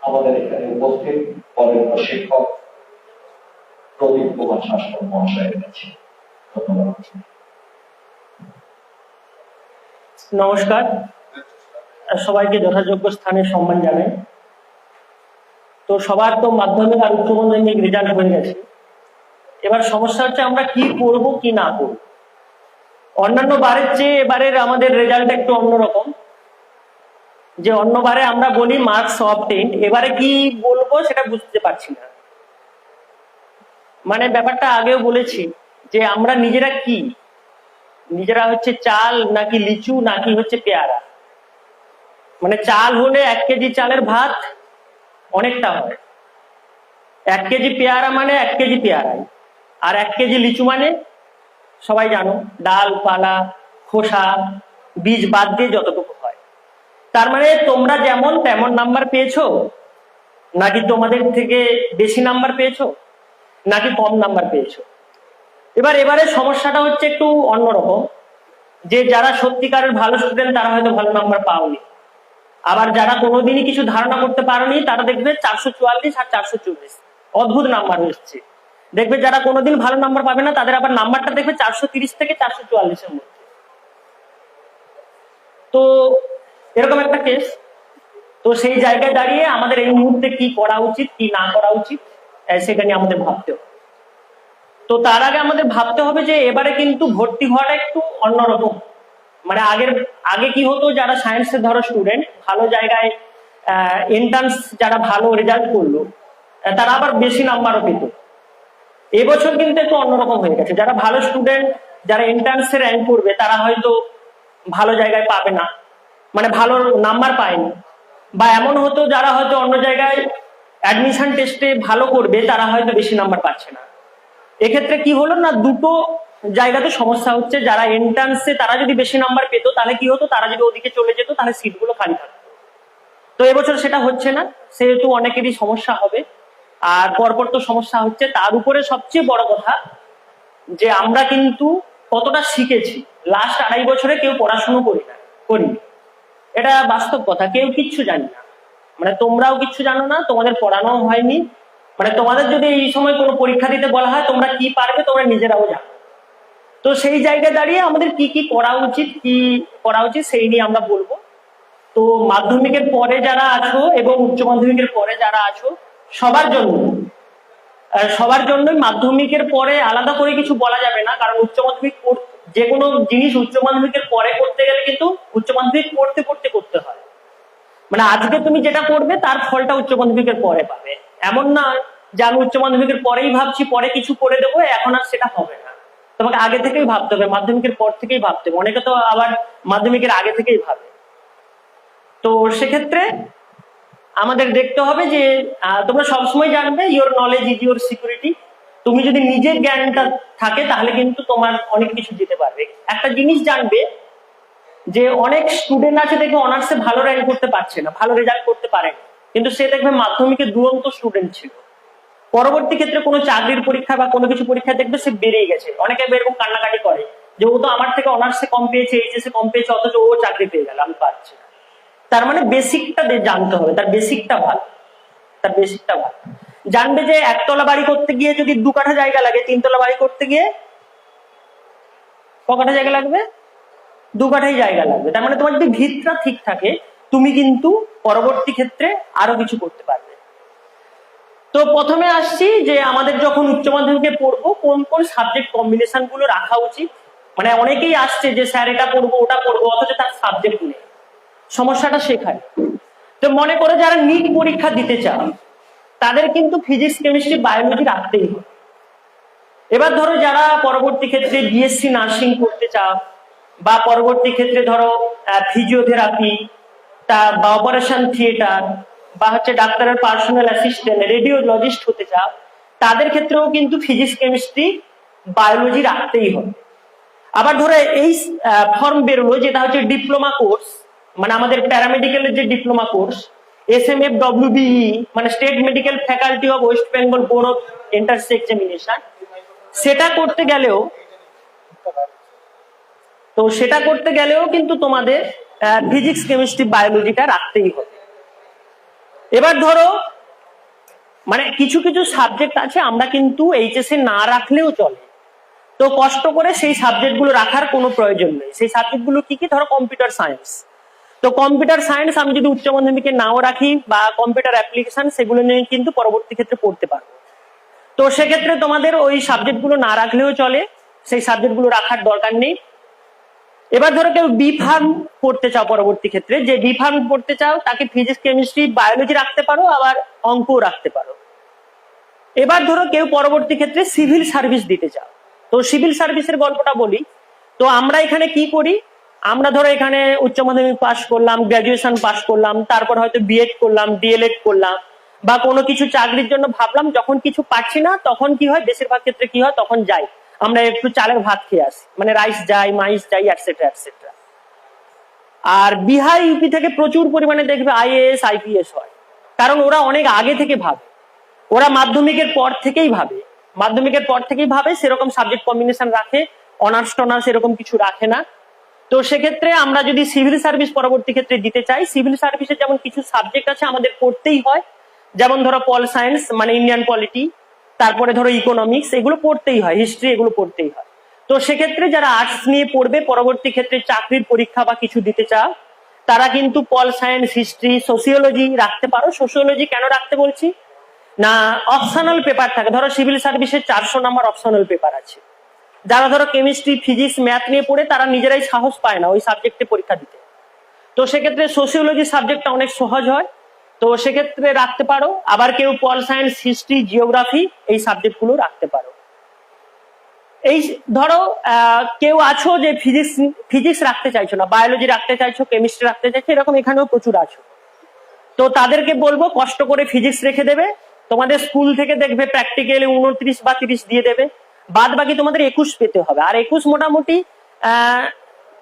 আমাদের এখানে উপস্থিত বরেণ্য শিক্ষক প্রদীপ কুমার শাসক মহাশয়ের কাছে ধন্যবাদ। নমস্কার, সবাইকে যথাযোগ্য স্থানে সম্মান জানাই। তো সবার তো মাধ্যমিক আর উচ্চ মাধ্যমিক রেজাল্ট হয়ে গেছে। এবার সমস্যা হচ্ছে আমরা কি করব কি না করব। অন্যান্য বারের চেয়ে এবারের আমাদের রেজাল্ট একটু অন্যরকম। যে অন্যবারে আমরা বলি মার্কস অবটেইনড, এবারে কি বলবো সেটা বুঝতে পারছি না। মানে ব্যাপারটা আগেও বলেছি যে আমরা নিজেরা কি, নিজেরা হচ্ছে চাল নাকি লিচু নাকি হচ্ছে পেয়ারা। মানে চাল হলে 1 কেজি চালের ভাত অনেকটা হয়, 1 কেজি পেয়ারা মানে 1 কেজি পেয়ারাই, আর 1 কেজি লিচু মানে সবাই জানো ডাল পালা খোসা বীজ বাদ দিয়ে যতটুকু হয়। তার মানে তোমরা যেমন তেমন নাম্বার পেয়েছো, নাকি তোমাদের থেকে বেশি নাম্বার পেয়েছো নাকি কম নাম্বার পেয়েছো। এবারে সমস্যাটা হচ্ছে একটু অন্যরকম, যে যারা সত্যিকারের ভালো স্টুডেন্ট তারা হয়তো ভালো নাম্বার পাওনি, আবার যারা কোনোদিনই কিছু ধারণা করতে পারোনি তারা দেখবে 444 আর 440 অদ্ভুত নাম্বার এসছে। দেখবে যারা কোনোদিন ভালো নাম্বার পাবে না তাদের আবার নাম্বারটা দেখবে 430 থেকে 444 এর মধ্যে। তো এরকম একটা কেস। তো সেই জায়গায় দাঁড়িয়ে আমাদের এই মুহূর্তে কি করা উচিত কি না করা উচিত সেটা নিয়ে আমাদের ভাবতে হবে। তো তার আগে আমাদের ভাবতে হবে যে এবারে কিন্তু ভর্তি হওয়াটা একটু অন্যরকম। মানে আগে কি হতো, যারা সায়েন্সের ধরো স্টুডেন্ট ভালো জায়গায় এন্ট্রান্স যারা ভালো রেজাল্ট করলো তারা আবার বেশি নাম্বারও পেত। এবছর কিন্তু একটু অন্যরকম হয়ে গেছে, যারা ভালো স্টুডেন্ট যারা এন্ট্রান্সে র্যাঙ্ক করবে তারা হয়তো ভালো জায়গায় পাবে না, মানে ভালো নাম্বার পায়নি। বা এমন হতো যারা হয়তো অন্য জায়গায় অ্যাডমিশন টেস্টে ভালো করবে তারা হয়তো বেশি নাম্বার পাচ্ছে না। এক্ষেত্রে কি হলো না, দুটো জায়গাতে সমস্যা হচ্ছে। যারা এন্ট্রান্সে তারা যদি বেশি নাম্বার পেত তাহলে কি হতো, তারা যদি ওদিকে চলে যেত তাহলে সিটগুলো খালি থাকতো। তো এবছর সেটা হচ্ছে না, সেহেতু অনেকেরই সমস্যা হবে। আর পরপর তো সমস্যা হচ্ছে, তার উপরে সবচেয়ে বড় কথা যে আমরা কিন্তু কতটা শিখেছি। লাস্ট 2.5 বছরে কেউ পড়াশুনো করিনি, এটা বাস্তব কথা। কেউ কিচ্ছু জানি না, মানে তোমরাও কিচ্ছু জানো না, তোমাদের পড়ানো হয়নি। মানে তোমাদের যদি এই সময় কোনো পরীক্ষা দিতে বলা হয় তোমরা কি পারবে তোমরা নিজেরাও জানো। তো সেই জায়গায় দাঁড়িয়ে আমাদের কি কি করা উচিত সেই নিয়ে আমরা বলবো। তো মাধ্যমিকের পরে যারা আছো এবং উচ্চ মাধ্যমিকের পরে যারা আছো সবার জন্যই মাধ্যমিকের পরে আলাদা করে কিছু বলা যাবে না, কারণ উচ্চ মাধ্যমিক যে কোনো জিনিস উচ্চ মাধ্যমিকের পরে করতে গেলে কিন্তু উচ্চ মাধ্যমিক পড়তে পড়তে করতে হয়। মানে আজকে তুমি যেটা করবে তার ফলটা উচ্চ মাধ্যমিকের পরে পাবে। এমন না যে আমি উচ্চ মাধ্যমিকের পরেই ভাবছি পরে কিছু করে দেবো, এখন আর সেটা হবে না। তোমাকে আগে থেকেই ভাবতে হবে, মাধ্যমিকের পর থেকেই ভাবতে হবে। অনেকে তো আবার মাধ্যমিকের আগে থেকেই ভাবে। তো সেক্ষেত্রে আমাদের দেখতে হবে যে তোমরা সবসময় জানবে your knowledge is your security. তুমি যদি নিজের জ্ঞানটা থাকে তাহলে কিন্তু তোমার অনেক কিছু দিতে পারবে। একটা জিনিস জানবে যে অনেক স্টুডেন্ট আছে দেখবে অনার্সে ভালো র্যাঙ্ক করতে পারছে না, ভালো রেজাল্ট করতে পারে না, কিন্তু সে দেখবে মাধ্যমিকে দুরন্ত স্টুডেন্ট ছিল। পরবর্তী ক্ষেত্রে কোনো চাকরির পরীক্ষা বা কোনো কিছু পরীক্ষা দেখবে সে বেরিয়ে গেছে। অনেকে এরকম কান্নাকাটি করে যে ও তো আমার থেকে অনার্সে কম পেয়েছে, এইচএসে কম পেয়েছে, অথচ ও চাকরি পেয়ে গেল, আমি পাচ্ছি না। তার মানে বেসিকটা জানতে হবে, তার বেসিকটা ভালো। জানবে যে 1 তলা বাড়ি করতে গিয়ে যদি 2 কাঠা জায়গা লাগে, 3 তলা বাড়ি করতে গিয়ে ক কাঠা জায়গা লাগবে? 2 কাঠাই জায়গা লাগবে। তার মানে তোমার যদি ভিতটা ঠিক থাকে তুমি কিন্তু পরবর্তী ক্ষেত্রে আরো কিছু করতে পারবে। তো প্রথমে আসছি যে আমাদের যখন উচ্চ মাধ্যমিকে পড়বো কোন কোন সাবজেক্ট কম্বিনেশন গুলো রাখা উচিত। মানে অনেকেই আসছে যে স্যার এটা পড়বো ওটা পড়বো, অথচ তার সাবজেক্ট নেই। সমস্যাটা সেখানে। তো মনে করে যারা নিট পরীক্ষা দিতে চান তাদের কিন্তু ফিজিক্স কেমিস্ট্রি বায়োলজি রাখতেই হবে। এবার ধরো যারা পরবর্তী ক্ষেত্রে বিএসসি নার্সিং করতে চাও, বা পরবর্তী ক্ষেত্রে ধরো ফিজিওথেরাপি বা অপারেশন থিয়েটার, বা হচ্ছে ডাক্তারের পার্সোনাল অ্যাসিস্ট্যান্ট, রেডিওলজিস্ট হতে চাও, তাদের ক্ষেত্রেও কিন্তু ফিজিক্স কেমিস্ট্রি বায়োলজি রাখতেই হবে। আবার ধরো এই ফর্ম বেরোলো যেটা হচ্ছে ডিপ্লোমা কোর্স, মানে আমাদের প্যারামেডিক্যালের যে ডিপ্লোমা কোর্স SMFWBE, মানে state medical faculty of West Bengal board of entrance examination, সেটা করতে গেলেও কিন্তু তোমাদের ফিজিক্স কেমিস্ট্রি বায়োলজিটা রাখতেই হবে। এবার ধরো মানে কিছু কিছু সাবজেক্ট আছে আমরা কিন্তু এইচএসএ না রাখলেও চলে, তো কষ্ট করে সেই সাবজেক্টগুলো রাখার কোনো প্রয়োজন নেই। সেই সাবজেক্টগুলো কি কি, ধরো কম্পিউটার সায়েন্স, তো কম্পিউটার সায়েন্স আমি যদি উচ্চ মাধ্যমিকে নাও রাখি বা কম্পিউটার অ্যাপ্লিকেশন, সেগুলো নিয়ে কিন্তু পরবর্তী ক্ষেত্রে পড়তে পারবো। তো সেক্ষেত্রে তোমাদের ওই সাবজেক্টগুলো না রাখলেও চলে, সেই সাবজেক্টগুলো রাখার দরকার নেই। এবার ধরো কেউ বি ফার্ম পড়তে চাও, পরবর্তী ক্ষেত্রে যে বি ফার্ম পড়তে চাও তাকে ফিজিক্স কেমিস্ট্রি বায়োলজি রাখতে পারো, আবার অঙ্কও রাখতে পারো। এবার ধরো কেউ পরবর্তী ক্ষেত্রে সিভিল সার্ভিস দিতে চাও, তো সিভিল সার্ভিসের গল্পটা বলি। তো আমরা এখানে কি করি, আমরা ধরো এখানে উচ্চ মাধ্যমিক পাস করলাম, গ্রাজুয়েশন পাস করলাম, তারপর হয়তো বিএড করলাম, ডিএলএড করলাম, বা কোনো কিছু চাকরির জন্য ভাবলাম, যখন কিছু পাচ্ছি না তখন কি হয়, বেশিরভাগ ক্ষেত্রে কি হয়, তখন যাই আমরা একটু চালের ভাত খেয়ে আসি, মানে রাইস যাই, মাইস যাই, এটসেট্রা এটসেট্রা। আর বিহার ইউপি থেকে প্রচুর পরিমাণে দেখবে আইএএস আইপিএস হয়, কারণ ওরা অনেক আগে থেকে ভাবে, ওরা মাধ্যমিকের পর থেকেই ভাবে, সেরকম সাবজেক্ট কম্বিনেশন রাখে, অনার্স টনার্স এরকম কিছু রাখে না। তো সেক্ষেত্রে আমরা যদি সিভিল সার্ভিস পরবর্তী ক্ষেত্রে দিতে চাই, সিভিল সার্ভিসে যেমন কিছু সাবজেক্ট আছে আমাদের পড়তেই হয়, যেমন ধরো পল সায়েন্স মানে ইন্ডিয়ান পলিটি, তারপরে ধরো ইকোনমিক্স, এগুলো পড়তেই হয়, হিস্ট্রি এগুলো পড়তেই হয়। তো সেক্ষেত্রে যারা আর্টস নিয়ে পড়বে, পরবর্তী ক্ষেত্রে চাকরির পরীক্ষা বা কিছু দিতে চাও, তারা কিন্তু পল সায়েন্স, হিস্ট্রি, সোসিওলজি রাখতে পারো। সোসিওলজি কেন রাখতে বলছি না, অপশনাল পেপার থাকে, ধরো সিভিল সার্ভিসের 400 নাম্বার অপশনাল পেপার আছে, যারা ধরো কেমিস্ট্রি, ফিজিক্স, ম্যাথ নিয়ে পড়ে তারা নিজেরাই সাহস পায় না ওই সাবজেক্টে পরীক্ষা দিতে, তো সেক্ষেত্রে সোসিওলজি সাবজেক্টটা অনেক সহজ হয়, তো সেক্ষেত্রে রাখতে পারো। আবার কেউ পল সায়েন্স, হিস্ট্রি, জিওগ্রাফি এই সাবজেক্টগুলো রাখতে পারো। এই ধরো কেউ আছো যে ফিজিক্স রাখতে চাইছো না, বায়োলজি রাখতে চাইছো, কেমিস্ট্রি রাখতে চাইছো, এরকম এখানেও প্রচুর আছো, তো তাদেরকে বলবো কষ্ট করে ফিজিক্স রেখে দেবে। তোমাদের স্কুল থেকে দেখবে প্র্যাকটিক্যালি 29 বা 30 দিয়ে দেবে, বাদ বাকি তোমাদের 21 পেতে হবে। আর 21 মোটামুটি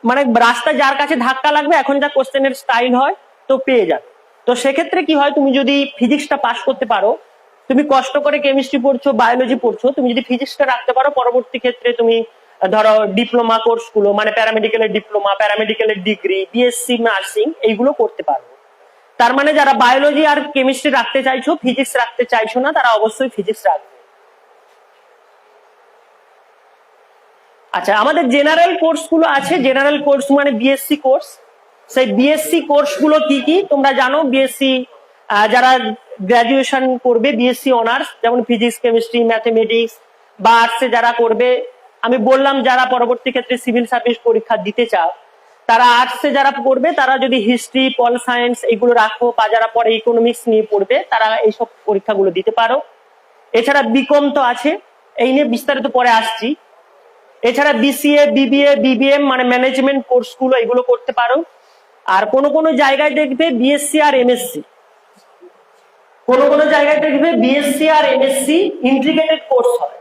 মানে রাস্তায় যার কাছে ধাক্কা লাগবে, এখন যা কোশ্চেনের স্টাইল হয়, তো পেয়ে যাবে। তো সেক্ষেত্রে কি হয়, তুমি যদি ফিজিক্সটা পাস করতে পারো, তুমি কষ্ট করে কেমিস্ট্রি পড়ছো, বায়োলজি পড়ছো, তুমি যদি ফিজিক্সটা রাখতে পারো, পরবর্তী ক্ষেত্রে তুমি ধরো ডিপ্লোমা কোর্স গুলো, মানে প্যারামেডিক্যালের ডিপ্লোমা, প্যারামেডিক্যালের ডিগ্রি, বিএসসি নার্সিং এইগুলো করতে পারো। তার মানে যারা বায়োলজি আর কেমিস্ট্রি রাখতে চাইছো, ফিজিক্স রাখতে চাইছো না, তারা অবশ্যই ফিজিক্স রাখবে। আচ্ছা, আমাদের জেনারেল কোর্স গুলো আছে, জেনারেল কোর্স মানে বিএসসি কোর্স। সেই বিএসসি কোর্স গুলো কি কি তোমরা জানো, বিএসসি যারা গ্রাজুয়েশন করবে, বিএসসি অনার্স, যেমন ফিজিক্স, কেমিস্ট্রি, ম্যাথমেটিক্স, বা আর্টসে যারা করবে, আমি বললাম যারা পরবর্তী ক্ষেত্রে সিভিল সার্ভিস পরীক্ষা দিতে চাও, তারা আর্টসে যারা পড়বে, তারা যদি হিস্ট্রি, পল সায়েন্স এগুলো রাখো, বা যারা পরে ইকোনমিক্স নিয়ে পড়বে, তারা এইসব পরীক্ষাগুলো দিতে পারো। এছাড়া বিকম তো আছে, এই নিয়ে বিস্তারিত পরে আসছি। এছাড়া বিসিএ, বিবিএ, বিবিএম মানে ম্যানেজমেন্ট কোর্স গুলো, এগুলো করতে পারো। আর কোনো জায়গায় দেখবে বিএসসি আর এমএসসি, কোনো জায়গায় দেখবে বিএসসি আর এমএসসি ইন্টিগ্রেটেড কোর্স হয়।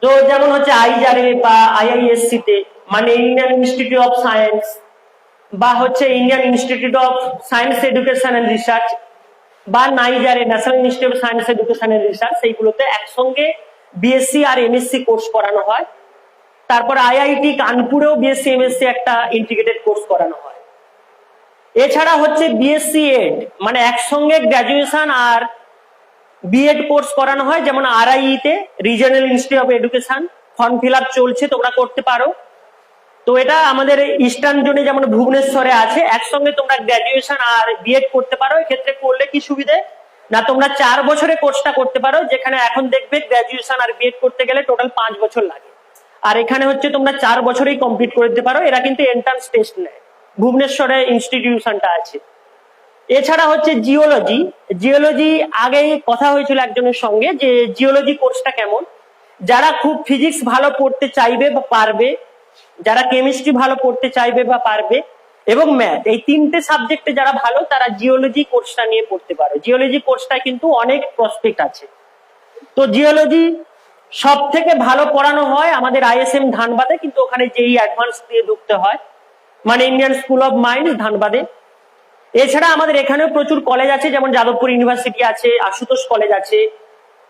তো যেমন হচ্ছে আইজারে বা আইআইএসসি তে, মানে ইন্ডিয়ান ইনস্টিটিউট অফ সায়েন্স, বা হচ্ছে Indian institute of Science Education and Research, বা নাইজারে National institute of Science Education and Research, এইগুলোতে একসঙ্গে বিএসসি আর এমএসসি কোর্স করানো হয়। তারপর আইআইটি কানপুরেও বিএসসি এমএসসি একটা ইন্টিগ্রেটেড কোর্স করানো হয়। এছাড়া হচ্ছে বিএসসি এড, মানে একসঙ্গে গ্রাজুয়েশন আর বিএড কোর্স করানো হয়, যেমন আরআই তে, regional institute of education, form fill up চলছে, তোমরা করতে পারো। তো এটা আমাদের ইস্টার্ন জোনে যেমন ভুবনেশ্বরে আছে, একসঙ্গে তোমরা গ্রাজুয়েশন আর বিএড করতে পারো। এক্ষেত্রে করলে কি সুবিধে না, তোমরা 4 বছরে কোর্সটা করতে পারো, যেখানে এখন দেখবে গ্রাজুয়েশন আর বিএড করতে গেলে টোটাল 5 বছর লাগে, আর এখানে হচ্ছে তোমরা 4 বছরেই কমপ্লিট করে দিতে পারো। এরা কিন্তু এন্ট্রান্স টেস্ট নেয়, ভুবনেশ্বরে ইনস্টিটিউশনটা আছে। এছাড়া হচ্ছে জিওলজি আগে কথা হয়েছিল একজনের সঙ্গে যে জিওলজি কোর্সটা কেমন, যারা খুব ফিজিক্স ভালো পড়তে চাইবে বা পারবে, যারা কেমিস্ট্রি ভালো পড়তে চাইবে বা পারবে, এবং ম্যাথ, এই 3টে সাবজেক্টে যারা ভালো, তারা জিওলজি কোর্সটা নিয়ে পড়তে পারে। জিওলজি কোর্সটা কিন্তু অনেক প্রসপেক্ট আছে। তো জিওলজি সব থেকে ভালো পড়ানো হয় আমাদের আইএসএম ধানবাদে, কিন্তু ওখানে যেই অ্যাডভান্স দিয়ে ঢুকতে হয়, মানে ইন্ডিয়ান স্কুল অফ মাইন্স ধানবাদে। এছাড়া আমাদের এখানেও প্রচুর কলেজ আছে, যেমন যাদবপুর ইউনিভার্সিটি আছে, আশুতোষ কলেজ আছে,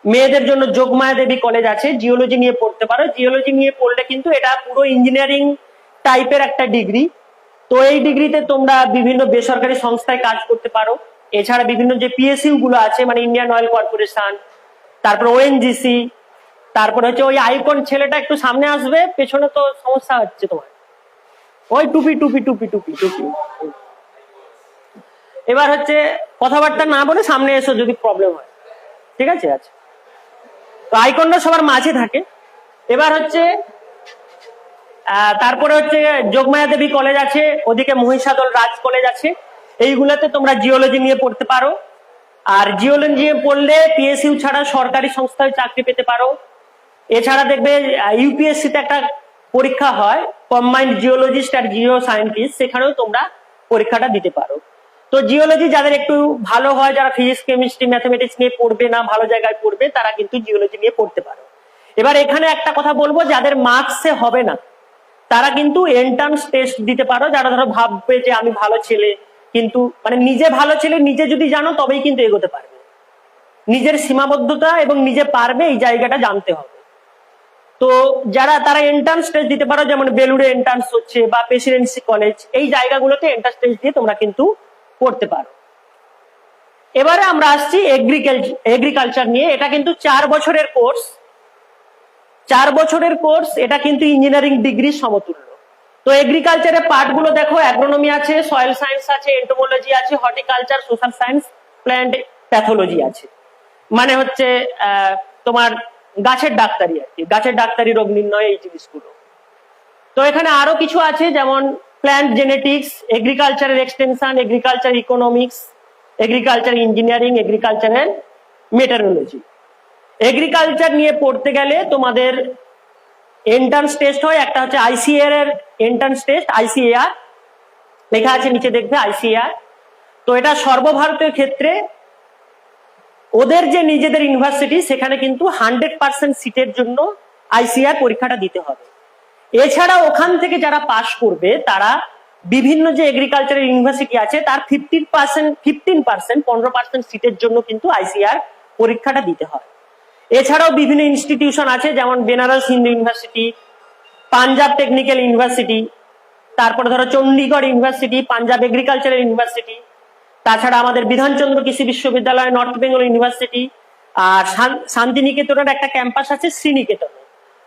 মেয়েদের জন্য যোগমায়া দেবী কলেজ আছে। জিওলজি নিয়ে পড়তে পারো। জিওলজি নিয়ে পড়লে কিন্তু এটা পুরো ইঞ্জিনিয়ারিং টাইপের একটা ডিগ্রি। তো এই ডিগ্রিতে তোমরা বিভিন্ন বেসরকারি সংস্থায় কাজ করতে পারো, এছাড়া বিভিন্ন যে পিএসইউ গুলো আছে, মানে ইন্ডিয়ান অয়েল কর্পোরেশন, তারপর ওএনজিসি, তারপরে হচ্ছে ওই আইকন ছেলেটা একটু সামনে আসবে, পেছনে তো সমস্যা হচ্ছে তোমার, ওই টুপি টুপি টুপি টুপি টুপি। এবার হচ্ছে কথাবার্তা না বলে সামনে এসো যদি প্রবলেম হয়, ঠিক আছে? আচ্ছা, তো আইকনটা সবার মাঝে থাকে। এবার হচ্ছে তারপরে হচ্ছে যোগমায়া দেবী কলেজ আছে, ওদিকে মহিষাদল রাজ কলেজ আছে, এইগুলোতে তোমরা জিওলজি নিয়ে পড়তে পারো। আর জিওলজি নিয়ে পড়লে পিএসইউ ছাড়া সরকারি সংস্থায় চাকরি পেতে পারো। এছাড়া দেখবে ইউপিএসসি তে একটা পরীক্ষা হয়, কম্বাইন্ড জিওলজিস্ট আর জিও সায়েন্টিস্ট, সেখানেও তোমরা পরীক্ষাটা দিতে পারো। তো জিওলজি যাদের একটু ভালো হয়, যারা ফিজিক্স কেমিস্ট্রি ম্যাথমেটিক্স নিয়ে পড়বে না, ভালো জায়গায় পড়বে, তারা কিন্তু জিওলজি নিয়ে পড়তে পারো। এবার এখানে একটা কথা বলবো, যাদের মার্কসে হবে না তারা কিন্তু এন্ট্রান্স টেস্ট দিতে পারো। যারা ধরো ভাববে যে আমি ভালো ছেলে, কিন্তু মানে নিজে ভালো ছেলে নিজে যদি জানো তবেই কিন্তু এগোতে পারবে। নিজের সীমাবদ্ধতা এবং নিজে পারবে এই জায়গাটা জানতে হবে। তো যারা তারা এন্ট্রান্স টেস্ট দিতে পারো, যেমন বেলুড়ে এন্ট্রান্স হচ্ছে বা প্রেসিডেন্সি কলেজ, এই জায়গাগুলোতে এন্ট্রান্স টেস্ট দিয়ে তোমরা কিন্তু পড়তে পারো। এবারে আমরা আসছি এগ্রিকালচার নিয়ে। এটা কিন্তু 4 বছরের কোর্স, 4 বছরের কোর্স। এটা কিন্তু ইঞ্জিনিয়ারিং ডিগ্রির সমতুল্য। তো এগ্রিকালচারের পার্ট গুলো দেখো, অ্যাগ্রোনমি আছে, সয়েল সায়েন্স আছে, এন্টোমোলজি আছে, horticulture, social science, plant pathology আছে। মানে হচ্ছে তোমার গাছের ডাক্তারি আর কি, গাছের ডাক্তারি, রোগ নির্ণয়, এই জিনিসগুলো। তো এখানে আরো কিছু আছে, যেমন প্ল্যান্ট জেনেটিক্স, এগ্রিকালচারের extension, agriculture economics, agriculture engineering, এগ্রিকালচারের মেটারোলজি। এগ্রিকালচার নিয়ে পড়তে গেলে তোমাদের এন্ট্রান্স টেস্ট হয়, একটা হচ্ছে আইসিএআর এর এন্ট্রান্স টেস্ট, আইসিএআর লেখা আছে নিচে দেখবে, আইসিএআর। তো এটা সর্বভারতীয় ক্ষেত্রে ওদের যে নিজেদের ইউনিভার্সিটি, সেখানে কিন্তু 100% সিটের জন্য আইসিআর পরীক্ষাটা দিতে হবে। এছাড়া ওখান থেকে যারা পাশ করবে তারা বিভিন্ন যে এগ্রিকালচারের ইউনিভার্সিটি আছে তার 15% সিটের জন্য কিন্তু আইসিআর পরীক্ষাটা দিতে হয়। এছাড়াও বিভিন্ন ইনস্টিটিউশন আছে, যেমন Banaras Hindu university, Punjab technical university, তারপরে ধরো Chandigarh university, Punjab agricultural university, তাছাড়া আমাদের বিধানচন্দ্র কৃষি বিশ্ববিদ্যালয়, নর্থ বেঙ্গল ইউনিভার্সিটি, আর শান্তিনিকেতনের একটা ক্যাম্পাস আছে শ্রীনিকেতন,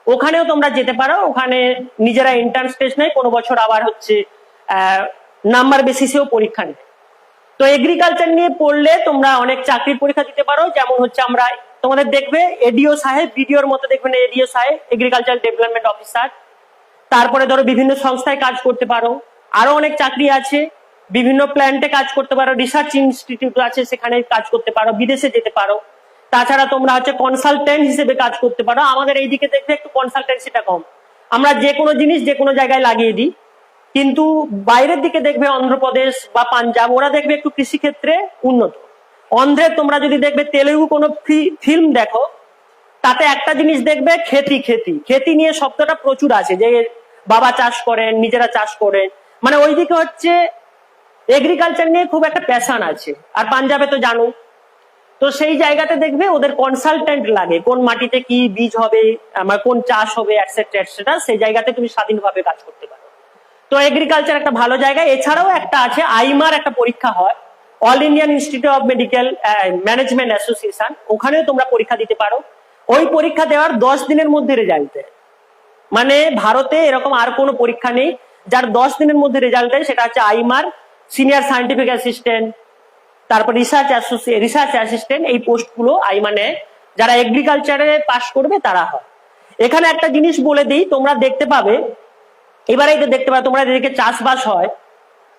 ওখানেও তোমরা যেতে পারো। ওখানে নিজেরা এন্ট্রান্স টেস্ট নেয়, কোনো বছর আবার হচ্ছে নাম্বার বেসিসেও পরীক্ষা নেয়। তো এগ্রিকালচার নিয়ে পড়লে তোমরা অনেক চাকরির পরীক্ষা দিতে পারো, যেমন হচ্ছে আমরা তোমাদের দেখবে এডিও সাহেব, ভিডিওর মতো দেখবেন এডিও সাহেব, এগ্রিকালচার ডেভেলপমেন্ট অফিসার। তারপরে ধরো বিভিন্ন সংস্থায় কাজ করতে পারো, আরো অনেক চাকরি আছে, বিভিন্ন প্ল্যান্টে কাজ করতে পারো, রিসার্চ ইনস্টিটিউট আছে সেখানে কাজ করতে পারো, বিদেশে যেতে পারো। তাছাড়া তোমরা হচ্ছে কনসালটেন্ট হিসেবে কাজ করতে পারো। আমাদের এইদিকে দেখবে একটু কনসালটেন্সিটা কম, আমরা যে কোনো জিনিস যে কোনো জায়গায় লাগিয়ে দিই, কিন্তু বাইরের দিকে দেখবে অন্ধ্রপ্রদেশ বা পাঞ্জাব, ওরা দেখবে একটু কৃষিক্ষেত্রে উন্নত। অন্ধ্রের তোমরা যদি দেখবে তেলেগু কোনো ফিল্ম দেখো, তাতে একটা জিনিস দেখবে, খেতি খেতি খেতি নিয়ে শব্দটা প্রচুর আছে, যে বাবা চাষ করেন, নিজেরা চাষ করেন, মানে ওইদিকে হচ্ছে এগ্রিকালচার নিয়ে খুব একটা প্যাশন আছে। আর পাঞ্জাবে তো জানো, তো সেই জায়গাতে দেখবে ওদের কনসালটেন্ট লাগে, কোন মাটিতে কি বীজ হবে, কোন চাষ হবে, এটসেট্রা এটসেট্রা, সেই জায়গাতে তুমি স্বাধীনভাবে কাজ করতে পারো। তো এগ্রিকালচার একটা ভালো জায়গা। এছাড়াও একটা আছে আইমার একটা পরীক্ষা হয়, all Indian institute of medical management association, ওখানেও তোমরা পরীক্ষা দিতে পারো। ওই পরীক্ষা দেওয়ার 10 দিনের মধ্যে রেজাল্ট দেয়। মানে ভারতে এরকম আর কোনো পরীক্ষা নেই যার 10 দিনের মধ্যে রেজাল্ট দেয়, সেটা হচ্ছে আইমার, সিনিয়র সায়েন্টিফিক অ্যাসিস্ট্যান্ট, তারপর রিসার্চ অ্যাসিস্ট্যান্ট, এই পোস্টগুলো আইমা নেয়। যারা এগ্রিকালচারে পাশ করবে তারা হয়। এখানে একটা জিনিস বলে দিই, তোমরা দেখতে পাবে, এবারে দেখতে পাবে তোমরা যেদিকে চাষবাস হয়,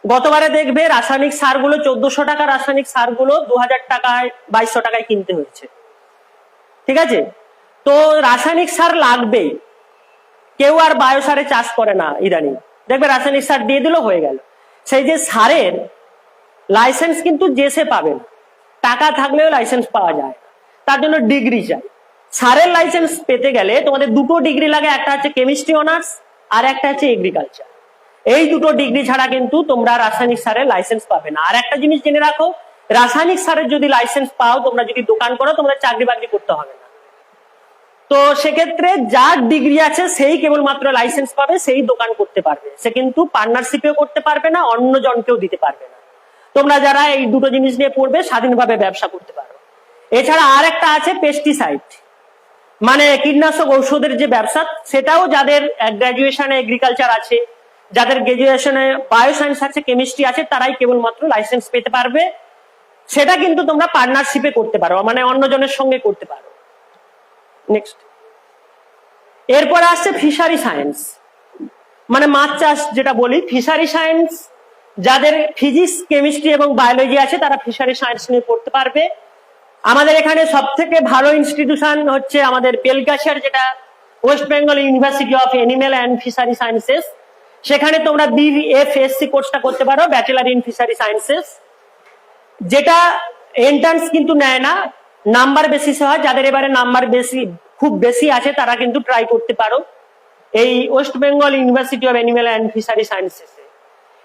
গতবারে দেখবে রাসায়নিক সারগুলো 1400 টাকা, রাসায়নিক সারগুলো 2000 টাকায় 2200 টাকায় কিনতে হয়েছে, ঠিক আছে? তো রাসায়নিক সার লাগবেই, কেউ আর বায়োসারে চাষ করে না ইদানিং, দেখবে রাসায়নিক সার দিয়ে দিল, হয়ে গেল। সেই যে সারের লাইসেন্স কিন্তু যে সে পাবে না, টাকা থাকলেও লাইসেন্স পাওয়া যায় না, তার জন্য ডিগ্রি চাই। সারের লাইসেন্স পেতে গেলে তোমাদের 2টো ডিগ্রি লাগে, একটা হচ্ছে কেমিস্ট্রি অনার্স আর একটা হচ্ছে এগ্রিকালচার। এই 2টো ডিগ্রি ছাড়া কিন্তু তোমরা রাসায়নিক সারের লাইসেন্স পাবে না। আর একটা জিনিস জেনে রাখো, রাসায়নিক সারের যদি লাইসেন্স পাও, তোমরা যদি দোকান করো, তোমরা চাকরি বাকরি করতে হবে না। তো সেক্ষেত্রে যার ডিগ্রি আছে সেই কেবলমাত্র লাইসেন্স পাবে, সেই দোকান করতে পারবে, সে কিন্তু পার্টনারশিপেও করতে পারবে না, অন্য জনকেও দিতে পারবে না। তোমরা যারা এই দুটো জিনিস নিয়ে পড়বে স্বাধীনভাবে ব্যবসা করতে পারো। এছাড়া আর একটা আছে পেস্টিসাইড, মানে কীটনাশক ঔষধের যে ব্যবসা, সেটাও যাদের গ্রাজুয়েশনে এগ্রিকালচার আছে, যাদের গ্রাজুয়েশনে বায়োসায়েন্স আছে, কেমিস্ট্রি আছে, তারাই কেবলমাত্র লাইসেন্স পেতে পারবে। সেটা কিন্তু তোমরা পার্টনারশিপে করতে পারো, মানে অন্যজনের সঙ্গে করতে পারো। নেক্সট, এরপর আসছে ফিশারি সায়েন্স, মানে মাছ চাষ যেটা বলি। ফিশারি সায়েন্স যাদের ফিজিক্স, কেমিস্ট্রি এবং বায়োলজি আছে তারা ফিশারি সায়েন্স নিয়ে পড়তে পারবে। আমাদের এখানে সব থেকে ভালো ইনস্টিটিউশন হচ্ছে আমাদের বেলগাছিয়ার, যেটা West Bengal University of Animal and Fishery sciences. সেখানে তোমরা বিএফএসসি কোর্সটা করতে পারো, ব্যাচেলার ইন ফিশারি সায়েন্সেস, যেটা এন্ট্রান্স কিন্তু নেয় না, নাম্বার বেসিসে হয়। যাদের এবারে নাম্বার খুব বেশি আছে তারা কিন্তু ট্রাই করতে পারো এই West Bengal University of Animal and Fishery Sciences.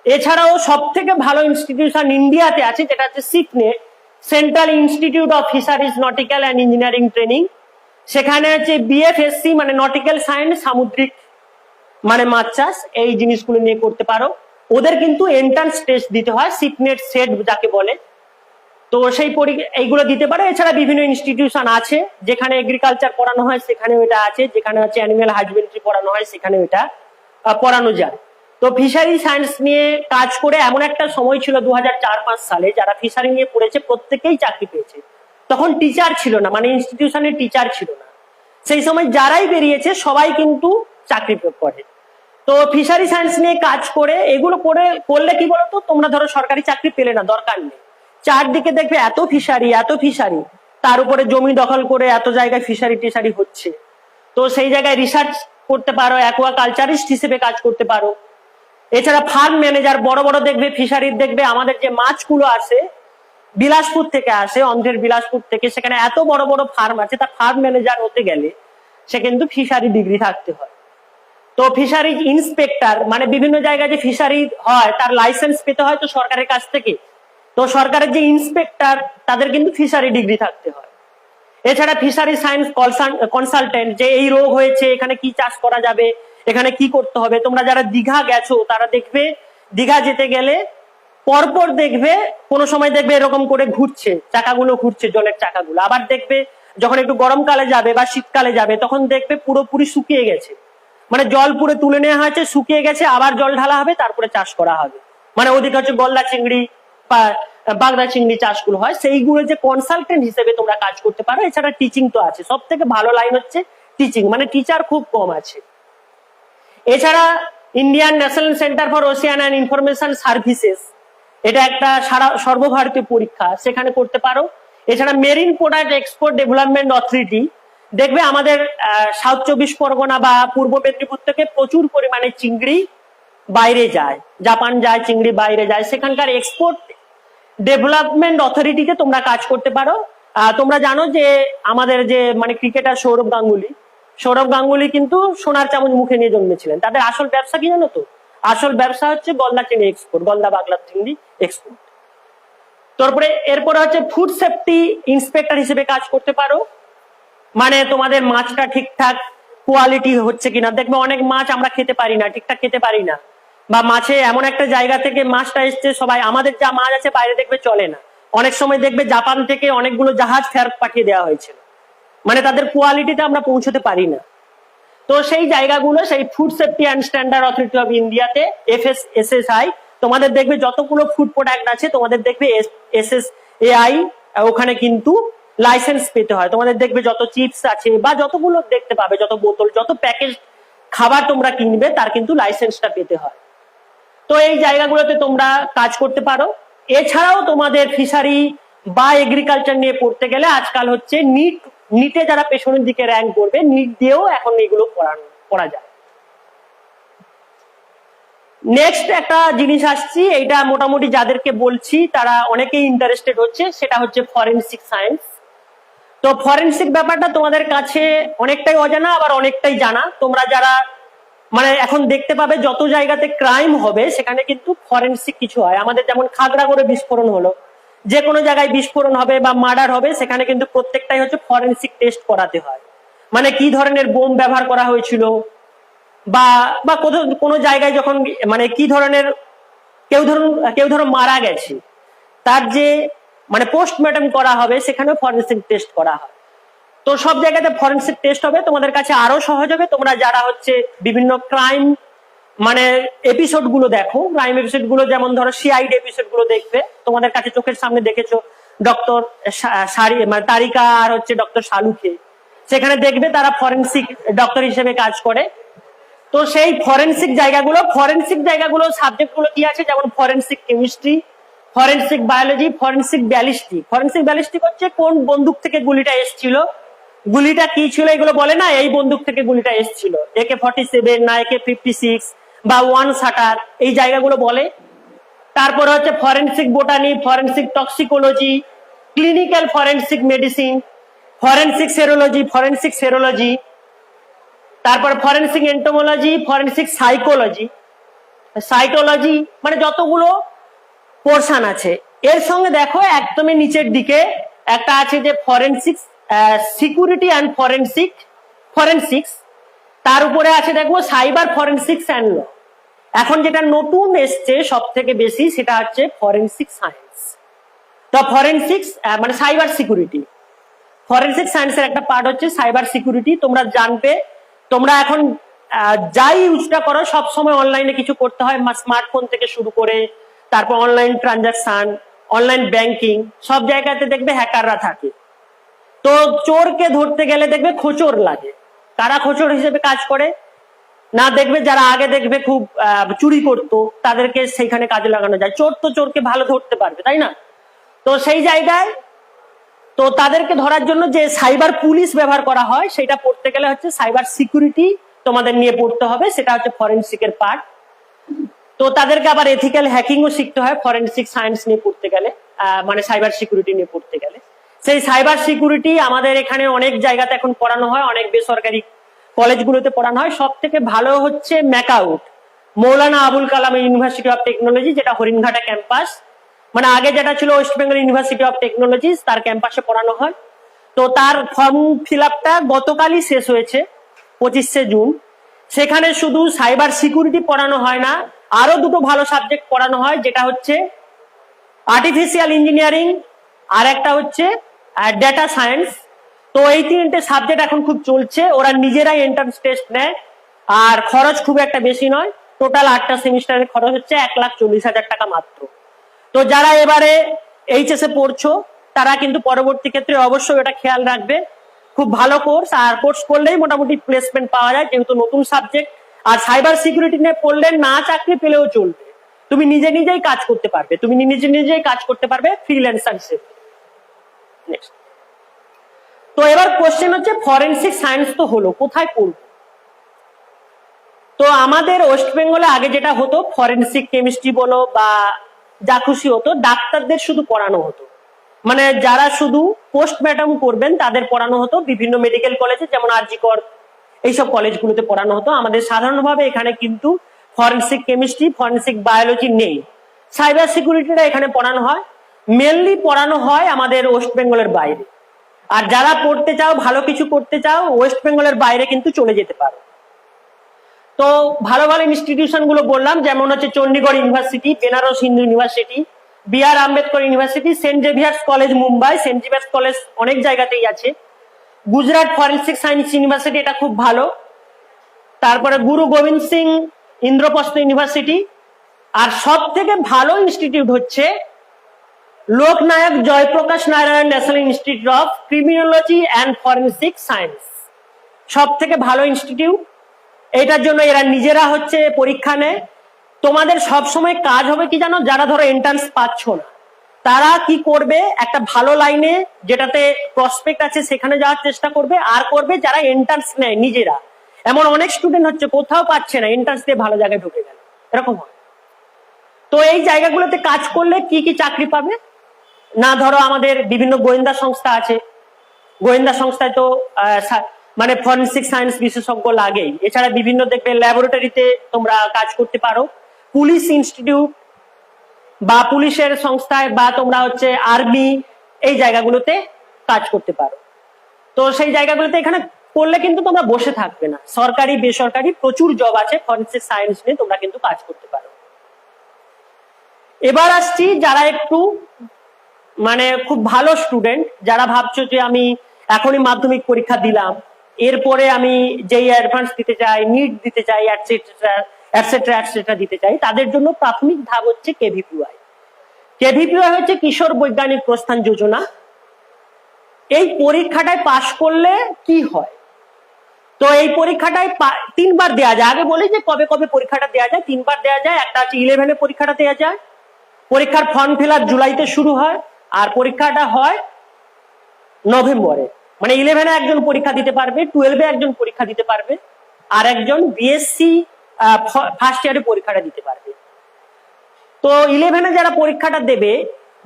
এছাড়াও সব থেকে ভালো ইনস্টিটিউশন ইন্ডিয়াতে আছে, যেটা হচ্ছে CIFNET, Central Institute of Fisheries Nautical and Engineering Training. সেখানে হচ্ছে বিএফএসসি মানে নটিক্যাল সায়েন্স, সামুদ্রিক মানে মাছ চাষ, এই জিনিসগুলো নিয়ে করতে পারো। ওদের কিন্তু এন্ট্রান্স টেস্ট দিতে হয়, সিপনেট সেট যাকে বলে, তো সেই এইগুলো দিতে পারো। এছাড়া বিভিন্ন ইনস্টিটিউশন আছে, যেখানে এগ্রিকালচার পড়ানো হয় সেখানেও এটা আছে, যেখানে হচ্ছে অ্যানিমেল হাজবেন্ডারি পড়ানো হয় সেখানেও এটা পড়ানো যায়। তো ফিশারি সায়েন্স নিয়ে কাজ করে এমন একটা সময় ছিল 2004-05 সালে, যারা ফিশারি নিয়ে পড়েছে প্রত্যেকেই চাকরি পেয়েছে। তখন টিচার ছিল না, মানে ইনস্টিটিউশনের টিচার ছিল না। সেই সময় যারাই বেরিয়েছে সবাই কিন্তু চাকরি করে। তো ফিশারি সায়েন্স নিয়ে কাজ করে এগুলো করলে কি বলতো, তোমরা ধরো সরকারি চাকরি পেলে না, দরকার নেই, চারদিকে দেখবে এত ফিশারি, তার উপরে জমি দখল করে এত জায়গায় ফিশারি টিশারি হচ্ছে। তো সেই জায়গায় রিসার্চ করতে পারো, অ্যাকোয়াকালচারিস্ট হিসেবে কাজ করতে পারো। এছাড়া ফার্ম ম্যানেজার, বড় বড় দেখবে ফিশারির, দেখবে আমাদের যে মাছগুলো আসে বিলাসপুর থেকে আসে, অন্ধ্রের বিলাসপুর থেকে, সেখানে এত বড় বড় ফার্ম আছে, তার ফার্ম ম্যানেজার হতে গেলে সে কিন্তু ফিশারি ডিগ্রি থাকতে হয়। তো ফিশারি ইন্সপেক্টর, মানে বিভিন্ন জায়গায় যে ফিশারি হয় তার লাইসেন্স পেতে হয় তো সরকারের কাছ থেকে। তো সরকারের যে ইন্সপেক্টর তাদের কিন্তু ফিশারি ডিগ্রি থাকতে হয়। এছাড়া ফিশারি সায়েন্স কনসালটেন্ট, যে এই রোগ হয়েছে, এখানে কি চাষ করা যাবে, এখানে কি করতে হবে। তোমরা যারা দীঘা গেছো তারা দেখবে, দীঘা যেতে গেলে পরপর দেখবে কোনো সময় দেখবে এরকম করে ঘুরছে, চাকাগুলো ঘুরছে, জলের চাকাগুলো। আবার দেখবে যখন একটু গরমকালে যাবে বা শীতকালে যাবে তখন দেখবে পুরোপুরি শুকিয়ে গেছে, মানে জল পুরো তুলে নেওয়া হয়েছে, শুকিয়ে গেছে, আবার জল ঢালা হবে, তারপরে চাষ করা হবে। মানে ওদিকে হচ্ছে গলদা চিংড়ি বা বাগদা চিংড়ি চাষগুলো হয়, সেইগুলো যে কনসালটেন্ট হিসেবে তোমরা কাজ করতে পারো। এছাড়া টিচিং তো আছে, সব থেকে ভালো লাইন হচ্ছে টিচিং, মানে টিচার খুব কম আছে। এছাড়া Indian national centre for Ocean and information services, এটা একটা সর্বভারতীয় পরীক্ষা, সেখানে করতে পারো। এছাড়া marine product export development authority, দেখবে আমাদের সাউথ 24 পরগনা বা পূর্ব মেদিনীপুর থেকে প্রচুর পরিমাণে চিংড়ি বাইরে যায়, জাপান যায়, চিংড়ি বাইরে যায়, সেখানকার এক্সপোর্ট ডেভেলপমেন্ট অথরিটিতে তোমরা কাজ করতে পারো। তোমরা জানো যে আমাদের যে মানে ক্রিকেটার সৌরভ গাঙ্গুলি কিন্তু সোনার চামচ মুখে নিয়ে জন্মেছিলেন। তাদের আসল ব্যবসা কি জানো তো? আসল ব্যবসা হচ্ছে গলদা চিংড়ি এক্সপোর্ট, গলদা বাগলা চিংড়ি এক্সপোর্ট। তারপরে এরপরে হচ্ছে ফুড সেফটি ইন্সপেক্টর হিসেবে কাজ করতে পারো, মানে তোমাদের মাছটা ঠিকঠাক কোয়ালিটি হচ্ছে কিনা। দেখবে অনেক মাছ আমরা খেতে পারি না, ঠিকঠাক খেতে পারি না, বা মাছে এমন একটা জায়গা থেকে মাছটা এসছে, সবাই আমাদের যা মাছ আছে বাইরে দেখবে চলে না। অনেক সময় দেখবে জাপান থেকে অনেকগুলো জাহাজ ফেরত পাঠিয়ে দেওয়া হয়েছিল, মানে তাদের কোয়ালিটিতে আমরা পৌঁছতে পারি না। তো সেই জায়গাগুলো সেই food safety and standard authority of ইন্ডিয়াতে FSSAI, তোমাদের দেখবে যতগুলো ফুড প্রোডাক্ট আছে তোমাদের দেখবে SSAI, ওখানে কিন্তু লাইসেন্স পেতে হয়। তোমাদের দেখবে যত চিপস আছে বা যতগুলো দেখতে পাবে, যত বোতল, যত প্যাকেজ খাবার তোমরা কিনবে তার কিন্তু লাইসেন্সটা পেতে হয়। তো এই জায়গাগুলোতে তোমরা কাজ করতে পারো। এছাড়াও তোমাদের ফিশারি বা এগ্রিকালচার নিয়ে পড়তে গেলে আজকাল হচ্ছে নিটে যারা পেছনের দিকে র্যাঙ্ক করবে, নিট দিয়েও এখন এগুলো পড়া যায়। নেক্সট একটা জিনিস আসছি, এইটা মোটামুটি যাদেরকে বলছি তারা অনেকেই ইন্টারেস্টেড হচ্ছে, সেটা হচ্ছে ফরেনসিক সায়েন্স। তো ফরেনসিক ব্যাপারটা তোমাদের কাছে অনেকটাই অজানা, আবার অনেকটাই জানা। তোমরা যারা মানে এখন দেখতে পাবে যত জায়গাতে ক্রাইম হবে সেখানে কিন্তু ফরেনসিক কিছু হয়। আমাদের যেমন খাগড়াগড়ে বিস্ফোরণ হলো, যে কোনো জায়গায় বিস্ফোরণ হবে বা মার্ডার হবে, সেখানে কিন্তু প্রত্যেকটাই হচ্ছে ফরেনসিক টেস্ট করাতে হয়। মানে কি ধরনের বোম ব্যবহার করা হয়েছিল, বা কোনো জায়গায় যখন মানে কি ধরনের কেউ ধরো মারা গেছে, তার যে মানে পোস্টমর্টম করা হবে সেখানেও ফরেনসিক টেস্ট করা হয়। তো সব জায়গাতে ফরেনসিক টেস্ট হবে, তোমাদের কাছে আরো সহজ হবে। তোমরা যারা হচ্ছে বিভিন্ন ক্রাইম মানে এপিসোড গুলো দেখো, ক্রাইম এপিসোড গুলো যেমন ধরো সিআইডি এপিসোড গুলো দেখবে, তোমাদের কাছে চোখের সামনে দেখেছো ডক্টর মানে তারিকা আর হচ্ছে ডক্টর শালুকে, সেখানে দেখবে তারা ফরেনসিক ডক্টর হিসেবে কাজ করে। তো সেই ফরেনসিক জায়গাগুলো সাবজেক্ট গুলো কি আছে, যেমন forensic chemistry, forensic biology, forensic ballistic. Forensic ballistic হচ্ছে কোন বন্দুক থেকে গুলিটা এসেছিল, গুলিটা কি ছিল, এগুলো বলে না এই বন্দুক থেকে গুলিটা এসেছিল, AK-47 না AK-56 বা 1 শাটার, এই জায়গাগুলো বলে। তারপরে হচ্ছে forensic botany, forensic toxicology, clinical forensic medicine, forensic serology, তারপর ফরেনসিক এন্টোমোলজি, ফরেনসিক সাইটোলজি, মানে যতগুলো পোর্শন আছে। এর সঙ্গে দেখো একদমই নিচের দিকে একটা আছে যে ফরেনসিক সিকিউরিটি অ্যান্ড ফরেনসিক্স, তার উপরে আছে দেখবো সাইবার ফরেনসিক্স অ্যান্ড ল। এখন যেটা নতুন এসছে সব থেকে বেশি সেটা হচ্ছে ফরেনসিক সায়েন্স। তো ফরেনসিক্স মানে সাইবার সিকিউরিটি, ফরেনসিক সায়েন্সের একটা পার্ট হচ্ছে সাইবার সিকিউরিটি। তোমরা জানবে, তোমরা এখন যাই ইউজটা করো সব সময় অনলাইনে কিছু করতে হয়, স্মার্টফোন থেকে শুরু করে তারপর অনলাইন ট্রানজাকশন, অনলাইন ব্যাংকিং, সব জায়গাতে দেখবে হ্যাকাররা থাকে। তো চোরকে ধরতে গেলে দেখবে খোঁচর লাগে। কারা খোঁচর হিসেবে কাজ করে না, দেখবে যারা আগে দেখবে খুব চুরি করতো তাদেরকে সেইখানে কাজে লাগানো যায়। চোর তো চোরকে ভালো ধরতে পারবে, তাই না? তো সেই জায়গায় তো তাদেরকে ধরার জন্য যে সাইবার পুলিশ ব্যবহার করা হয় সেটা পড়তে গেলে হচ্ছে সাইবার সিকিউরিটি তোমাদের নিয়ে পড়তে হবে, সেটা হচ্ছে ফরেনসিকের পার্ট। তো তাদেরকে আবার এথিক্যাল হ্যাকিংও শিখতে হয় ফরেনসিক সায়েন্স নিয়ে পড়তে গেলে, মানে সাইবার সিকিউরিটি নিয়ে পড়তে গেলে। সেই সাইবার সিকিউরিটি আমাদের এখানে অনেক জায়গাতে এখন পড়ানো হয়, অনেক বেসরকারি কলেজগুলোতে পড়ানো হয়। সব থেকে ভালো হচ্ছে MAKAUT, Maulana Abul Kalam university of technology, যেটা হরিণঘাটা ক্যাম্পাস, মানে আগে যেটা ছিল West Bengal University of technology, তার ক্যাম্পাসে পড়ানো হয়। তো তার ফর্ম ফিল আপটা গতকালই শেষ হয়েছে, 25শে জুন। সেখানে শুধু সাইবার সিকিউরিটি পড়ানো হয় না, আরো দুটো ভালো সাবজেক্ট পড়ানো হয়, যেটা হচ্ছে আর্টিফিশিয়াল ইঞ্জিনিয়ারিং আর একটা হচ্ছে ডেটা সায়েন্স। তো এই তিনটে সাবজেক্ট এখন খুব চলছে, ওরা নিজেরাই এন্ট্রান্স টেস্ট নেয়, আর খরচ খুব একটা বেশি নয়। টোটাল 8টা সেমিস্টারের খরচ হচ্ছে 1,40,000 টাকা মাত্র। তো যারা এবারে HS এ পড়ছো তারা কিন্তু পরবর্তী ক্ষেত্রে অবশ্যই এটা খেয়াল রাখবে, খুব ভালো কোর্স, আর কোর্স করলেই মোটামুটি প্লেসমেন্ট পাওয়া যায় যেহেতু নতুন সাবজেক্ট। আর সাইবার সিকিউরিটি নিয়ে পড়লে না চাকরি পেলেও চলবে, তুমি নিজেই কাজ করতে পারবে, ফ্রিল্যান্সার হিসেবে। নেক্সট, তো এবার কোশ্চেন হচ্ছে ফরেনসিক সায়েন্স তো হলো, কোথায় পড়বো? তো আমাদের ওয়েস্ট বেঙ্গলে আগে যেটা হতো, ফরেনসিক কেমিস্ট্রি বলো বা যা খুশি হতো, ডাক্তারদের শুধু পড়ানো হতো, মানে যারা শুধু পোস্টমর্টম করবেন তাদের পড়ানো হতো বিভিন্ন মেডিকেল কলেজে, যেমন RG কর, এইসব কলেজগুলোতে পড়ানো হতো। আমাদের সাধারণভাবে এখানে কিন্তু ফরেনসিক কেমিস্ট্রি, ফরেনসিক বায়োলজি নেই। সাইবার সিকিউরিটিটা এখানে পড়ানো হয়, মেনলি পড়ানো হয় আমাদের ওয়েস্ট বেঙ্গলের বাইরে। আর যারা পড়তে চাও, ভালো কিছু করতে চাও, ওয়েস্ট বেঙ্গলের বাইরে কিন্তু চলে যেতে পারো। তো ভালো ভালো ইনস্টিটিউশন গুলো বললাম, যেমন হচ্ছে Chandigarh university, Banaras Hindu university, BR Ambedkar university, Saint Xavier's college Mumbai, Saint Xavier's college অনেক জায়গাতেই আছে, গুজরাট ফরেনসিক সায়েন্স ইউনিভার্সিটি, এটা খুব ভালো। তারপরে গুরু গোবিন্দ সিং ইন্দ্রপ্রস্থ ইউনিভার্সিটি, আর সব থেকে ভালো ইনস্টিটিউট হচ্ছে Loknayak Jayaprakash Narayan national institute of criminology and forensic science, সব থেকে ভালো ইনস্টিটিউট। এটার জন্য এরা নিজেরা হচ্ছে পরীক্ষা নেয়। তোমাদের সব সময় কাজ হবে কি জানো, যারা ধরো এন্ট্রান্স পাচ্ছ না তারা কি করবে, একটা ভালো লাইনে যেটাতে প্রসপেক্ট আছে সেখানে যাওয়ার চেষ্টা করবে, আর করবে যারা এন্ট্রান্স নেয় নিজেরা। এমন অনেক স্টুডেন্ট হচ্ছে কোথাও পাচ্ছে না, এন্ট্রান্স দিয়ে ভালো জায়গায় ঢুকে গেল, এরকম হয়। তো এই জায়গাগুলোতে কাজ করলে কি কি চাকরি পাবে না, ধরো আমাদের বিভিন্ন গোয়েন্দা সংস্থা আছে, গোয়েন্দা সংস্থায় তো মানে ফরেনসিক সায়েন্স বিশেষজ্ঞ লাগেই। এছাড়া বিভিন্ন দেখবে ল্যাবরেটরিতে তোমরা কাজ করতে পারো, পুলিশ ইনস্টিটিউট বা পুলিশের সংস্থায়, বা তোমরা হচ্ছে আর্মি, এই জায়গাগুলোতে কাজ করতে পারো। তো সেই জায়গাগুলোতে এখানে করলে কিন্তু তোমরা বসে থাকবে না, সরকারি বেসরকারি প্রচুর জব আছে, ফরেনসিক সায়েন্স নিয়ে তোমরা কিন্তু কাজ করতে পারো। এবার আসছি যারা একটু মানে খুব ভালো স্টুডেন্ট, যারা ভাবছো যে আমি এখনই মাধ্যমিক পরীক্ষা দিলাম, এরপরে আমি যেই অ্যাডভান্স দিতে চাই, নিট দিতে চাই, এটসেট্রা এটসেট্রা এটসেট্রা দিতে চাই, তাদের জন্য প্রাথমিক ধাপ হচ্ছে কেভিপিওয়াই। কেভিপিওয়াই হচ্ছে কিশোর বৈজ্ঞানিক প্রস্থান যোজনা। এই পরীক্ষাটায় পাশ করলে কি হয়? তো এই পরীক্ষাটায় 3বার দেওয়া যায়। আগে বলি যে কবে কবে পরীক্ষাটা দেওয়া যায়। 3বার দেওয়া যায়। একটা হচ্ছে 11-এ পরীক্ষাটা দেওয়া যায়। পরীক্ষার ফর্ম ফিল আপ জুলাইতে শুরু হয়, আর পরীক্ষাটা হয় নভেম্বরে। মানে 11-এ একজন পরীক্ষা দিতে পারবে, 12-এ একজন পরীক্ষা দিতে পারবে, আর একজন বিএসসি ফার্স্ট ইয়ারে পরীক্ষাটা দিতে পারবে। তো 11-এ যারা পরীক্ষাটা দেবে,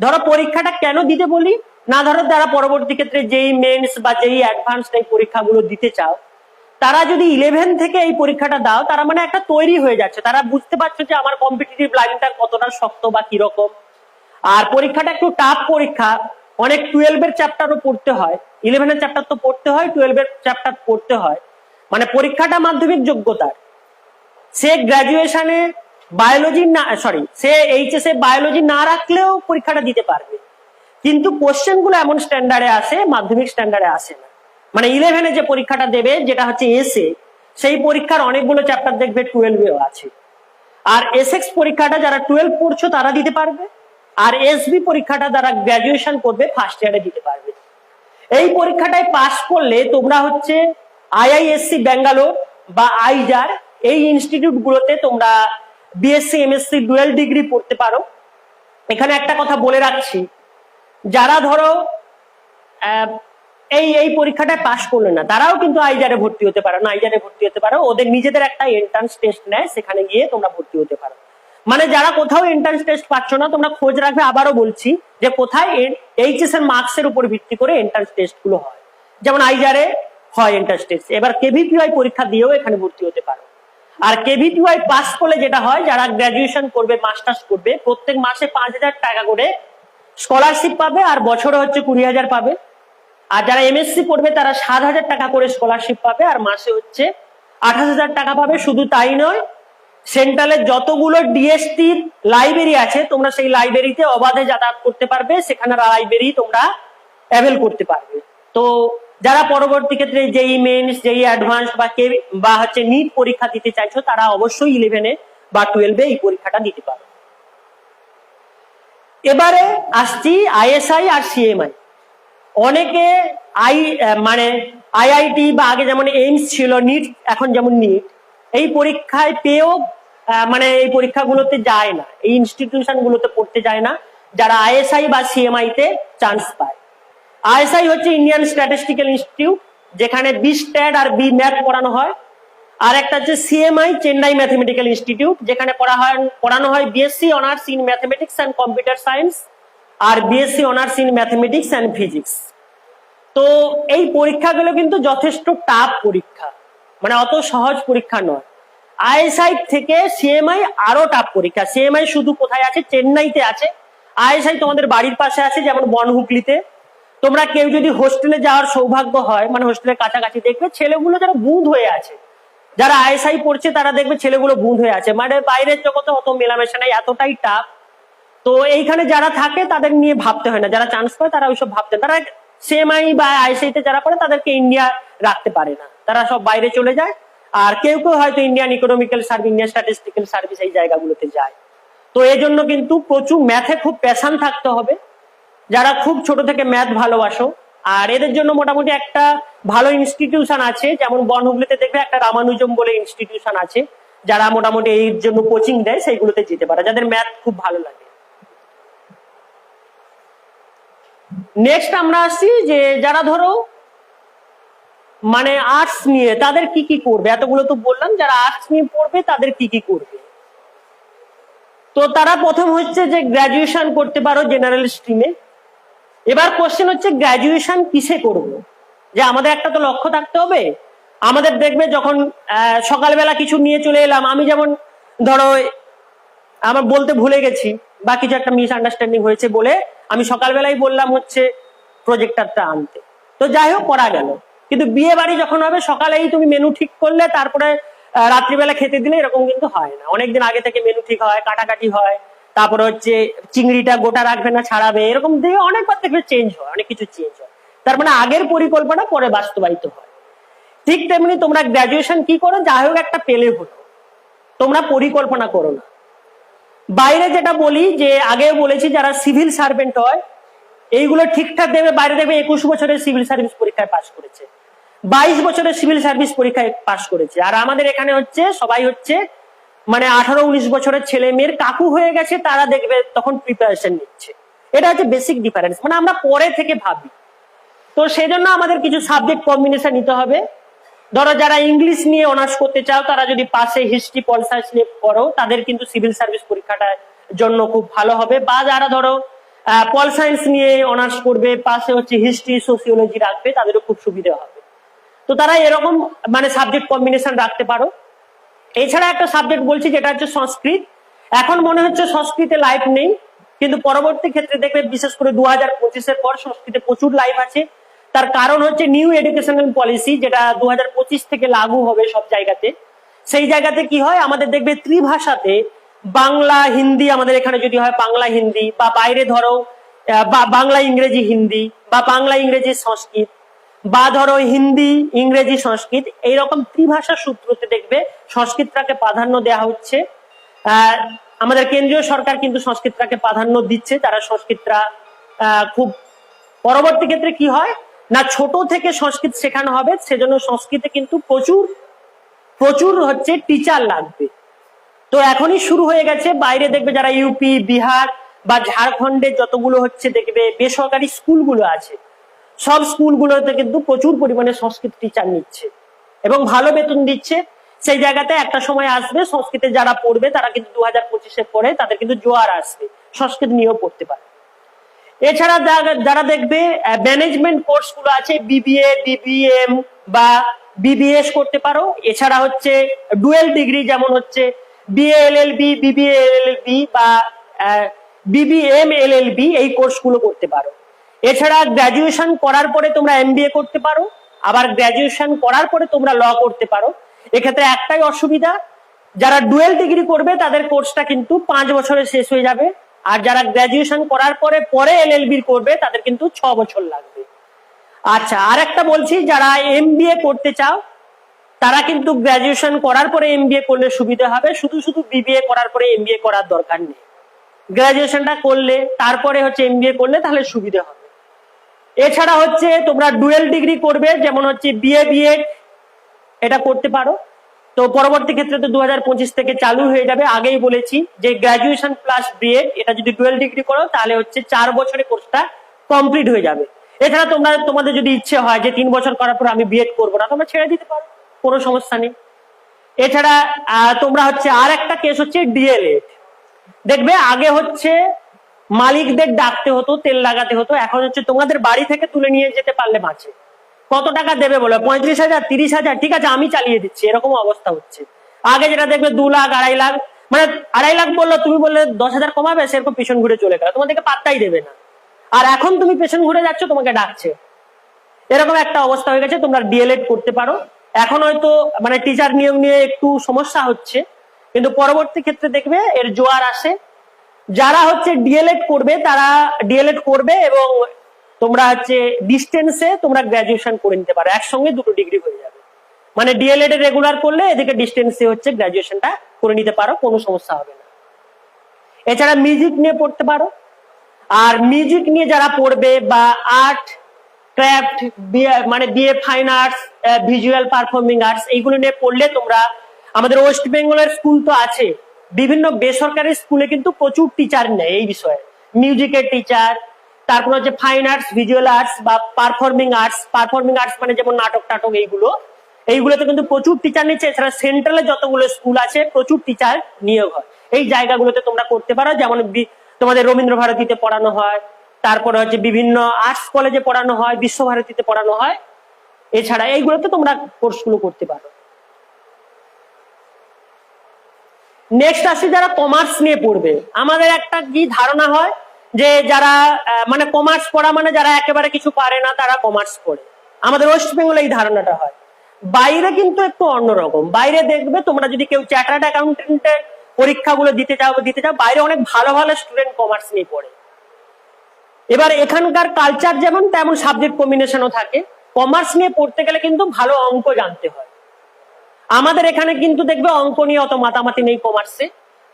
ধরো পরীক্ষাটা কেন দিতে বলি না, ধরো যারা পরবর্তী ক্ষেত্রে যেই মেন্স বা যেই অ্যাডভান্স এই পরীক্ষাগুলো দিতে চাও, তারা যদি 11 থেকে এই পরীক্ষাটা দাও, তারা মানে একটা তৈরি হয়ে যাচ্ছে, তারা বুঝতে পারছে যে আমার কম্পিটিটিভ লাইনটা কতটা শক্ত বা কিরকম। আর পরীক্ষাটা একটু টাফ পরীক্ষা, অনেক 12-এর চ্যাপ্টারও পড়তে হয়, 11-এর চ্যাপ্টার তো পড়তে হয়, 12-এর চ্যাপ্টার পড়তে হয়। মানে পরীক্ষাটা মাধ্যমিক যোগ্যতার। সে গ্রাজুয়েশনে বায়োলজি না, সে এইচএসএ বায়োলজি না রাখলেও পরীক্ষাটা দিতে পারবে, কিন্তু কোশ্চেন গুলো এমন স্ট্যান্ডার্ডে আসে, মাধ্যমিক স্ট্যান্ডার্ডে আসে না। মানে 11-এ যে পরীক্ষাটা দেবে, যেটা হচ্ছে এসএ, সেই পরীক্ষার অনেকগুলো চ্যাপ্টার দেখবে 12-এও আছে। আর এসএক্স পরীক্ষাটা যারা 12 পড়ছো তারা দিতে পারবে, আর এসবি পরীক্ষাটা যারা গ্রাজুয়েশন করবে ফার্স্ট ইয়ারে দিতে পারবে। এই পরীক্ষাটায় পাস করলে তোমরা হচ্ছে আইআইএসসি ব্যাঙ্গালোর বা আইজার, এই ইনস্টিটিউট গুলোতে তোমরা বিএসসি এমএসসি ডুয়েল ডিগ্রি পড়তে পারো। এখানে একটা কথা বলে রাখছি, যারা ধরো এই পরীক্ষাটায় পাশ করলে না, তারাও কিন্তু আইজারে ভর্তি হতে পারো, আইজারে ভর্তি হতে পারো। ওদের নিজেদের একটা এন্ট্রান্স টেস্ট নেয়, সেখানে গিয়ে তোমরা ভর্তি হতে পারো। মানে যারা কোথাও এন্ট্রান্স টেস্ট পাচ্ছ না, তোমরা খোঁজ রাখবে। আবারও বলছি যে কোথায় এইচএস এর মার্কস এর উপর ভিত্তি করে এন্ট্রান্স টেস্ট গুলো হয়, যেমন আইজারে হয় এন্ট্রান্স টেস্ট। এবার কেভিপিওয়াই পরীক্ষা দিয়েও এখানে ভর্তি হতে পারো। আর কেভিপিওয়াই পাস করলে যেটা হয়, যারা গ্রাজুয়েশন করবে, মাস্টার্স করবে, প্রত্যেক মাসে 5,000 টাকা করে স্কলারশিপ পাবে, আর বছরে হচ্ছে 20,000 পাবে। আর যারা এমএসসি পড়বে তারা 7,000 টাকা করে স্কলারশিপ পাবে, আর মাসে হচ্ছে 28,000 টাকা পাবে। শুধু তাই নয়, সেন্ট্রালের যতগুলো ডিএসটির লাইব্রেরি আছে, তোমরা সেই লাইব্রেরিতে অবাধে যাতায়াত করতে পারবে, সেখানে লাইব্রেরি তোমরা অ্যাভেল করতে পারবে। তো যারা পরবর্তী ক্ষেত্রে যেই মেন্স, যেই অ্যাডভান্স বা হচ্ছে নিট পরীক্ষা দিতে চাইছো, তারা অবশ্যই 11-এ বা 12-এ এই পরীক্ষাটা দিতে পারো। এবারে আসছি আইএসআই আর সিএমআই। অনেকে মানে আইআইটি বা আগে যেমন এইমস ছিল, নিট এখন যেমন নিট, এই পরীক্ষায় পেয়েও মানে এই পরীক্ষাগুলোতে যায় না, এই ইনস্টিটিউশন গুলোতে পড়তে যায় না, যারা আইএসআই বা সিএমআই তে চান্স পায়। আইএসআই হচ্ছে ইন্ডিয়ান স্ট্যাটিস্টিক্যাল ইনস্টিটিউট, যেখানে বি স্ট্যাট আর বি ম্যাথ পড়ানো হয়। আর একটা হচ্ছে সিএমআই, চেন্নাই ম্যাথমেটিক্যাল ইনস্টিটিউট, যেখানে পড়ানো হয় BSc honours in mathematics and computer science আর BSc honours in mathematics and physics. তো এই পরীক্ষাগুলো কিন্তু যথেষ্ট টাফ পরীক্ষা, মানে অত সহজ পরীক্ষা নয়। আইএসআই থেকে সিএমআই আরো টাফ পরীক্ষা। সিএমআই শুধু কোথায় আছে? চেন্নাইতে আছে। আইএসআই তোমাদের বাড়ির পাশে আছে, যেমন বনহুগলিতে। তোমরা কেউ যদি হোস্টেলে যাওয়ার সৌভাগ্য হয়, মানে হোস্টেলের কাছাকাছি, দেখবে ছেলেগুলো যারা বুঁদ হয়ে আছে, যারা আইএসআই পড়ছে তারা দেখবে ছেলেগুলো বুঁদ হয়ে আছে, মানে বাইরের জগতে অত মেলামেশা নাই, এতটাই টাফ। তো এইখানে যারা থাকে তাদের নিয়ে ভাবতে হয় না, যারা চান্স পায় তারা ওইসব ভাবতে, তারা সিএমআই বা আইএসআই তে যারা পড়ে তাদেরকে ইন্ডিয়া রাখতে পারে না, তারা সব বাইরে চলে যায়। আর কেউ কেউ হয়তো Indian economical service, Indian statistical service, এই জায়গাগুলোতে যায়। তো এই জন্য কিন্তু প্রচুর ম্যাথে খুব প্যাশন থাকতে হবে, যারা খুব ছোট থেকে ম্যাথ ভালোবাসো। আর এদের জন্য মোটামুটি একটা ভালো ইনস্টিটিউশন আছে, যেমন বনহুগলিতে দেখবে একটা রামানুজম বলে ইনস্টিটিউশন আছে, যারা মোটামুটি এই জন্য কোচিং দেয়, সেইগুলোতে যেতে পারে যাদের ম্যাথ খুব ভালো লাগে। নেক্সট আমরা আসছি যে যারা ধরো মানে আর্টস নিয়ে, তাদের কি কি করবে। এতগুলো তো বললাম, যারা আর্টস নিয়ে পড়বে তাদের কি কি করবে। তো তারা প্রথম হচ্ছে যে গ্রাজুয়েশন করতে পারো জেনারেল স্ট্রিমে। এবার কোশ্চেন হচ্ছে গ্রাজুয়েশন কিসে করব, যে আমাদের একটা তো লক্ষ্য থাকতে হবে। আমাদের দেখবে যখন সকালবেলা কিছু নিয়ে চলে এলাম, আমি যেমন ধরো আমার বলতে ভুলে গেছি বা কিছু একটা মিসআন্ডারস্ট্যান্ডিং হয়েছে বলে আমি সকালবেলাই বললাম হচ্ছে প্রজেক্টরটা আনতে, তো যাই হোক করা গেল। কিন্তু বিয়ে বাড়ি যখন হবে, সকালেই তুমি মেনু ঠিক করলে তারপরে রাত্রিবেলা খেতে দিলে, এরকম কিন্তু হয় না। অনেকদিন আগে থেকে মেনু ঠিক হয়, কাটাকাটি হয়, তারপরে হচ্ছে চিংড়িটা গোটা রাখবে না ছাড়াবে, এরকম দিয়ে অনেকবার দেখবে চেঞ্জ হয়, অনেক কিছু চেঞ্জ হয়। তার মানে আগের পরিকল্পনা পরে বাস্তবায়িত হয়। ঠিক তেমনি তোমরা গ্রাজুয়েশন কি করো, যাই হোক একটা পেলে হলো, তোমরা পরিকল্পনা করো না। বাইরে যেটা বলি যে আগেও বলেছি, যারা সিভিল সার্ভেন্ট হয় এইগুলো ঠিকঠাক দেবে, বাইরে দেখবে 21 বছরের সিভিল সার্ভিস পরীক্ষায় পাশ করেছে, 22 বছরের সিভিল সার্ভিস পরীক্ষায় পাশ করেছে। আর আমাদের এখানে হচ্ছে সবাই হচ্ছে মানে 18-19 বছরের ছেলে মেয়ের কাকু হয়ে গেছে, তারা দেখবে তখন প্রিপারেশন নিচ্ছে। এটা হচ্ছে বেসিক ডিফারেন্স, মানে আমরা পরে থেকে ভাবি। তো সেই জন্য আমাদের কিছু সাবজেক্ট কম্বিনেশন নিতে হবে। ধরো যারা ইংলিশ নিয়ে অনার্স করতে চাও, তারা যদি পাশে হিস্ট্রি পল সায়েন্স নিয়ে করো, তাদের কিন্তু সিভিল সার্ভিস পরীক্ষাটার জন্য খুব ভালো হবে। বা যারা ধরো পল সায়েন্স নিয়ে অনার্স করবে, পাশে হচ্ছে হিস্ট্রি সোসিওলজি রাখবে, তাদেরও খুব সুবিধা হবে। তো তারা এরকম মানে সাবজেক্ট কম্বিনেশন রাখতে পারো। এছাড়া একটা সাবজেক্ট বলছি, যেটা হচ্ছে সংস্কৃত। এখন মনে হচ্ছে সংস্কৃতে লাইফ নেই, কিন্তু পরবর্তী ক্ষেত্রে দেখবে বিশেষ করে 2025-এর পর সংস্কৃতে প্রচুর লাইফ আছে। তার কারণ হচ্ছে নিউ এডুকেশনাল পলিসি, যেটা 2025 থেকে লাগু হবে সব জায়গাতে। সেই জায়গাতে কি হয়, আমাদের দেখবে ত্রিভাষাতে বাংলা হিন্দি, আমাদের এখানে যদি হয় বাংলা হিন্দি, বা বাইরে ধরো বাংলা ইংরেজি হিন্দি, বা বাংলা ইংরেজি সংস্কৃত, বা ধরো হিন্দি ইংরেজি সংস্কৃত, এইরকম ত্রিভাষা সূত্রতে দেখবে সংস্কৃতটাকে প্রাধান্য দেওয়া হচ্ছে। আমাদের কেন্দ্রীয় সরকার কিন্তু সংস্কৃতটাকে প্রাধান্য দিচ্ছে, তারা সংস্কৃতটা খুব পরবর্তী ক্ষেত্রে কি হয় না, ছোট থেকে সংস্কৃত শেখানো হবে, সেজন্য সংস্কৃতে কিন্তু প্রচুর প্রচুর হচ্ছে টিচার লাগবে। তো এখনই শুরু হয়ে গেছে। বাইরে দেখবে যারা ইউপি, বিহার বা ঝাড়খণ্ডের যতগুলো হচ্ছে দেখবে বেসরকারি স্কুলগুলো আছে, সব স্কুলগুলোতে কিন্তু প্রচুর পরিমাণে সংস্কৃত টিচার নিচ্ছে এবং ভালো বেতন দিচ্ছে। সেই জায়গাতে একটা সময় আসবে সংস্কৃতে যারা পড়বে, তারা কিন্তু 2025-এর পরে তাদের কিন্তু জোয়ার আসবে, সংস্কৃত নিয়েও পড়তে পারে। এছাড়া যারা দেখবে ম্যানেজমেন্ট কোর্স গুলো আছে, বিবিএ, বিবিএম বা বিবিএস করতে পারো। এছাড়া হচ্ছে ডুয়েল ডিগ্রি, যেমন হচ্ছে বিএ এলএলবি, বিবিএ এলএলবি বা বিবিএম এলএলবি, এই কোর্স গুলো করতে পারো। এছাড়া গ্রাজুয়েশন করার পরে তোমরা এমবিএ করতে পারো, আবার গ্রাজুয়েশন করার পরে তোমরা ল করতে পারো। এক্ষেত্রে একটাই অসুবিধা, যারা ডুয়েল ডিগ্রি করবে তাদের কোর্সটা কিন্তু 5 বছরে শেষ হয়ে যাবে, আর যারা গ্রাজুয়েশন করার পরে এলএলবি করবে তাদের কিন্তু 6 বছর লাগবে। আচ্ছা, আর একটা বলছি, যারা এমবিএ করতে চাও তারা কিন্তু গ্রাজুয়েশন করার পরে এমবিএ করলে সুবিধা হবে, শুধু শুধু বিবিএ করার পরে এমবিএ করার দরকার নেই। গ্রাজুয়েশনটা করলে তারপরে হচ্ছে এমবিএ করলে তাহলে সুবিধা হবে। এছাড়া হচ্ছে তোমরা ডুয়েল ডিগ্রি করবে, যেমন হচ্ছে বিএ বিএড, এটা করতে পারো। তো পরবর্তী ক্ষেত্রে তো 2025 থেকে চালু হয়ে যাবে। আগেই বলেছি যে গ্রাজুয়েশন প্লাস বিএড, এটা যদি ডুয়েল ডিগ্রি করো তাহলে হচ্ছে 4 বছরের কোর্সটা কমপ্লিট হয়ে যাবে। এছাড়া তোমাদের যদি ইচ্ছে হয় যে 3 বছর করার পর আমি বিএড করবো না, তোমরা ছেড়ে দিতে পারো, কোনো সমস্যা নেই। এছাড়া তোমরা হচ্ছে আর একটা কেস হচ্ছে ডিএলএড। দেখবে আগে হচ্ছে মালিকদের ডাকতে হতো, তেল লাগাতে হতো, এখন হচ্ছে তোমাদের বাড়ি থেকে তুলে নিয়ে যেতে পারলে বাঁচে। কত টাকা দেবে বলো? 35,000, 30,000, ঠিক আছে আমি চালিয়ে দিচ্ছি, এরকম অবস্থা হচ্ছে। আগে যেটা দেখবে 2 লাখ, 2.5 লাখ, মানে 2.5 লাখ বললো, তুমি বললে 10,000 কমাবে, সেরকম পিছন ঘুরে চলে গেল, তোমাদেরকে পাত্তাই দেবে না। আর এখন তুমি পেছন ঘুরে যাচ্ছ, তোমাকে ডাকছে, এরকম একটা অবস্থা হয়ে গেছে। তোমরা ডিএলএড করতে পারো। এখন হয়তো মানে টিচার নিয়োগ নিয়ে একটু সমস্যা হচ্ছে, কিন্তু পরবর্তী ক্ষেত্রে দেখবে এর জোয়ার আসে। যারা হচ্ছে ডিএলএড করবে তারা ডিএলএড করবে, এবং তোমরা হচ্ছে ডিস্টেন্সে তোমরা গ্রাজুয়েশন করে নিতে পারো, একসঙ্গে দুটো ডিগ্রি হয়ে যাবে। মানে ডিএলএড এ রেগুলার করলে এদিকে ডিস্টেন্সে হচ্ছে গ্রাজুয়েশনটা করে নিতে পারো, কোনো সমস্যা হবে না। এছাড়া মিউজিক নিয়ে পড়তে পারো। আর মিউজিক নিয়ে যারা পড়বে বা আর্ট ক্রাফট, মানে BA fine arts, visual performing arts, এইগুলো নিয়ে পড়লে তোমরা, আমাদের ওয়েস্ট বেঙ্গলের স্কুল তো আছে, বিভিন্ন বেসরকারি স্কুলে কিন্তু প্রচুর টিচার নেয় এই বিষয়ে, মিউজিকের টিচার, তারপর হচ্ছে ফাইন আর্টস, ভিজুয়াল আর্টস বা পারফর্মিং আর্টস। পারফর্মিং আর্টস মানে যেমন নাটক টাটক, এইগুলোতে কিন্তু প্রচুর টিচার নিচ্ছে। এছাড়া সেন্ট্রালে যতগুলো স্কুল আছে প্রচুর টিচার নিয়োগ হয়, এই জায়গাগুলোতে তোমরা করতে পারো। যেমন তোমাদের রবীন্দ্র ভারতীতে পড়ানো হয়, তারপরে হচ্ছে বিভিন্ন আর্টস কলেজে পড়ানো হয়, বিশ্বভারতীতে পড়ানো হয়। এছাড়া এইগুলোতে তোমরা কোর্সগুলো করতে পারো। নেক্সট আসি যারা কমার্স নিয়ে পড়বে। আমাদের একটা কি ধারণা হয় যে যারা মানে কমার্স পড়া মানে যারা একেবারে কিছু পারে না তারা কমার্স পড়ে, আমাদের ওয়েস্ট বেঙ্গলে এই ধারণাটা হয়। বাইরে কিন্তু একটু অন্যরকম। বাইরে দেখবে তোমরা যদি কেউ চার্টার্ড অ্যাকাউন্টেন্টে পরীক্ষাগুলো দিতে যাও, বাইরে অনেক ভালো ভালো স্টুডেন্ট কমার্স নিয়ে পড়ে। এবার এখানকার কালচার যেমন তেমন সাবজেক্ট কম্বিনেশনও থাকে। কমার্স নিয়ে পড়তে গেলে কিন্তু ভালো অঙ্ক জানতে হয়। আমাদের এখানে কিন্তু দেখবে অঙ্ক নিয়ে অত মাতামাতি নেই কমার্সে।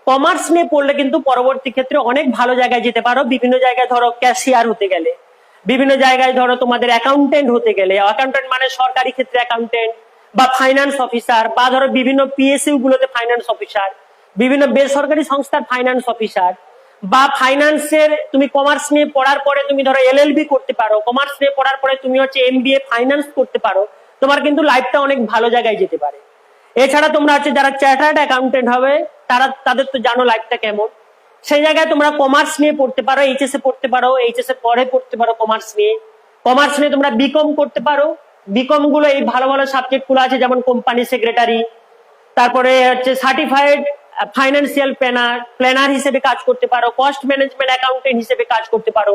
কমার্স নিয়ে পড়লে কিন্তু পরবর্তী ক্ষেত্রে অনেক ভালো জায়গায় যেতে পারো। বিভিন্ন জায়গায় ধরো ক্যাশিয়ার হতে গেলে, বিভিন্ন জায়গায় ধরো তোমাদের অ্যাকাউন্টেন্ট হতে গেলে, অ্যাকাউন্টেন্ট মানে সরকারি ক্ষেত্রে অ্যাকাউন্টেন্ট বা ফাইন্যান্স অফিসার, বা ধরো বিভিন্ন পিএসইউ গুলোতে ফাইন্যান্স অফিসার, বিভিন্ন বেসরকারি সংস্থার ফাইন্যান্স অফিসার, বা ফাইন্যান্সের তুমি কমার্স নিয়ে পড়ার পরে তুমি ধরো এলএলবি করতে পারো, কমার্স নিয়ে পড়ার পরে তুমি হচ্ছে এমবিএ ফাইন্যান্স করতে পারো। তোমার কিন্তু লাইফটা অনেক ভালো জায়গায় যেতে পারে। এছাড়া তোমরা হচ্ছে যারা চার্টার্ড অ্যাকাউন্টেন্ট হবে তাদের তো জানো লাইফটা কেমন। সেই জায়গায় তোমরা কমার্স নিয়ে পড়তে পারো, এইচএস এ পড়তে পারো, এইচএস এর পরে পড়তে পারো কমার্স নিয়ে। কমার্স নিয়ে তোমরা বিকম করতে পারো। বিকম গুলো এই ভালো ভালো সাবজেক্ট গুলো আছে, যেমন কোম্পানি সেক্রেটারি, তারপরে হচ্ছে সার্টিফাইড ফাইন্যান্সিয়াল প্ল্যানার হিসেবে কাজ করতে পারো, কস্ট ম্যানেজমেন্ট অ্যাকাউন্টেন্ট হিসেবে কাজ করতে পারো।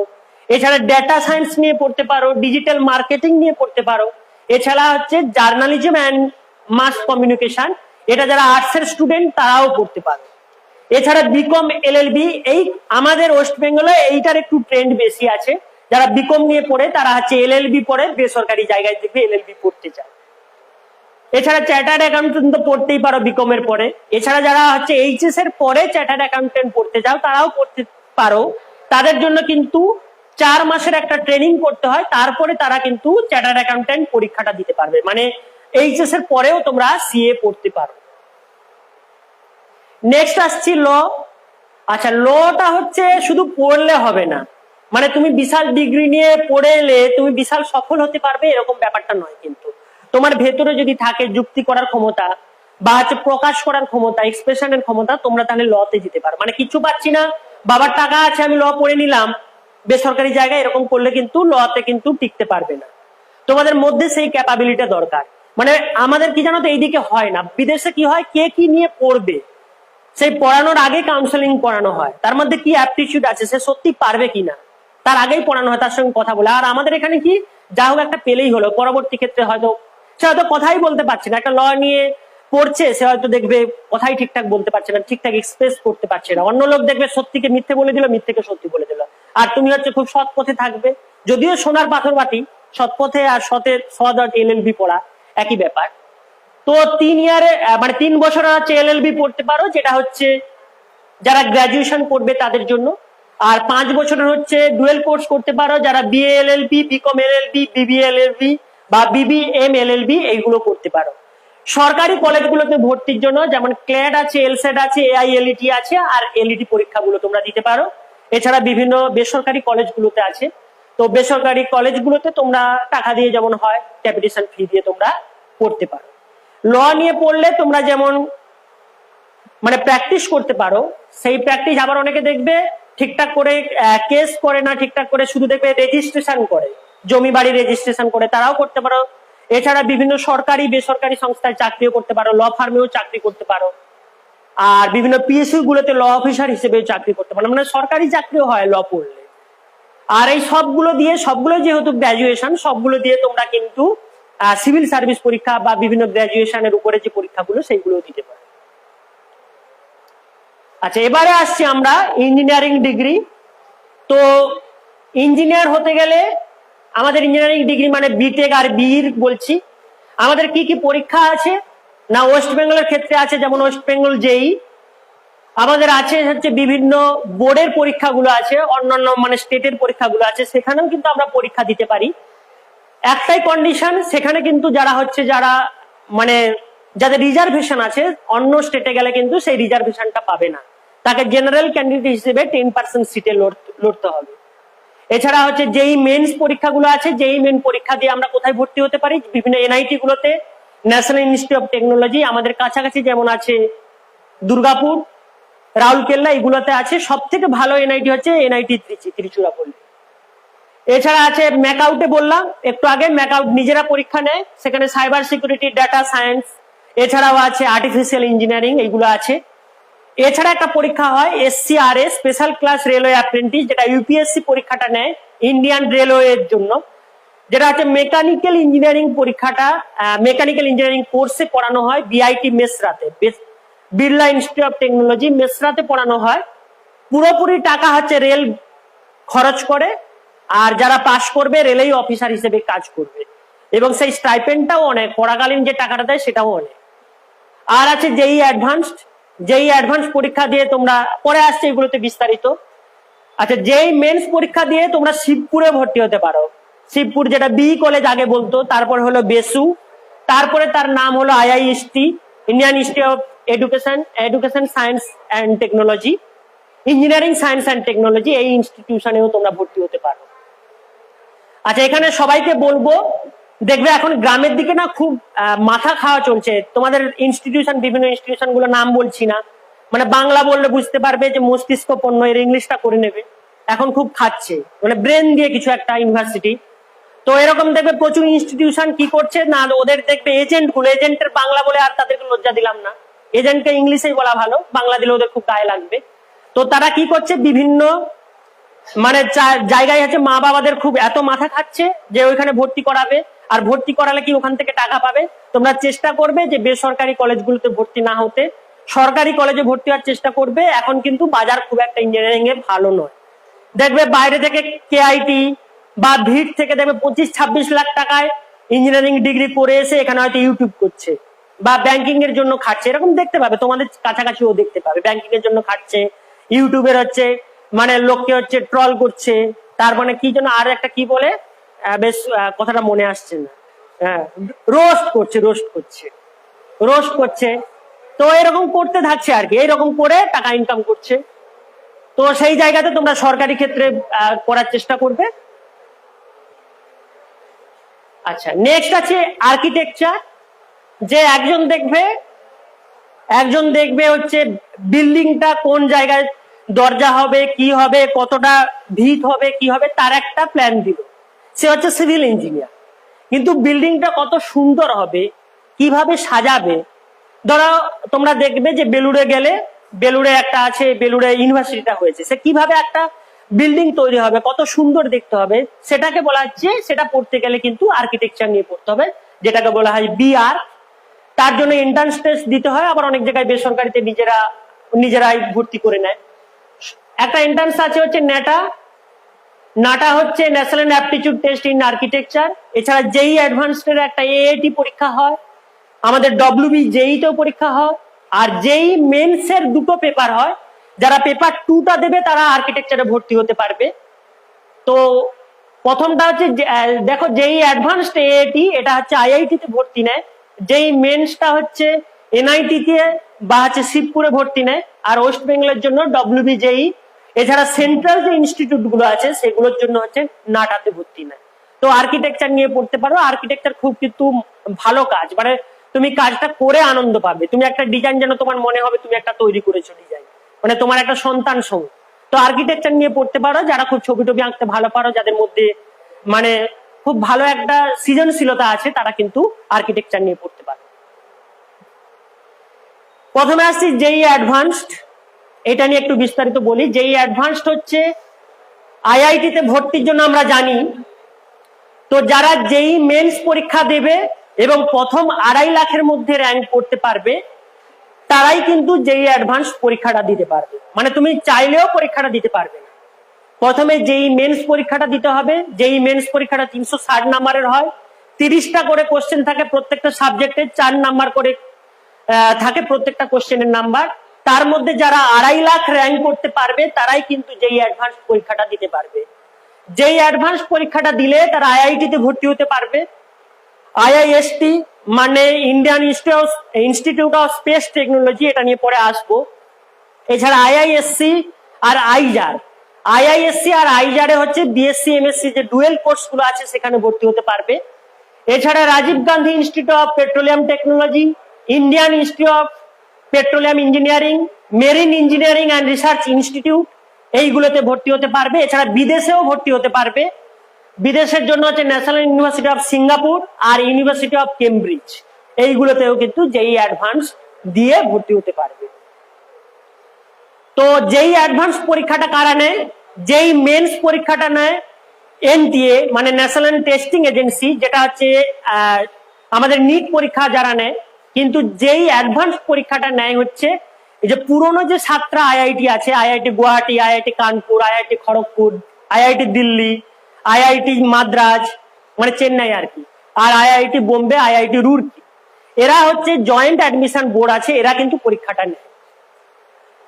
এছাড়া ডেটা সায়েন্স নিয়ে পড়তে পারো, ডিজিটাল মার্কেটিং নিয়ে পড়তে পারো। এছাড়া হচ্ছে জার্নালিজম অ্যান্ড মাস কমিউনিকেশন, এটা যারা আর্টস এর স্টুডেন্ট তারাও পড়তে পারে। এছাড়া বিকম এলএলবি, এই আমাদের ওয়েস্ট বেঙ্গলে এইটার একটু ট্রেন্ড বেশি আছে। যারা বিকম নিয়ে পড়ে তারা হচ্ছে এলএলবি পড়ে, বেসরকারি জায়গায় দেখবে এলএলবি পড়তে চায়। এছাড়া চার্টার্ড অ্যাকাউন্টেন্ট তো পড়তেই পারো বিকম এর পরে। এছাড়া যারা হচ্ছে এইচএস এর পরে চার্টার্ড অ্যাকাউন্টেন্ট পড়তে চাও তারাও পড়তে পারো। তাদের জন্য কিন্তু 4 মাসের একটা ট্রেনিং করতে হয়, তারপরে তারা কিন্তু চার্টার্ড অ্যাকাউন্টেন্ট পরীক্ষাটা দিতে পারবে। মানে এইচএস এর পরেও তোমরা সিএ পড়তে পারো। নেক্সট আসছি ল। আচ্ছা, লটা হচ্ছে শুধু পড়লে হবে না, মানে তুমি বিশাল ডিগ্রি নিয়ে পড়ে এলে তুমি বিশাল সফল হতে পারবে এরকম ব্যাপারটা নয়। কিন্তু তোমার ভেতরে যদি থাকে যুক্তি করার ক্ষমতা বা হচ্ছে প্রকাশ করার ক্ষমতা, এক্সপ্রেশনের ক্ষমতা, তোমরা তাহলে লতে যেতে পারো। মানে কিছু পাচ্ছি না, বাবার টাকা আছে আমি ল পড়ে নিলাম বেসরকারি জায়গায়, এরকম করলে কিন্তু লতে কিন্তু টিকতে পারবে না। তোমাদের মধ্যে সেই ক্যাপাবিলিটি দরকার। মানে আমাদের কি জানো তো এইদিকে হয় না, বিদেশে কি হয়, কে কি নিয়ে পড়বে সেই পড়ানোর আগে কাউন্সেলিং করানো হয়, তার মধ্যে কি অ্যাপটিটিউড আছে, সে সত্যি পারবে কিনা তার আগেই পড়ানো হয়, তার সঙ্গে কথা বলে। আর আমাদের এখানে কি যা হোক একটা পেলেই হলো, পরবর্তী ক্ষেত্রে হয়তো সে হয়তো কথাই বলতে পারছে না, একটা ল নিয়ে পড়ছে, সে হয়তো দেখবে কথাই ঠিকঠাক বলতে পারছে না, ঠিকঠাক এক্সপ্রেস করতে পারছে না। অন্য লোক দেখবে সত্যিকে মিথ্যে বলে দিল, মিথ্যেকে সত্যি বলে দিল, আর তুমি হচ্ছে খুব সৎ পথে থাকবে। যদিও সোনার পাথর বাটি, সৎ পথে আর সৎ এলএলবি পড়া একই ব্যাপার। তো 3 ইয়ারে মানে 3 বছর হচ্ছে এলএলবি পড়তে পারো, যেটা হচ্ছে যারা গ্রাজুয়েশন করবে তাদের জন্য। আর 5 বছরের হচ্ছে ডুয়েল কোর্স করতে পারো, যারা BA LLB, BCom LLB, BBA LLB বা বিবিএম এলএলবি এইগুলো করতে পারো। সরকারি কলেজগুলোতে ভর্তির জন্য যেমন ক্ল্যাড আছে, এলসেট আছে, এআইএলইটি আছে, আর এলইটি পরীক্ষাগুলো তোমরা দিতে পারো। এছাড়া বিভিন্ন বেসরকারি কলেজগুলোতে আছে, তো বেসরকারি কলেজগুলোতে তোমরা টাকা দিয়ে যেমন হয় ক্যাপিটেশন ফি দিয়ে তোমরা পড়তে পারো। ল নিয়ে পড়লে তোমরা যেমন মানে প্র্যাকটিস করতে পারো, সেই প্র্যাকটিস আবার অনেকে দেখবে ঠিকঠাক করে কেস করে না, ঠিকঠাক করে শুধু দেখবে রেজিস্ট্রেশন করে, জমি বাড়ি রেজিস্ট্রেশন করে, তারাও করতে পারো। এছাড়া বিভিন্ন সরকারি বেসরকারি সংস্থায় চাকরিও করতে পারো, ল ফার্মেও চাকরি করতে পারো, আর বিভিন্ন পিএসইউ গুলোতে ল অফিসার হিসেবে চাকরি করতে পারো, মানে সরকারি চাকরিও হয় ল পড়লে। আর এই সবগুলো যেহেতু গ্রাজুয়েশন, সবগুলো দিয়ে তোমরা কিন্তু সিভিল সার্ভিস পরীক্ষা বা বিভিন্ন গ্রাজুয়েশনের উপরে যে পরীক্ষাগুলো সেইগুলো দিতে পারো। আচ্ছা, এবারে আসছি আমরা ইঞ্জিনিয়ারিং ডিগ্রি। তো ইঞ্জিনিয়ার হতে গেলে আমাদের ইঞ্জিনিয়ারিং ডিগ্রি মানে বিটেক আর বিইর বলছি, আমাদের কি কি পরীক্ষা আছে না, ওয়েস্ট বেঙ্গলের ক্ষেত্রে আছে যেমন ওয়েস্ট বেঙ্গল জেই, আমাদের আছে হচ্ছে বিভিন্ন বোর্ডের পরীক্ষাগুলো আছে, অন্যান্য মানে স্টেটের পরীক্ষাগুলো আছে, সেখানেও কিন্তু আমরা পরীক্ষা দিতে পারি। একটাই কন্ডিশন, সেখানে কিন্তু যারা মানে যাদের রিজার্ভেশন আছে অন্য স্টেটে গেলে কিন্তু সেই রিজার্ভেশনটা পাবে না, তাকে জেনারেল ক্যান্ডিডেট হিসেবে 10% সিটে লড়তে হবে। এছাড়া হচ্ছে যেই মেন্স পরীক্ষাগুলো আছে, যেই মেন পরীক্ষা দিয়ে আমরা কোথায় ভর্তি হতে পারি, বিভিন্ন এনআইটি গুলোতে, ন্যাশনাল ইনস্টিটিউট অফ টেকনোলজি আমাদের কাছাকাছি যেমন আছে দুর্গাপুর, রাউরকেল্লা, এগুলোতে আছে। সব থেকে ভালো এনআইটি হচ্ছে এনআইটি ত্রিচুরাপল্লী। এছাড়া আছে ম্যাকআউটে, বললাম একটু আগে, ম্যাকআউট নিজেরা পরীক্ষা নেয়, সেখানে সাইবার সিকিউরিটি, ডাটা সায়েন্স, এছাড়াও আছে আর্টিফিশিয়াল ইঞ্জিনিয়ারিং, এইগুলো আছে। এছাড়া একটা পরীক্ষা হয় SCRA, special class railway apprentice, যেটা ইউপিএসসি পরীক্ষাটা নেয় ইন্ডিয়ান রেলওয়ের জন্য, যেটা হচ্ছে মেকানিক্যাল ইঞ্জিনিয়ারিং পরীক্ষাটা মেকানিক্যাল ইঞ্জিনিয়ারিং কোর্সে করানো হয় বিআইটি মেসরাতে, বিড়লা ইনস্টিটিউট অফ টেকনোলজি, মেসরাতে পড়ানো হয়। পুরোপুরি টাকা হচ্ছে রেল খরচ করে, আর যারা পাশ করবে রেলেই অফিসার হিসেবে কাজ করবে, এবং সেই স্টাইপেন্ডটাও অনেক, পড়াকালীন যে টাকাটা দেয় সেটাও অনেক। আর আছে জেই অ্যাডভান্সড। জেই অ্যাডভান্স পরীক্ষা দিয়ে তোমরা, পরে আসছে এগুলোতে বিস্তারিত। আচ্ছা, জেই মেন্স পরীক্ষা দিয়ে তোমরা শিবপুরে ভর্তি হতে পারো। শিবপুর, যেটা বি কলেজ আগে বলতো, তারপর হলো বেসু, তারপরে তার নাম হলো IIST, Indian institute of Education Science and Technology, engineering science and technology. এই ইনস্টিটিউশনেও তোমরা ভর্তি হতে পারো। আচ্ছা, এখানে সবাইকে বলবো, দেখবে এখন গ্রামের দিকে না খুব মাথা খাওয়া চলছে। তোমাদের ইনস্টিটিউশন, বিভিন্ন ইনস্টিটিউশন গুলো নাম বলছি না, মানে বাংলা বললে বুঝতে পারবে যে মস্তিষ্ক পণ্য, এর ইংলিশটা করে নেবে। এখন খুব খাচ্ছে, মানে ব্রেন দিয়ে কিছু একটা ইউনিভার্সিটি। তো এরকম দেখবে প্রচুর ইনস্টিটিউশন কি করছে না, ওদের দেখবে এজেন্ট গুলো, এজেন্টের বাংলা বলে আর তাদেরকে লজ্জা দিলাম না, এজেন্টকে ইংলিশেই বলা ভালো, বাংলা দিলে ওদের খুব গায়ে লাগবে। তো তারা কি করছে, বিভিন্ন মানে জায়গায় আছে মা বাবাদের খুব এত মাথা খাচ্ছে যে ওইখানে ভর্তি করাবে, আর ভর্তি করালে কি ওখান থেকে টাকা পাবে। তোমরা চেষ্টা করবে যে বেসরকারি কলেজগুলোতে ভর্তি না হতে, সরকারি কলেজে ভর্তি হওয়ার চেষ্টা করবে। এখন কিন্তু বাজার খুব একটা ইঞ্জিনিয়ারিং এ ভালো নয়। দেখবে বাইরে থেকে কেআইটি বা ভিট থেকে দেখবে 25-26 লাখ টাকায় ইঞ্জিনিয়ারিং ডিগ্রি করে এসে এখানে হয়তো ইউটিউব করছে বা ব্যাংকিং এর জন্য খাটছে, এরকম দেখতে পাবে, তোমাদের কাছাকাছিও দেখতে পাবে। ব্যাংকিং এর জন্য খাটছে, ইউটিউবের হচ্ছে মানে লোককে হচ্ছে ট্রল করছে, তার মানে কি জন্য আর একটা কি বলে, বেশ কথাটা মনে আসছে না, হ্যাঁ, রোস্ট করছে। তো এরকম করতে থাকছে আর কি, এইরকম করে টাকা ইনকাম করছে। তো সেই জায়গাতে তোমরা সরকারি ক্ষেত্রে করার চেষ্টা করবে। আচ্ছা, নেক্সট আছে আর্কিটেকচার। যে একজন দেখবে হচ্ছে বিল্ডিংটা কোন জায়গায় দরজা হবে, কি হবে, কতটা ভিত হবে, কি হবে, তার একটা প্ল্যান দিল। সে হচ্ছে সিভিল ইঞ্জিনিয়ার। কিন্তু বিল্ডিংটা কত সুন্দর হবে, কিভাবে সাজাবে। ধরো তোমরা দেখবে যে বেলুড়ে গেলে, বেলুড়ে একটা আছে, বেলুড়ে ইউনিভার্সিটিটা হয়েছে, সে কিভাবে একটা বিল্ডিং তৈরি হবে, কত সুন্দর দেখতে হবে, সেটাকে বলা হচ্ছে, সেটা পড়তে গেলে কিন্তু আর্কিটেকচার নিয়ে পড়তে হবে, যেটাকে বলা হয় বিআর। তার জন্য এন্ট্রান্স টেস্ট দিতে হয়, আবার অনেক জায়গায় বেসরকারিতে নিজেরাই ভর্তি করে নেয়। একটা এন্ট্রান্স আছে হচ্ছে নাটা হচ্ছে national aptitude test in architecture. এছাড়া জেই অ্যাডভান্সড এর একটা এআইটি পরীক্ষা হয়, আমাদের ডব্লিউবি জেই তেও পরীক্ষা হয়, আর জেই মেন্স এর দুটো পেপার হয়। যারা পেপার 2টা দেবে তারা আর্কিটেকচারে ভর্তি হতে পারবে। তো প্রথমটা হচ্ছে দেখো, জেই অ্যাডভান্সড এআইটি, এটা হচ্ছে আইআইটি তে ভর্তি নেয়। জেই মেন্সটা হচ্ছে এনআইটি তে বা হচ্ছে শিবপুরে ভর্তি নেয়, আর ওয়েস্ট বেঙ্গলের জন্য ডব্লিউবি জেই। এছাড়া সেন্ট্রাল যে ইনস্টিটিউট গুলো আছে সেগুলোর জন্য হচ্ছে নাটাতে ভর্তি নেয়। তো আর্কিটেকচার নিয়ে পড়তে পারো। আর্কিটেকচার খুব কিন্তু ভালো কাজ, মানে তুমি কাজটা করে আনন্দ পাবে। তুমি একটা ডিজাইন যেন তোমার মনে হবে তুমি একটা তৈরি করেছো ডিজাইন, মানে তোমার একটা সন্তান সঙ্গ। তো আর্কিটেকচার নিয়ে পড়তে পারো। যারা খুব ছবি টবি আঁকতে ভালো পারো, যাদের মধ্যে মানে খুব ভালো একটা সৃজনশীলতা আছে, তারা কিন্তু আর্কিটেকচার নিয়ে পড়তে পারো। প্রথমে আসছি জেই অ্যাডভান্সড। এটা নিয়ে একটু বিস্তারিত বলি। জেই অ্যাডভান্সড হচ্ছে আইআইটি তে ভর্তির জন্য আমরা জানি। তো যারা জেই মেন্স পরীক্ষা দেবে এবং প্রথম 2.5 লাখের মধ্যে র্যাঙ্ক করতে পারবে, তারাই কিন্তু জেই অ্যাডভান্স পরীক্ষাটা দিতে পারবে। মানে তুমি চাইলেও পরীক্ষাটা দিতে পারবে না। প্রথমে জেই মেন্স পরীক্ষাটা দিতে হবে। জেই মেন্স পরীক্ষাটা 360 নাম্বারের হয়। 30টা করে কোশ্চেন থাকে প্রত্যেকটা সাবজেক্টে, 4 নাম্বার করে থাকে প্রত্যেকটা কোশ্চেনের নাম্বার। তার মধ্যে যারা 2.5 লাখ র্যাঙ্ক করতে পারবে তারাই কিন্তু জেই অ্যাডভান্স পরীক্ষাটা দিতে পারবে। জেই অ্যাডভান্স পরীক্ষাটা দিলে তারা আইআইটি তে ভর্তি হতে পারবে। আইআইএসটি মানে Indian institute of Space technology, এটা নিয়ে পরে আসবো। এছাড়া আইআইএসসি আর আইজার, আইআইএসসি আর আইজারে হচ্ছে বিএসসি এমএসসি যে ডুয়েল কোর্স গুলো আছে সেখানে ভর্তি হতে পারবে। এছাড়া Rajiv Gandhi institute of petroleum technology, Indian institute of petroleum engineering, marine engineering and research institute, এইগুলোতে ভর্তি হতে পারবে। এছাড়া বিদেশেও ভর্তি হতে পারবে। বিদেশের জন্য হচ্ছে ন্যাশনাল ইউনিভার্সিটি অফ সিঙ্গাপুর আর ইউনিভার্সিটি অফ কেমব্রিজ, এইগুলোতেও কিন্তু জেই অ্যাডভান্স দিয়ে ভর্তি হতে পারবে। তো জেই অ্যাডভান্স পরীক্ষাটা কারা নেয়? জেই মেন্স পরীক্ষাটা নেয় এনটিএ মানে ন্যাশনাল টেস্টিং এজেন্সি, যেটা হচ্ছে আমাদের নিট পরীক্ষা যারা নেয় কিন্তু যেই অ্যাডভান্স পরীক্ষাটা নেয় হচ্ছে এই যে পুরনো যে 7টা আইআইটি আছে, IIT Guwahati, IIT Kanpur, IIT Kharagpur, IIT Delhi, IIT Madras মানে চেন্নাই আর কি, আর আইআইটি বোম্বে, আইআইটি রুরকি, এরা হচ্ছে জয়েন্ট অ্যাডমিশন বোর্ড আছে, এরা কিন্তু পরীক্ষাটা নেয়।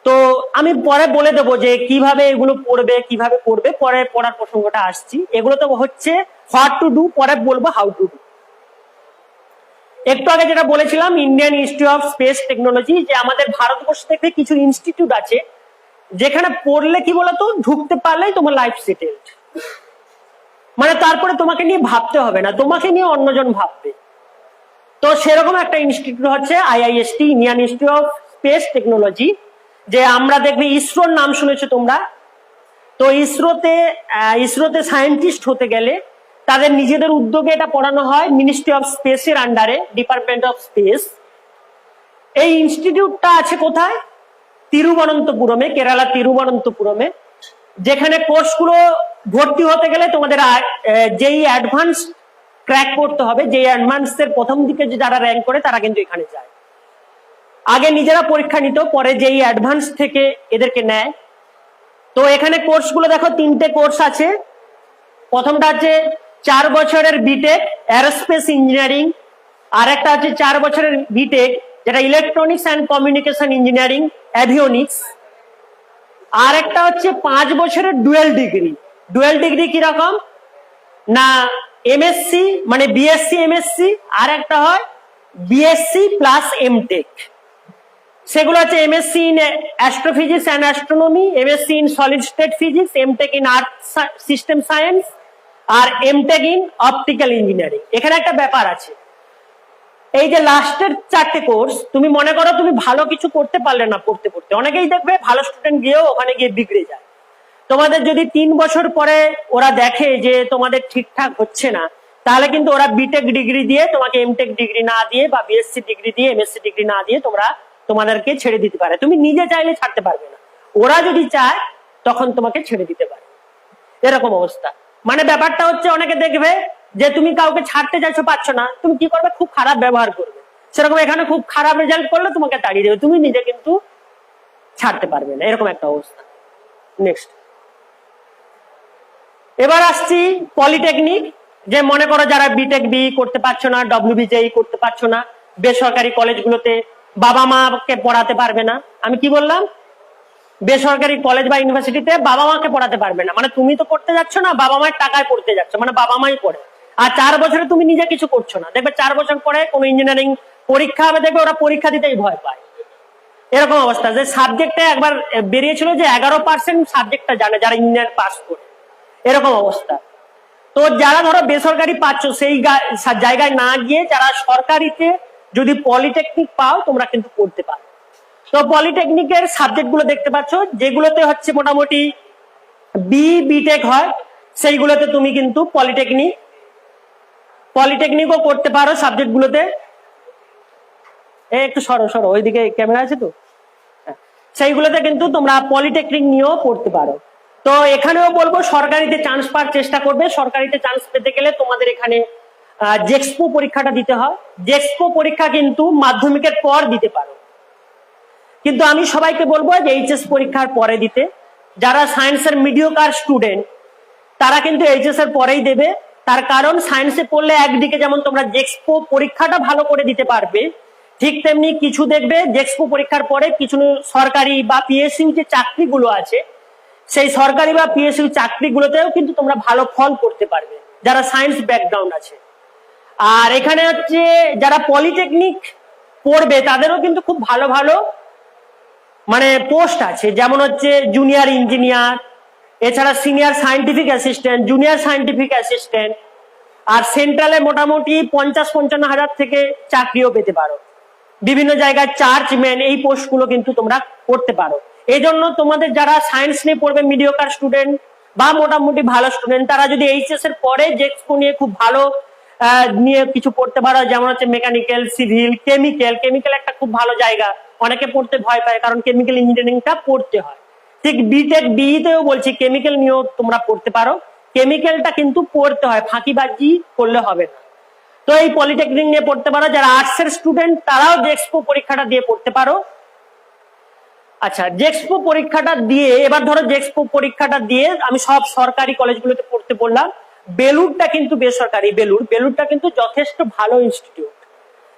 তো আমি পরে বলে দেবো যে কিভাবে এগুলো পড়বে, কিভাবে পড়বে, পরে পড়ার প্রসঙ্গটা আসছি। এগুলো তো হচ্ছে হোয়াট টু ডু, পরে বলবো হাউ টু ডু। একটু আগে যেটা বলেছিলাম Indian institute of Space Technology, যে আমাদের ভারতবর্ষ থেকে কিছু ইনস্টিটিউট আছে যেখানে পড়লে কি বলতো ঢুকতে পারলেই তোমার লাইফ সেটেলড, মানে তারপরে তোমাকে নিয়ে ভাবতে হবে না, তোমাকে নিয়ে অন্যজন ভাববে। তো সেরকম একটা ইনস্টিটিউট হচ্ছে IIST, Indian institute of Space Technology. যে আমরা দেখবে ইসরোর নাম শুনেছো তোমরা, তো ইসরোতে সায়েন্টিস্ট হতে গেলে তাদের নিজেদের উদ্যোগে এটা পড়ানো হয় মিনিস্ট্রি অফ স্পেসের আন্ডারে, ডিপার্টমেন্ট অফ স্পেস। এই ইনস্টিটিউটটা আছে কোথায়? তিরুবনন্তপুরমে, কেরালা তিরুবনন্তপুরমে, যেখানে কোর্সগুলো ভর্তি হতে গেলে তোমাদের যেই অ্যাডভান্স ক্র্যাক করতে হবে, যেই অ্যাডভান্সের প্রথম দিকে যারা র্যাঙ্ক করে তারা কিন্তু এখানে যায়। আগে নিজেরা পরীক্ষা নিত, পরে যেই অ্যাডভান্স থেকে এদেরকে নেয়। তো এখানে কোর্সগুলো দেখো 3টে কোর্স আছে। প্রথমটা হচ্ছে 4 বছরের বিটেক এরোস্পেস ইঞ্জিনিয়ারিং, আর একটা হচ্ছে 4 বছরের বিটেক যেটা electronics and communication engineering avionics, আর একটা হচ্ছে 5 বছরের ডুয়েল ডিগ্রি। ডুয়েল ডিগ্রি কিরকম না এমএসসি মানে বিএসসি এমএসসি, আর একটা হয় বিএসসি প্লাস এমটেক। সেগুলো হচ্ছে MSc in astrophysics and astronomy, MSc in solid state physics, MTech in earth system science, আর এমটেক ইন অপটিক্যাল ইঞ্জিনিয়ারিং। এখানে একটা ব্যাপার আছে, এই যে লাস্টের 4টে কোর্স, তুমি মনে করো তুমি ভালো কিছু করতে পারলে না পড়তে পড়তে, অনেকেই দেখবে ভালো স্টুডেন্ট গিয়েও ওখানে গিয়ে বিগড়ে যায়। তোমাদের যদি 3 বছর পরে ওরা দেখে যে তোমাদের ঠিকঠাক হচ্ছে না, তাহলে কিন্তু ওরা বিটেক ডিগ্রি দিয়ে তোমাকে এমটেক ডিগ্রি না দিয়ে বা বিএসসি ডিগ্রি দিয়ে এমএসসি ডিগ্রি না দিয়ে তোমাদেরকে ছেড়ে দিতে পারে। তুমি নিজে চাইলে ছাড়তে পারবে না, ওরা যদি চায় তখন তোমাকে ছেড়ে দিতে পারে, এরকম অবস্থা। মানে ব্যাপারটা হচ্ছে অনেকে দেখবে যে তুমি কাউকে ছাড়তে চাইছো, পাচ্ছ না, তুমি কি করবে? খুব খারাপ ব্যবহার করবে। সেরকম এখানে খুব খারাপ রেজাল্ট করলে তোমাকে তাড়িয়ে দেবে, তুমি নিজে কিন্তু ছাড়তে পারবে না, এরকম একটা অবস্থা। নেক্সট, এবার আসছি পলিটেকনিক। যে মনে করো যারা বিটেক বি করতে পারছো না, ডব্লিউবিজেই করতে পারছো না, বেসরকারি কলেজগুলোতে বাবা মাকে পড়াতে পারবে না। আমি কি বললাম? বেসরকারি কলেজ বা ইউনিভার্সিটিতে বাবা মাকে পড়াতে পারবে না, মানে তুমি তো পড়তে যাচ্ছ না, বাবা মায়ের টাকায় পড়তে যাচ্ছ, মানে বাবা মাই পড়ে। আর 4 বছরে তুমি নিজে কিছু করছো না, দেখবে 4 বছর পরে কোনো ইঞ্জিনিয়ারিং পরীক্ষা হবে, দেখবে ওরা পরীক্ষা দিতেই ভয় পায়। এরকম অবস্থা যে সাবজেক্টে একবার বেরিয়েছিল যে 11% সাবজেক্টটা জানে যারা ইঞ্জিনিয়ার পাস করে, এরকম অবস্থা। তো যারা ধরো বেসরকারি পাচ্ছ সেই জায়গায় না গিয়ে যারা সরকারিতে যদি পলিটেকনিক পাও তোমরা কিন্তু পড়তে পারো। তো পলিটেকনিকের সাবজেক্ট গুলো দেখতে পাচ্ছ, যেগুলোতে হচ্ছে মোটামুটি বিটেক হয়, সেইগুলোতে তুমি কিন্তু পলিটেকনিকও করতে পারো সাবজেক্ট গুলোতে। একটু সরো ওইদিকে ক্যামেরা আছে তো, সেইগুলোতে কিন্তু তোমরা পলিটেকনিক নিয়েও পড়তে পারো। তো এখানেও বলবো সরকারিতে চান্স পাওয়ার চেষ্টা করবে। সরকারিতে চান্স পেতে গেলে তোমাদের এখানে জেক্সপো পরীক্ষাটা দিতে হয়। জেক্সপো পরীক্ষা কিন্তু মাধ্যমিকের পর দিতে পারো, কিন্তু আমি সবাইকে বলবো যে এইচএস পরীক্ষার পরে দিতে। যারা সায়েন্সের মিডিওকার স্টুডেন্ট তারা কিন্তু এইচএস এর পরেই দেবে, তার কারণ সায়েন্সে পড়লে একদিকে যেমন তোমরা জেক্সপো পরীক্ষাটা ভালো করে দিতে পারবে, ঠিক তেমনি কিছু দেখবে জেক্সপো পরীক্ষার পরে কিছু সরকারি বা পিএসইউ যে চাকরিগুলো আছে, সেই সরকারি বা পিএসইউ চাকরিগুলোতেও কিন্তু তোমরা ভালো ফল করতে পারবে যারা সায়েন্স ব্যাকগ্রাউন্ড আছে। আর এখানে হচ্ছে যারা পলিটেকনিক পড়বে তাদেরও কিন্তু খুব ভালো ভালো মানে পোস্ট আছে, যেমন হচ্ছে জুনিয়র ইঞ্জিনিয়ার, এছাড়া senior scientific assistant, junior scientific assistant, আর সেন্ট্রালে মোটামুটি 50-55 হাজার থেকে চাকরিও পেতে পারো। বিভিন্ন জায়গায় চার্জম্যান, এই পোস্টগুলো কিন্তু তোমরা করতে পারো। এই জন্য তোমাদের যারা সায়েন্স নিয়ে পড়বে মিডিওকার স্টুডেন্ট বা মোটামুটি ভালো স্টুডেন্ট, তারা যদি এইচএস এর পরে জেক্সপো নিয়ে খুব ভালো নিয়ে কিছু পড়তে পারো, যেমন হচ্ছে মেকানিক্যাল, সিভিল, কেমিক্যাল একটা খুব ভালো জায়গা, অনেকে পড়তে ভয় পায় কারণ কেমিক্যাল ইঞ্জিনিয়ারিংটা পড়তে হয়। ঠিক বিটেক বিইতেও বলছি কেমিক্যাল নিয়েও তোমরা পড়তে পারো, কেমিক্যালটা কিন্তু পড়তে হয়, ফাঁকিবাজি করলে হবে না। তো এই পলিটেকনিক নিয়ে পড়তে পারো। যারা আর্টসের স্টুডেন্ট তারাও জেক্সপো পরীক্ষাটা দিয়ে পড়তে পারো। আচ্ছা, জেক্সপো পরীক্ষাটা দিয়ে, এবার ধরো জেক্সপো পরীক্ষাটা দিয়ে আমি সব সরকারি কলেজগুলোতে পড়তে বললাম। বেলুড়টা কিন্তু বেসরকারি, বেলুড়টা কিন্তু যথেষ্ট ভালো ইনস্টিটিউট।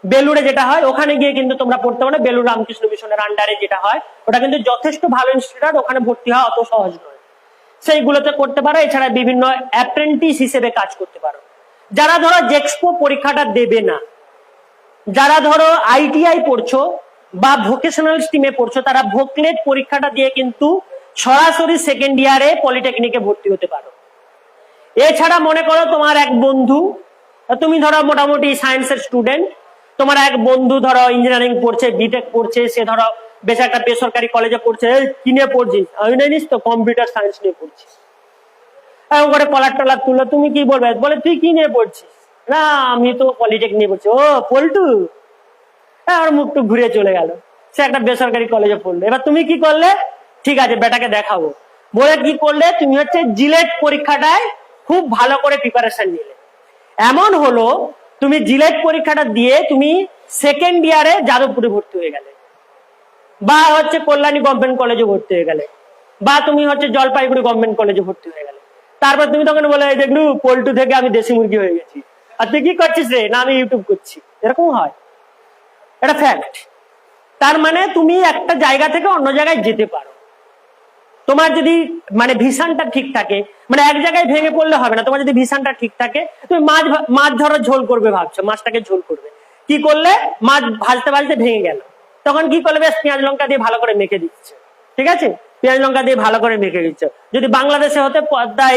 বেলুড়ে যেটা হয় ওখানে গিয়ে কিন্তু তোমরা পড়তে পারো, বেলুড় রামকৃষ্ণ মিশনের আন্ডারে যেটা হয় ওটা কিন্তু যথেষ্ট ভালো ইনস্টিটিউট, ওখানে ভর্তি হওয়া অত সহজ নয়, সেইগুলোতে করতে পারো। এছাড়া বিভিন্ন অ্যাপ্রেন্টিস হিসেবে কাজ করতে পারো। যারা ধরো জেক্সপো পরীক্ষাটা দেবে না, যারা ধরো আইটিআই পড়ছো বা ভোকেশনাল স্ট্রিমে পড়ছো, তারা ভোকলেট পরীক্ষাটা দিয়ে কিন্তু সরাসরি সেকেন্ড ইয়ারে পলিটেকনিকে ভর্তি হতে পারো। এছাড়া মনে করো তোমার এক বন্ধু, তুমি ধরো মোটামুটি সায়েন্সের স্টুডেন্ট, তোমার এক বন্ধু ধরো ইঞ্জিনিয়ারিং পড়ছে, বিটেক পড়ছে, সে ধরো বেশ একটা বেসরকারি কলেজে পড়ছে। কি নিয়ে পড়ছিস? আমি জানিস তো কম্পিউটার সায়েন্স নিয়ে পড়ছিস। এরকম করে কলার টলার তুললো, তুমি কি বলবে? বলে তুই কি নিয়ে পড়ছিস? না আমি তো পলিটেকনিক নিয়ে পড়ছি। ও পল্টু, আর মুখটু ঘুরে চলে গেল, সে একটা বেসরকারি কলেজে পড়লো। এবার তুমি কি করলে? ঠিক আছে বেটাকে দেখাবো বলে কি করলে, তুমি হচ্ছে জিলেট পরীক্ষাটায় খুব ভালো করে প্রিপারেশন নিলে। এমন হলো তুমি জিলেট পরীক্ষাটা দিয়ে তুমি সেকেন্ড ইয়ারে যাদবপুরে ভর্তি হয়ে গেলে, বা হচ্ছে কল্যাণী গভর্নমেন্ট কলেজে ভর্তি হয়ে গেলে, বা তুমি হচ্ছে জলপাইগুড়ি গভর্নমেন্ট কলেজে ভর্তি হয়ে গেলে। তারপর তুমি তখন বলে, দেখলু পল্টু থেকে আমি দেশি মুরগি হয়ে গেছি। আর তুই কি করছিস রে? না আমি ইউটিউব করছি। এরকম হয়, এটা ফ্যাক্ট। তার মানে তুমি একটা জায়গা থেকে অন্য জায়গায় যেতে পারো, তোমার যদি মানে ভিশনটা ঠিক থাকে। মানে এক জায়গায় ভেঙে পড়লে হবে না, তোমার যদি ভিশনটা ঠিক থাকে। তুমি মাছ ধরো ঝোল করবে ভাবছো, মাছটাকে ঝোল করবে, কি করলে? মাছ ভাজতে ভাজতে ভেঙে গেল, তখন কি করলে? বেশ পেঁয়াজ লঙ্কা দিয়ে ভালো করে মেখে দিচ্ছে, ঠিক আছে, পেঁয়াজ লঙ্কা দিয়ে ভালো করে মেখে দিচ্ছে। যদি বাংলাদেশে হতে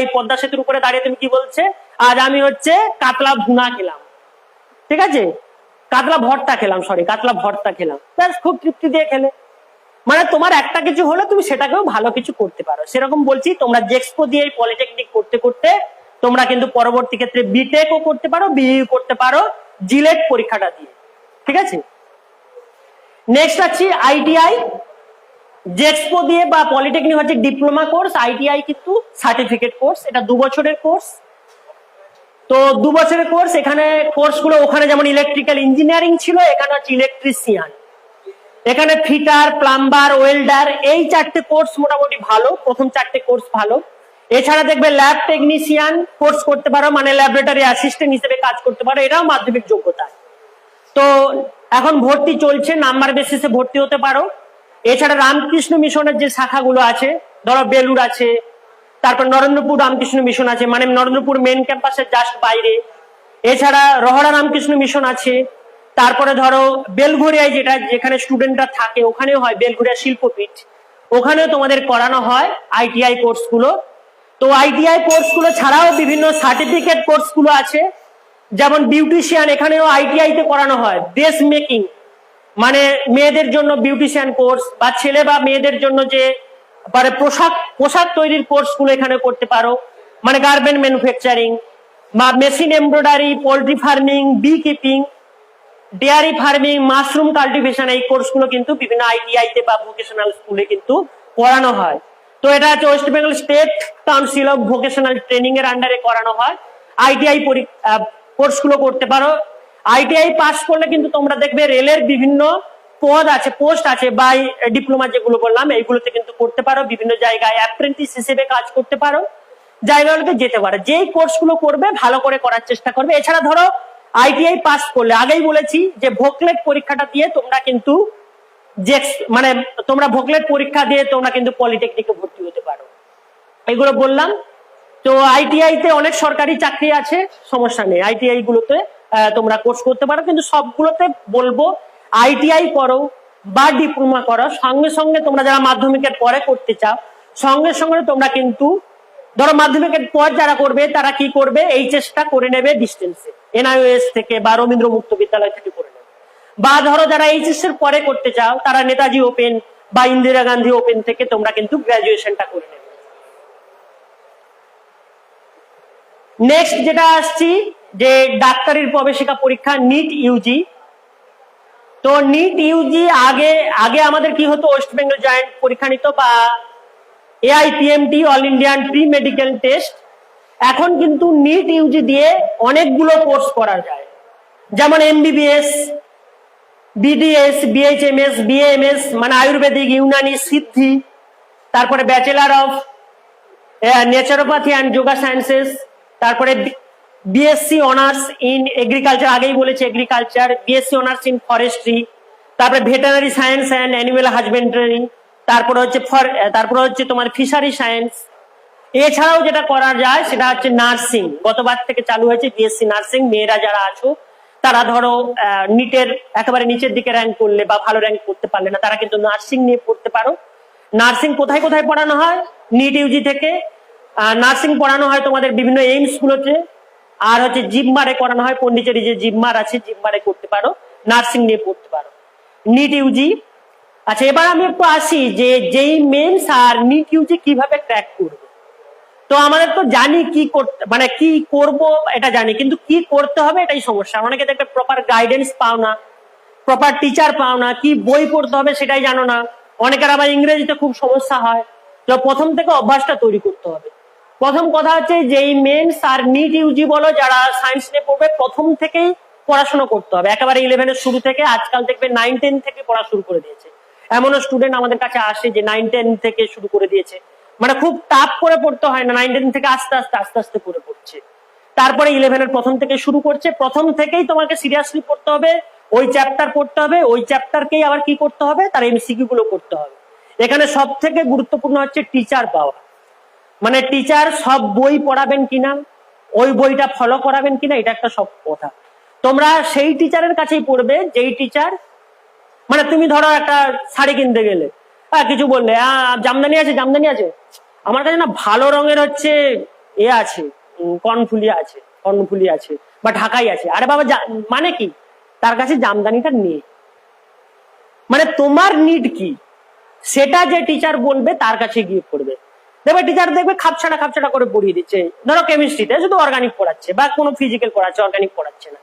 এই পদ্মা সেতুর উপরে দাঁড়িয়ে তুমি কি বলছে? আজ আমি হচ্ছে কাতলা ভুনা খেলাম, ঠিক আছে, কাতলা ভর্তা খেলাম, ব্যাস খুব তৃপ্তি দিয়ে খেলে। মানে তোমার একটা কিছু হলে তুমি সেটাকেও ভালো কিছু করতে পারো। সেরকম বলছি, তোমরা জেক্সপো দিয়ে পলিটেকনিক করতে করতে তোমরা কিন্তু পরবর্তী ক্ষেত্রে বিটেকও করতে পারো, বিইউ করতে পারো জিলেট পরীক্ষাটা দিয়ে, ঠিক আছে। নেক্সট আছে আইটিআই। জেক্সপো দিয়ে বা পলিটেকনিক হচ্ছে ডিপ্লোমা কোর্স, আইটিআই কিন্তু সার্টিফিকেট কোর্স, এটা 2 বছরের কোর্স। তো 2 বছরের কোর্স, এখানে কোর্সগুলো ওখানে যেমন ইলেকট্রিক্যাল ইঞ্জিনিয়ারিং ছিল, এখানে হচ্ছে ইলেকট্রিশিয়ান, এখানে ফিটার, প্লাম্বার, ওয়েল্ডার, এই 4টে কোর্স মোটামুটি ভালো, প্রথম 4টে কোর্স ভালো। এছাড়া দেখবে ল্যাব টেকনিশিয়ান কোর্স করতে পারো, মানে ল্যাবরেটরি অ্যাসিস্ট্যান্ট হিসেবে কাজ করতে পারো, এটাও মাধ্যমিক যোগ্যতা। তো এখন ভর্তি চলছে, নাম্বার বেসিসে ভর্তি হতে পারো। এছাড়া রামকৃষ্ণ মিশনের যে শাখাগুলো আছে, ধরো বেলুড় আছে, তারপর নরেন্দ্রপুর রামকৃষ্ণ মিশন আছে, মানে নরেন্দ্রপুর মেন ক্যাম্পাসের জাস্ট বাইরে। এছাড়া রহড়া রামকৃষ্ণ মিশন আছে। তারপরে ধরো বেলঘরিয়ায় যেখানে স্টুডেন্টরা থাকে, ওখানেও হয় বেলঘরিয়া শিল্পপীঠ, ওখানেও তোমাদের করানো হয় আইটিআই কোর্সগুলো। তো আইটিআই কোর্সগুলো ছাড়াও বিভিন্ন সার্টিফিকেট কোর্সগুলো আছে, যেমন বিউটিশিয়ান, এখানেও আইটিআই তে করানো হয়। ড্রেস মেকিং, মানে মেয়েদের জন্য বিউটিশিয়ান কোর্স, বা ছেলে বা মেয়েদের জন্য যে মানে পোশাক তৈরির কোর্সগুলো এখানে করতে পারো, মানে গার্মেন্ট ম্যানুফ্যাকচারিং বা machine embroidery, poultry farming, bee keeping, dairy farming, mushroom cultivation, এই কোর্সগুলো কিন্তু বিভিন্ন আইটিআই তে বা ভোকেশনাল স্কুলে কিন্তু করানো হয়। তো এটা হচ্ছে West Bengal state council of vocational training এর আন্ডারে করানো হয়। আইটিআই কোর্সগুলো করতে পারো। আইটিআই পাস করলে কিন্তু তোমরা দেখবে রেলের বিভিন্ন পদ আছে, পোস্ট আছে, বা ডিপ্লোমা যেগুলো বললাম এইগুলোতে কিন্তু করতে পারো। বিভিন্ন জায়গায় অ্যাপ্রেন্টিস হিসেবে কাজ করতে পারো, জায়গাগুলোতে যেতে পারো। যেই কোর্সগুলো করবে ভালো করে করার চেষ্টা করবে। এছাড়া ধরো আইটিআই পাস করলে, আগেই বলেছি যে ভোকলেট পরীক্ষাটা দিয়ে তোমরা কিন্তু মানে তোমরা ভোকলেট পরীক্ষা দিয়ে তোমরা কিন্তু পলিটেকনিকে ভর্তি হতে পারো, এগুলো বললাম। তো আইটিআই তে অনেক সরকারি চাকরি আছে, সমস্যা নেই, আইটিআই গুলোতে তোমরা কোর্স করতে পারো। কিন্তু সবগুলোতে বলবো আইটিআই করো বা ডিপ্লোমা করো, সঙ্গে সঙ্গে তোমরা যারা মাধ্যমিকের পরে করতে চাও, সঙ্গে সঙ্গে তোমরা কিন্তু ধরো মাধ্যমিকের পর যারা করবে তারা কি করবে, এইচএসটা করে নেবে ডিস্টেন্সে, এনআইওএস থেকে বা রবীন্দ্র মুক্ত বিদ্যালয় থেকে করে নেবে। বা ধরো যারা এইচএস এর পরে করতে চাও, তারা নেতাজি ওপেন বা ইন্দিরা গান্ধী ওপেন থেকে তোমরা কিন্তু গ্রাজুয়েশনটা করে নেবে। নেক্সট যেটা আসছি, যে ডাক্তারির প্রবেশিকা পরীক্ষা নিট ইউজি। তো নিট ইউজি আগে আমাদের কি হতো, ওয়েস্ট বেঙ্গল জয়েন্ট পরীক্ষা নিত বা AIPMT, all Indian pre medical test. এখন কিন্তু নিট ইউজি দিয়ে অনেকগুলো কোর্স করা যায়। যেমন এমবিবিএস, বিডিএস, বিএইচএমএস, বিএএমএস মানে আয়ুর্বেদিক, ইউনানি, সিদ্ধি, তারপরে bachelor of naturopathy and yoga sciences, তারপরে বিএসসি অনার্স ইন এগ্রিকালচার, আগেই বলেছি agriculture, BSc honours in forestry, তারপরে veterinary science and animal husbandry, তারপরে হচ্ছে তোমার ফিশারি সায়েন্স। এছাড়াও যেটা করা যায় সেটা হচ্ছে নার্সিং, গতবার থেকে চালু হয়েছে বিএসসি নার্সিং। মেয়েরা যারা আছো তারা ধরো নিটের একেবারে নিচের দিকে র্যাঙ্ক করলে বা ভালো র্যাঙ্ক করতে পারলে না, তারা কিন্তু নার্সিং নিয়ে পড়তে পারো। নার্সিং কোথায় কোথায় পড়ানো হয়? নিট ইউজি থেকে নার্সিং পড়ানো হয় তোমাদের বিভিন্ন এইমস গুলোতে, আর হচ্ছে জিপমারে করানো হয়, পন্ডিচেরি যে জিপমার আছে জিপমারে করতে পারো, নার্সিং নিয়ে পড়তে পারো নিট ইউজি। আচ্ছা, এবার আমি একটু আসি যে যেই মেন্স আর নিট ইউজি কিভাবে ক্র্যাক করবে। তো আমাদের তো জানি কি করতে, মানে কি করব এটা জানি, কিন্তু কি করতে হবে এটাই সমস্যা। অনেকে দেখবে প্রপার গাইডেন্স পাও না, প্রপার টিচার পাও না, কি বই পড়তে হবে সেটাই জানো না। অনেকের আবার ইংরেজিতে খুব সমস্যা হয়। তো প্রথম থেকে অভ্যাসটা তৈরি করতে হবে। প্রথম কথা হচ্ছে যেই মেন্স আর নিট ইউজি বলো, যারা সায়েন্স নিয়ে পড়বে প্রথম থেকেই পড়াশোনা করতে হবে, একেবারে 11-এর শুরু থেকে। আজকাল দেখবে 9-10 থেকে পড়া শুরু করে দিয়েছে, এমনও স্টুডেন্ট আমাদের কাছে আসে যে 9-10 থেকে শুরু করে দিয়েছে, মানে খুব টাফ করে পড়তে হয় না, 9-10 থেকে আস্তে আস্তে করে পড়ছে। তারপরে 11-এর প্রথম থেকে শুরু করছে। প্রথম থেকেই তোমাকে সিরিয়াসলি পড়তে হবে, ওই চ্যাপ্টার পড়তে হবে, ওই চ্যাপ্টারকেই আবার কি করতে হবে, তার এমসিকিউ গুলো করতে হবে। এখানে সব থেকে গুরুত্বপূর্ণ হচ্ছে টিচার পাওয়া, মানে টিচার সব বই পড়াবেন কিনা, ওই বইটা ফলো করাবেন কিনা, এটা একটা সব কথা। তোমরা সেই টিচারের কাছেই পড়বে যেই টিচার, মানে তুমি ধরো একটা শাড়ি কিনতে গেলে, কিছু বললে জামদানি আছে, জামদানি আছে, আমার কাছে না ভালো রঙের হচ্ছে আছে, কর্ণফুলি আছে বা ঢাকাই আছে। আরে বাবা, মানে কি, তার কাছে জামদানিটা নেই, মানে তোমার নিড কি সেটা যে টিচার বলবে তার কাছে গিয়ে পড়বে। দেখবে টিচার দেখবে খাপছাড়া করে পড়িয়ে দিচ্ছে, ধরো কেমিস্ট্রিতে শুধু অর্গানিক পড়াচ্ছে বা কোনো ফিজিক্যাল পড়াচ্ছে, অর্গানিক পড়াচ্ছে না।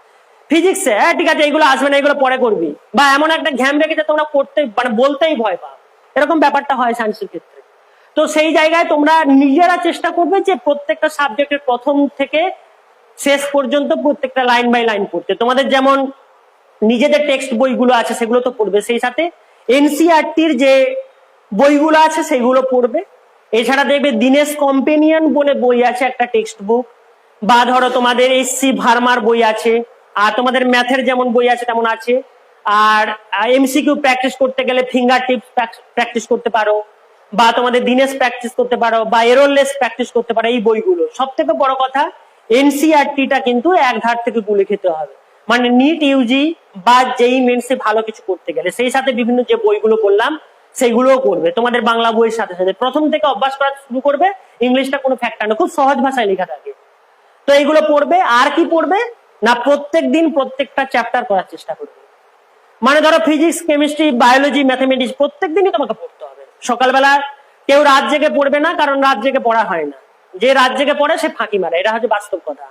ফিজিক্সে ঠিক আছে এইগুলো আসবে না, এগুলো পরে করবি, বা এমন একটা ঘ্যাম রেখেছে তোমরা করতে মানে বলতেই ভয় পাও, এরকম ব্যাপারটা হয় সায়েন্সের ক্ষেত্রে। তো সেই জায়গায় তোমরা নিজেরা চেষ্টা করবে যে প্রত্যেকটা সাবজেক্টের প্রথম থেকে শেষ পর্যন্ত প্রত্যেকটা লাইন বাই লাইন পড়তে। তোমাদের যেমন নিজেদের টেক্সট বইগুলো আছে সেগুলো তো পড়বে, সেই সাথে এনসিইআরটির যে বইগুলো আছে সেগুলো পড়বে। এছাড়া দেখবে দীনেশ কম্পেনিয়ন বলে বই আছে একটা টেক্সট বুক, বা ধরো তোমাদের এসসি ভার্মার বই আছে, আর তোমাদের ম্যাথের যেমন বই আছে তেমন আছে। আর এমসিকিউ প্র্যাকটিস করতে গেলে ফিঙ্গার টিপস প্র্যাকটিস করতে পারো, বা তোমাদের দীনেশ প্র্যাকটিস করতে পারো, বা এররলেস প্র্যাকটিস করতে পারো। এই বইগুলো সব থেকে বড় কথা, এনসিইআরটিটা কিন্তু এক ধার থেকে গুলে খেতে হবে, মানে নিট ইউজি বা যেই মেন্সে ভালো কিছু করতে গেলে। সেই সাথে বিভিন্ন যে বইগুলো বললাম সেগুলোও করবে, তোমাদের বাংলা বইয়ের সাথে সাথে প্রথম থেকে অভ্যাস করা শুরু করবে। ইংলিশটা কোনো ফ্যাক্টর না, খুব সহজ ভাষায় লেখা থাকে, তো এইগুলো পড়বে। আর কি পড়বে না, প্রত্যেক দিন প্রত্যেকটা চ্যাপ্টার করার চেষ্টা করবে। মানে ধরো ফিজিক্স, কেমিস্ট্রি, বায়োলজি, ম্যাথমেটিক্স প্রত্যেক দিনই তোমাকে পড়তে হবে। সকালবেলা কেউ রাত জেগে পড়বে না, কারণ রাত জেগে পড়া হয় না। যে রাত জেগে পড়ে সে ফাঁকি মারে, এটা হচ্ছে বাস্তব কথা।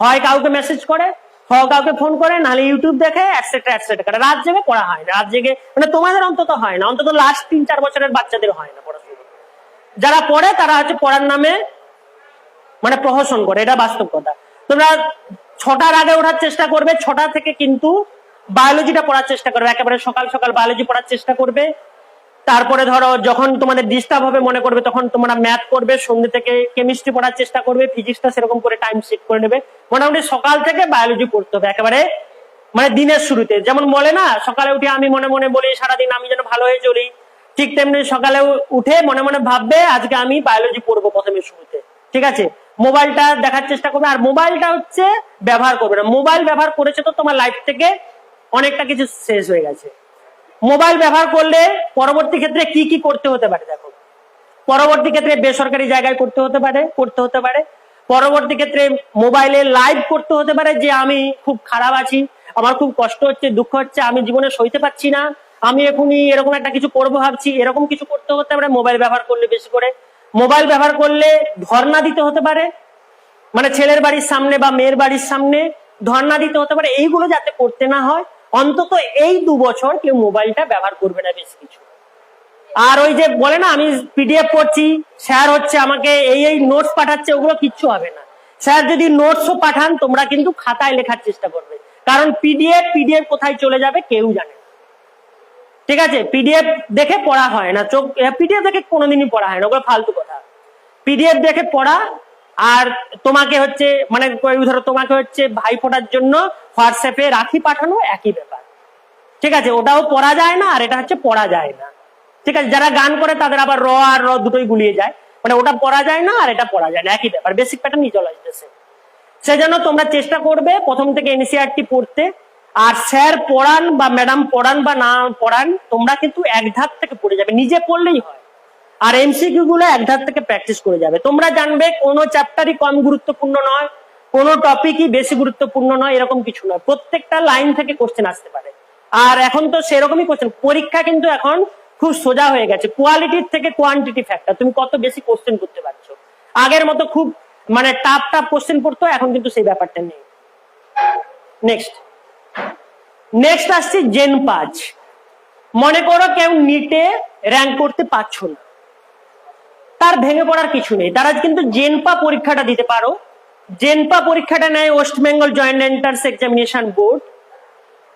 হয় কাউকে মেসেজ করে, হয় কাউকে ফোন করে, নাহলে ইউটিউব দেখে, এটসেট্রা এটসেট্রা। রাত জেগে পড়া হয় না, রাত জেগে মানে তোমাদের অন্তত হয় না, অন্তত লাস্ট 3-4 বছরের বাচ্চাদের হয় না পড়াশোনা। যারা পড়ে তারা হচ্ছে পড়ার নামে মানে প্রহসন করে, এটা বাস্তব কথা। তোমরা 6টার আগে ওঠার চেষ্টা করবে, 6টা থেকে কিন্তু বায়োলজিটা পড়ার চেষ্টা করবে, একেবারে সকাল সকাল বায়োলজি পড়ার চেষ্টা করবে। তারপরে ধরো যখন তোমাদের ডিস্টার্ব হবে মনে করবে তখন তোমরা ম্যাথ করবে, সন্ধ্যে থেকে কেমিস্ট্রি পড়ার চেষ্টা করবে, ফিজিক্সটা সেরকম করে টাইম সেট করে নেবে। মোটামুটি সকাল থেকে বায়োলজি পড়তে হবে একেবারে, মানে দিনের শুরুতে। যেমন বলে না, সকালে উঠে আমি মনে মনে বলি সারাদিন আমি যেন ভালো হয়ে চলি, ঠিক তেমনি সকালে উঠে মনে মনে ভাববে আজকে আমি বায়োলজি পড়বো প্রথমে শুরুতে, ঠিক আছে। মোবাইলটা দেখার চেষ্টা করবে, আর মোবাইলটা হচ্ছে ব্যবহার করবে না। মোবাইল ব্যবহার করেছে তো তোমার লাইফ থেকে অনেকটা কিছু শেষ হয়ে গেছে। মোবাইল ব্যবহার করলে পরবর্তী ক্ষেত্রে কি কি করতে হতে পারে দেখো, পরবর্তী ক্ষেত্রে বেসরকারি জায়গায় করতে হতে পারে, পরবর্তী ক্ষেত্রে মোবাইলে লাইভ করতে হতে পারে যে আমি খুব খারাপ আছি, আমার খুব কষ্ট হচ্ছে, দুঃখ হচ্ছে, আমি জীবনে সইতে পারছি না, আমি এখনই এরকম একটা কিছু করবো ভাবছি, এরকম কিছু করতে হতে পারে মোবাইল ব্যবহার করলে। বেশি করে মোবাইল ব্যবহার করলে ধর্ণা দিতে হতে পারে, মানে ছেলের বাড়ির সামনে বা মেয়ের বাড়ির সামনে ধর্ণা দিতে হতে পারে। এইগুলো যাতে করতে না হয়, অন্তত এই 2 বছর কেউ মোবাইলটা ব্যবহার করবে না বেশি কিছু। আর ওই যে বলে না আমি পিডিএফ পড়ছি, স্যার হচ্ছে আমাকে এই নোটস পাঠাচ্ছে, ওগুলো কিচ্ছু হবে না। স্যার যদি নোটসও পাঠান তোমরা কিন্তু খাতায় লেখার চেষ্টা করবে, কারণ পিডিএফ কোথায় চলে যাবে কেউ জানে না। ঠিক আছে, পিডিএফ দেখে পড়া হয় না, পিডিএফ দেখে কোনোদিনই পড়া হয় না, ওগুলো ফালতু কথা। পিডিএফ দেখে পড়া আর তোমাকে হচ্ছে মানে ধরো তোমাকে হচ্ছে ভাই ফোটার জন্য হোয়াটসঅ্যাপে রাখি পাঠানো একই ব্যাপার। ঠিক আছে, ওটাও পড়া যায় না আর এটা হচ্ছে পড়া যায় না। ঠিক আছে, যারা গান করে তাদের আবার র আর র দুটোই গুলিয়ে যায়, মানে ওটা পড়া যায় না আর এটা পড়া যায় না, একই ব্যাপার, বেসিক প্যাটার্ন চলে আসতেছে। সেজন্য তোমরা চেষ্টা করবে প্রথম থেকে এনসিইআরটি পড়তে। আর স্যার পড়ান বা ম্যাডাম পড়ান বা না পড়ান, তোমরা কিন্তু এক ধাপ থেকে পড়ে যাবে, নিজে পড়লেই হয়। আর এমসিকিউ গুলো এক ধাপ থেকে প্র্যাকটিস করে যাবে। তোমরা জানবে কোনো চ্যাপ্টারই কম গুরুত্বপূর্ণ নয়, কোনো টপিকই বেশি গুরুত্বপূর্ণ নয়, এরকম কিছু নয়। প্রত্যেকটা লাইন থেকে কোশ্চেন আসতে পারে। আর এখন তো সেরকমই কোশ্চেন, পরীক্ষা কিন্তু এখন খুব সোজা হয়ে গেছে, কোয়ালিটির থেকে কোয়ান্টিটি ফ্যাক্টর, তুমি কত বেশি কোশ্চেন করতে পারছো। আগের মতো খুব মানে টাফ কোশ্চেন পড়তো, এখন কিন্তু সেই ব্যাপারটা নেই। নেক্সট আসছে জেন 5। মনে করো কেউ নিটে র্যাঙ্ক করতে পারছো না, তার ভেঙে পড়ার কিছু নেই, তারা কিন্তু জেনপা পরীক্ষাটা দিতে পারো। জেনপা পরীক্ষাটা নেয় West Bengal joint entrance examination board.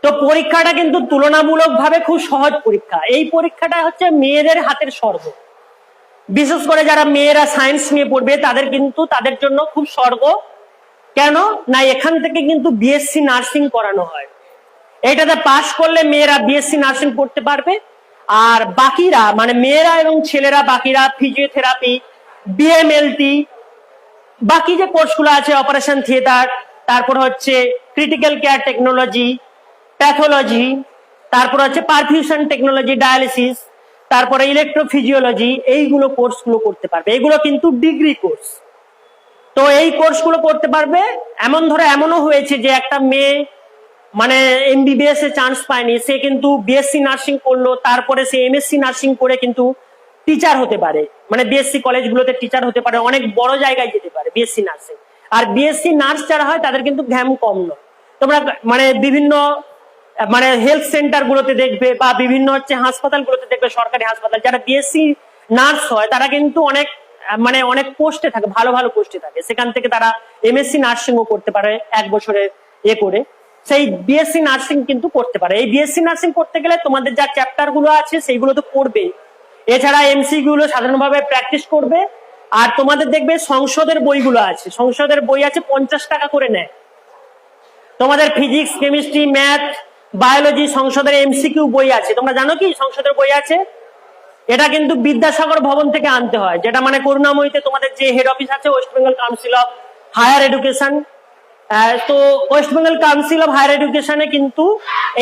তো পরীক্ষাটা কিন্তু তুলনামূলকভাবে খুব সহজ পরীক্ষা। এই পরীক্ষাটা হচ্ছে মেয়েদের হাতের স্বর্গ, বিশেষ করে যারা মেয়েরা সায়েন্স নিয়ে পড়বে তাদের জন্য খুব স্বর্গ। কেন না, এখান থেকে কিন্তু বিএসসি নার্সিং করানো হয়। এটাতে পাশ করলে মেয়েরা বিএসসি নার্সিং পড়তে পারবে। আর বাকিরা মানে মেয়েরা এবং ছেলেরা বাকিরা ফিজিওথেরাপি, বিএমএলটি, বাকি যে কোর্সগুলো আছে, অপারেশন থিয়েটার, তারপর হচ্ছে ক্রিটিক্যাল কেয়ার টেকনোলজি, প্যাথোলজি, তারপর হচ্ছে পারফিউশন টেকনোলজি, ডায়ালিসিস, তারপরে ইলেকট্রোফিজিওলজি, এইগুলো কোর্সগুলো করতে পারবে। এগুলো কিন্তু ডিগ্রি কোর্স। তো এই কোর্সগুলো করতে পারবে। এমনও হয়েছে যে একটা মেয়ে মানে এমবিবিএস এ চান্স পায়নি, সে কিন্তু বিএসসি নার্সিং করলো, তারপরে সে এমএসসি নার্সিং করে কিন্তু টিচার হতে পারে, মানে বিএসসি কলেজগুলোতে টিচার হতে পারে, অনেক বড় জায়গায় যেতে পারে বিএসসি নার্সিং। আর বিএসসি নার্স যারা হয় তাদের কিন্তু ঘ্যাম কম নয়। তোমরা মানে বিভিন্ন মানে হেলথ সেন্টার গুলোতে দেখবে বা বিভিন্ন হচ্ছে হাসপাতালগুলোতে দেখবে, সরকারি হাসপাতাল, যারা বিএসসি নার্স হয় তারা কিন্তু অনেক পোস্টে থাকে, ভালো ভালো পোস্টে থাকে। সেখান থেকে তারা এমএসসি নার্সিংও করতে পারে, 1 বছরের করে সেই বিএসসি নার্সিং কিন্তু করতে পারে। এই বিএসসি নার্সিং করতে গেলে তোমাদের যা চ্যাপ্টার গুলো আছে সেইগুলো তো পড়বে, এছাড়া এমসি গুলো সাধারণভাবে প্র্যাকটিস করবে। আর তোমাদের দেখবে সংসদের বইগুলো আছে, সংসদের বই আছে 50 টাকা করে নেয়। তোমাদের ফিজিক্স, কেমিস্ট্রি, ম্যাথ, বায়োলজি সংসদের এমসিকিউ বই আছে। তোমরা জানো কি সংসদের বই আছে? এটা কিন্তু বিদ্যাসাগর ভবন থেকে আনতে হয়, যেটা মানে করুণাময়ীতে তোমাদের যে হেড অফিস আছে, West Bengal Council of Higher Education. তো West Bengal Council of Higher এডুকেশনে কিন্তু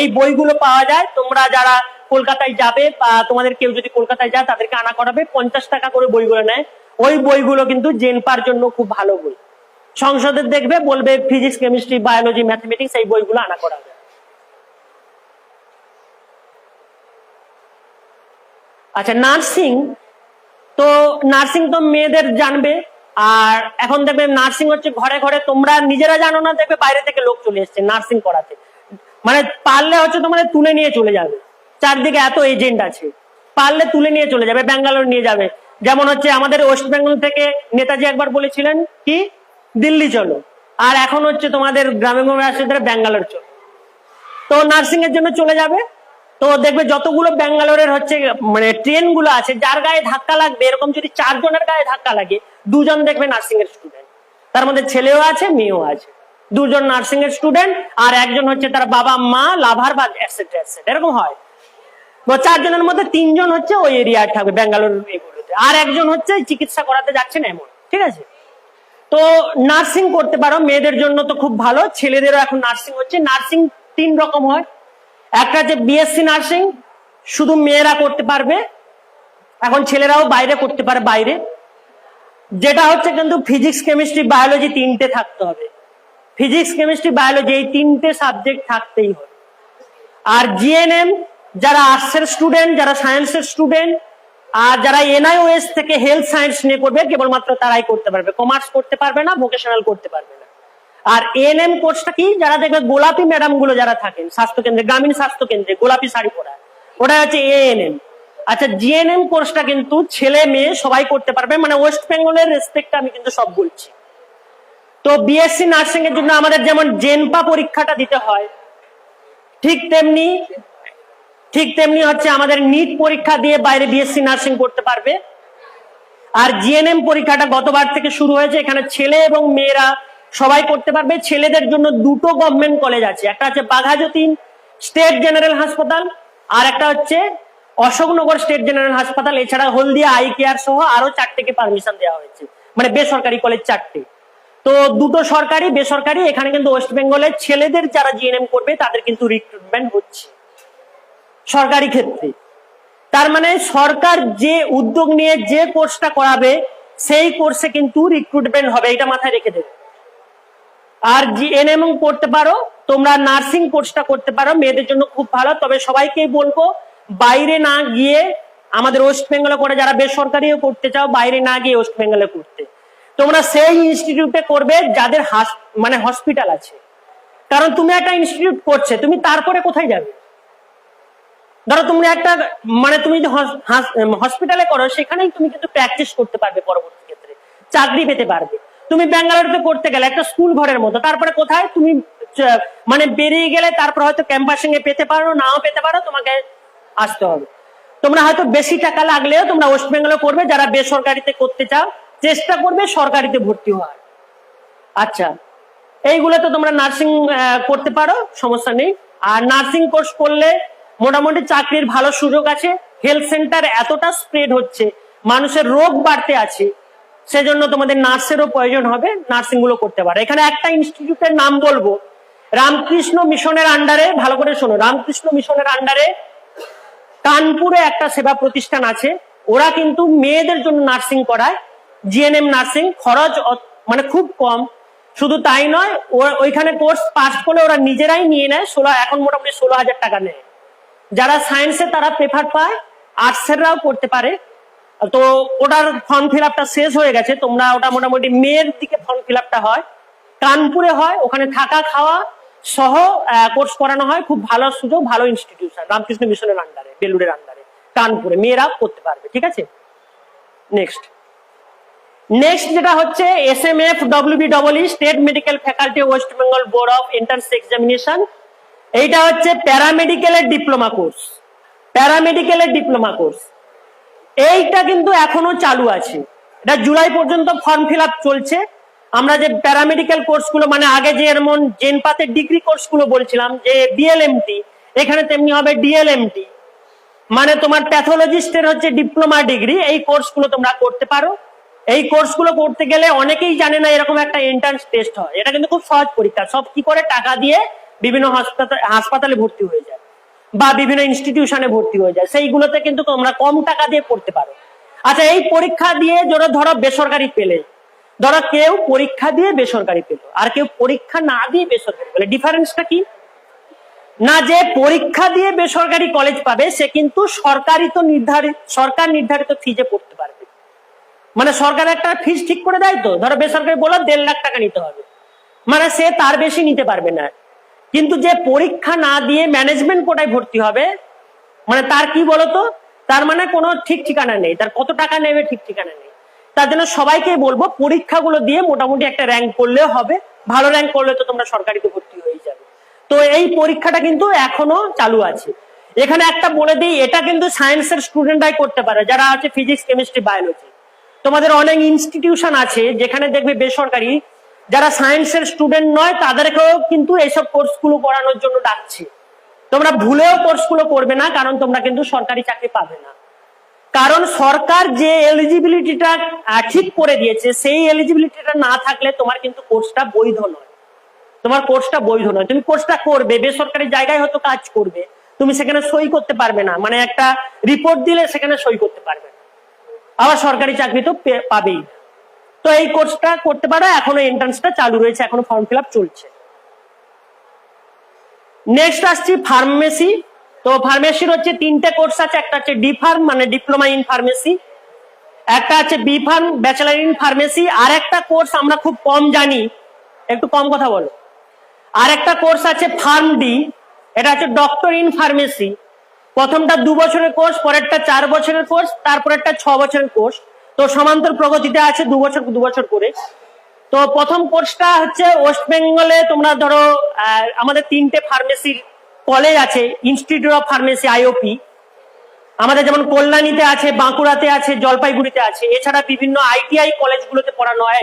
এই বইগুলো পাওয়া যায়। তোমরা যারা কলকাতায় যাবে বা তোমাদের কেউ যদি কলকাতায় যায় তাদেরকে আনা করাবে, 50 টাকা করে বইগুলো নেয়। ওই বইগুলো কিন্তু জেনপার জন্য খুব ভালো বই। সংসদের দেখবে বলবে ফিজিক্স, কেমিস্ট্রি, বায়োলজি, ম্যাথমেটিক্স, এই বইগুলো আনা করাবে। আচ্ছা, নার্সিং তো মেয়েদের জানবে। আর এখন দেখবে নার্সিং হচ্ছে ঘরে ঘরে, তোমরা নিজেরা জানো না, দেখবে বাইরে থেকে লোক চলে এসছে নার্সিং করাতে। মানে পারলে হচ্ছে তোমাদের তুলে নিয়ে চলে যাবে, চারদিকে এত এজেন্ট আছে, পারলে তুলে নিয়ে চলে যাবে, ব্যাঙ্গালোর নিয়ে যাবে। যেমন হচ্ছে আমাদের ওয়েস্ট বেঙ্গল থেকে নেতাজি একবার বলেছিলেন কি দিল্লি চলো, আর এখন হচ্ছে তোমাদের গ্রামে গ্রামে আসছে ব্যাঙ্গালোর চলো। তো নার্সিং এর জন্য চলে যাবে। তো দেখবে যতগুলো ব্যাঙ্গালোরের হচ্ছে মানে ট্রেন গুলো আছে, যার গায়ে ধাক্কা লাগবে, এরকম যদি 4 জনের গায়ে ধাক্কা লাগে, 2 জন দেখবে নার্সিং এর স্টুডেন্ট, তার মধ্যে ছেলেও আছে মেয়েও আছে। 2 জন নার্সিং এর স্টুডেন্ট আর 1 জন হচ্ছে তার বাবা মা, লাভার বা এটসেট্রা এটসেট্রা, এরকম হয়। 4 জনের মধ্যে 3 জন হচ্ছে ওই এরিয়ায় থাকবে ব্যাঙ্গালোর এগুলোতে, আর 1 জন হচ্ছে চিকিৎসা করাতে যাচ্ছেন এমন। ঠিক আছে, তো নার্সিং করতে পারো, মেয়েদের জন্য তো খুব ভালো। ছেলেদেরও এখন নার্সিং হচ্ছে। নার্সিং 3 রকম হয়। একটা হচ্ছে বিএসসি নার্সিং, শুধু মেয়েরা করতে পারবে, এখন ছেলেরাও বাইরে করতে পারে, বাইরে, যেটা হচ্ছে কিন্তু ফিজিক্স, কেমিস্ট্রি, বায়োলজি 3টে থাকতে হবে। ফিজিক্স, কেমিস্ট্রি, বায়োলজি এই 3টে সাবজেক্ট থাকতেই হবে। আর জিএনএম যারা আর্টসের স্টুডেন্ট, যারা সায়েন্সের স্টুডেন্ট, আর যারা এনআইওএস থেকে হেলথ সায়েন্স নিয়ে করবে, কেবলমাত্র তারাই করতে পারবে, কমার্স করতে পারবে না, ভোকেশনাল করতে পারবে না। আর এএনএম কোর্সটা কি, যারা দেখবে গোলাপি ম্যাডাম গুলো যারা থাকেন স্বাস্থ্যকেন্দ্রে, গ্রামীণ স্বাস্থ্যকেন্দ্রে গোলাপি শাড়ি পরা, ওটা হচ্ছে এএনএম। আচ্ছা, জিএনএম কোর্সটা কিন্তু ছেলে মেয়ে সবাই করতে পারবে, মানে ওয়েস্ট বেঙ্গলের রেসপেক্ট আমি কিন্তু সব বলছি। তো বিএসসি নার্সিং এর জন্য আমাদের যেমন জেনপা পরীক্ষাটা দিতে হয়, ঠিক তেমনি হচ্ছে আমাদের নিট পরীক্ষা দিয়ে বাইরে বিএসসি নার্সিং করতে পারবে। আর জিএনএম পরীক্ষাটা গতবার থেকে শুরু হয়েছে, এখানে ছেলে এবং মেয়েরা সবাই করতে পারবে। ছেলেদের জন্য দুটো গভর্নমেন্ট কলেজ আছে, একটা হচ্ছে বাঘাযতীন স্টেট জেনারেল হাসপাতাল, আর একটা হচ্ছে অশোকনগর স্টেট জেনারেল হাসপাতাল। এছাড়া হলদিয়া আই কেয়ার সহ আরো 4টেকে পারমিশন দেওয়া হয়েছে, মানে বেসরকারি কলেজ 4টে। তো দুটো সরকারি বেসরকারি। এখানে কিন্তু ওয়েস্ট বেঙ্গলের ছেলেদের যারা জিএনএম করবে তাদের কিন্তু রিক্রুটমেন্ট হচ্ছে সরকারি ক্ষেত্রে। তার মানে সরকার যে উদ্যোগ নিয়ে যে কোর্সটা করাবে সেই কোর্সে কিন্তু রিক্রুটমেন্ট হবে, এটা মাথায় রেখে দেবে। আর জিএনএম করতে পারো তোমরা, নার্সিং কোর্সটা করতে পারো, মেয়েদের জন্য খুব ভালো। তবে সবাইকেই বলবো বাইরে না গিয়ে, আমাদের ওয়েস্ট বেঙ্গলে করে যারা বেসরকারিও করতে চাও, বাইরে না গিয়ে ওয়েস্ট বেঙ্গলে করতে, তোমরা সেই ইনস্টিটিউটে করবে যাদের মানে হসপিটাল আছে। কারণ তুমি একটা ইনস্টিটিউট করছে, তুমি তারপরে কোথায় যাবে? ধরো তুমি একটা মানে তুমি যদি হসপিটালে করো, সেখানেই তুমি কিন্তু প্র্যাকটিস করতে পারবে, পরবর্তী ক্ষেত্রে চাকরি পেতে পারবে। তুমি ব্যাঙ্গালোরতে করতে গেলে একটা স্কুল ঘরের মতো, তারপরে কোথায় তুমি মানে বেরিয়ে গেলে তারপর হয়তো ক্যাম্পাসিং এ পেতে পারো, নাও পেতে পারো, তোমাকে আসতে হবে। তোমরা হয়তো বেশি টাকা লাগলেও তোমরা ওয়েস্ট বেঙ্গলে করবে। যারা বেসরকারিতে করতে চাও চেষ্টা করবে সরকারিতে ভর্তি হওয়ার। আচ্ছা, এইগুলো তো তোমরা নার্সিং করতে পারো, সমস্যা নেই। আর নার্সিং কোর্স করলে মোটামুটি চাকরির ভালো সুযোগ আছে। হেলথ সেন্টার এতটা স্প্রেড হচ্ছে, মানুষের রোগ বাড়তে আছে, সেজন্য তোমাদের নার্সেরও প্রয়োজন হবে, নার্সিং গুলো করতে পারো। এখানে একটা ইনস্টিটিউটের নাম বলবো, রামকৃষ্ণ মিশনের আন্ডারে, ভালো করে শোনো, রামকৃষ্ণ মিশনের আন্ডারে কানপুরে একটা সেবা প্রতিষ্ঠান আছে। ওরা কিন্তু মেয়েদের জন্য নার্সিং করায়, জিএনএম নার্সিং। খরচ মানে খুব কম। শুধু তাই নয়, ওইখানে কোর্স পাস করলে ওরা নিজেরাই নিয়ে নেয়। এখন মোটামুটি 16,000 টাকা নেয়। যারা সায়েন্সে তারা প্রেফার পায়, আর্টসেররাও করতে পারে। তো ওটার ফর্ম ফিল আপটা শেষ হয়ে গেছে, তোমরা ওটা মোটামুটি মেয়ের দিকে ফর্ম ফিল আপটা হয়, কানপুরে হয়। ওখানে থাকা খাওয়া সহ কোর্স করানো হয়। খুব ভালো সুযোগ, ভালো ইনস্টিটিউশন, রামকৃষ্ণ মিশনের আন্ডারে, বেলুড়ের আন্ডারে, কানপুরে মেয়েরা করতে পারবে। ঠিক আছে, নেক্সট যেটা হচ্ছে SMFWBEE state medical faculty West Bengal board of entrance examination. এইটা হচ্ছে প্যারামেডিকেলের ডিপ্লোমা কোর্স। প্যারামেডিকেলের ডিপ্লোমা কোর্স এইটা কিন্তু এখনো চালু আছে। এটা জুলাই পর্যন্ত ফর্ম ফিল আপ চলছে। আমরা যে প্যারামেডিক্যাল কোর্স গুলো, মানে আগে যেমন জেনপাতের ডিগ্রি কোর্স গুলো বলছিলাম যে বিএলএমটি, এখানে তেমনি হবে ডিএলএমটি, মানে তোমার প্যাথোলজিস্টের হচ্ছে ডিপ্লোমা ডিগ্রি। এই কোর্স গুলো তোমরা করতে পারো। এই কোর্স গুলো করতে গেলে অনেকেই জানে না এরকম একটা এন্ট্রান্স টেস্ট হয়। এটা কিন্তু খুব সহজ পরীক্ষা। সব কি করে টাকা দিয়ে বিভিন্ন হাসপাতালে ভর্তি হয়ে যায় বা বিভিন্ন ইনস্টিটিউশনে ভর্তি হয়ে যায়, সেইগুলোতে কিন্তু তোমরা কম টাকা দিয়ে পড়তে পারো। আচ্ছা, এই পরীক্ষা দিয়ে ধরো বেসরকারি পেলে, ধরো কেউ পরীক্ষা দিয়ে বেসরকারি পেল আর কেউ পরীক্ষা না দিয়ে বেসরকারি পেলে, ডিফারেন্সটা কি? না, যে পরীক্ষা দিয়ে বেসরকারি কলেজ পাবে সে কিন্তু সরকার নির্ধারিত ফিজে পড়তে পারবে। মানে সরকার একটা ফিজ ঠিক করে দেয়, তো ধরো বেসরকারি বলো 1.5 লাখ টাকা নিতে হবে, মানে সে তার বেশি নিতে পারবে না। কিন্তু যে পরীক্ষা না দিয়ে ম্যানেজমেন্ট কোটায় ভর্তি হবে, মানে তার কি বলতো, তার মানে কোনো ঠিক ঠিকানা নেই, তার কত টাকা নেবে ঠিক ঠিকানা নেই। তার জন্য সবাইকে বলবো পরীক্ষাগুলো দিয়ে মোটামুটি একটা র্যাঙ্ক করলে হবে। ভালো র্যাঙ্ক করলে তো তোমরা সরকারিতে ভর্তি হয়ে যাবে। তো এই পরীক্ষাটা কিন্তু এখনো চালু আছে। এখানে একটা বলে দিই, এটা কিন্তু সায়েন্সের স্টুডেন্টরাই করতে পারে, যারা আছে ফিজিক্স, কেমিস্ট্রি, বায়োলজি। তোমাদের অনেক ইনস্টিটিউশন আছে যেখানে দেখবে বেসরকারি, যারা সায়েন্সের স্টুডেন্ট নয় তাদেরকেও কিন্তু এইসব কোর্সগুলো করানোর জন্য ডাকছে। তোমরা ভুলেও কোর্সগুলো করবে না, কারণ তোমরা কিন্তু সরকারি চাকরি পাবে না। কারণ সরকার যে এলিজিবিলিটিটা ঠিক করে দিয়েছে, সেই এলিজিবিলিটিটা না থাকলে তোমার কিন্তু কোর্সটা বৈধ নয়। তোমার কোর্সটা বৈধ নয়। তুমি কোর্সটা করবে, বেসরকারি জায়গায় হয়তো কাজ করবে, তুমি সেখানে সই করতে পারবে না, মানে একটা রিপোর্ট দিলে সেখানে সই করতে পারবে না। আবার সরকারি চাকরি তো পাবেই। তো এই কোর্সটা করতে পারো, এখনো এন্ট্রান্সটা চালু রয়েছে, এখনো ফর্ম ফিল আপ চলছে। নেক্সট আসছি ফার্মেসি। তো ফার্মেসির হচ্ছে 3টে কোর্স আছে। একটা হচ্ছে ডি ফার্ম, মানে ডিপ্লোমা ইন ফার্মেসি। একটা আছে B pharm, bachelor in pharmacy. আর একটা কোর্স আমরা খুব কম জানি, একটু কম কথা বলো। আর একটা কোর্স আছে ফার্ম ডি, এটা হচ্ছে ডক্টর ইন ফার্মেসি। প্রথমটা 2 বছরের কোর্স, পরেরটা 4 বছরের কোর্স, তারপরেরটা 6 বছরের কোর্স। তো সমান্তর প্রগতিতে আছে 2 বছর করে। তো প্রথম কোর্সটা হচ্ছে ওয়েস্ট বেঙ্গলে তোমরা ধরো আমাদের 3টে ফার্মেসির কলেজ আছে, ইনস্টিটিউট অফ ফার্মেসি আইওপি, আমাদের যেমন কল্যাণীতে আছে, বাঁকুড়াতে আছে, জলপাইগুড়িতে আছে। এছাড়া বিভিন্ন আইটিআই কলেজগুলোতে পড়ানো হয়,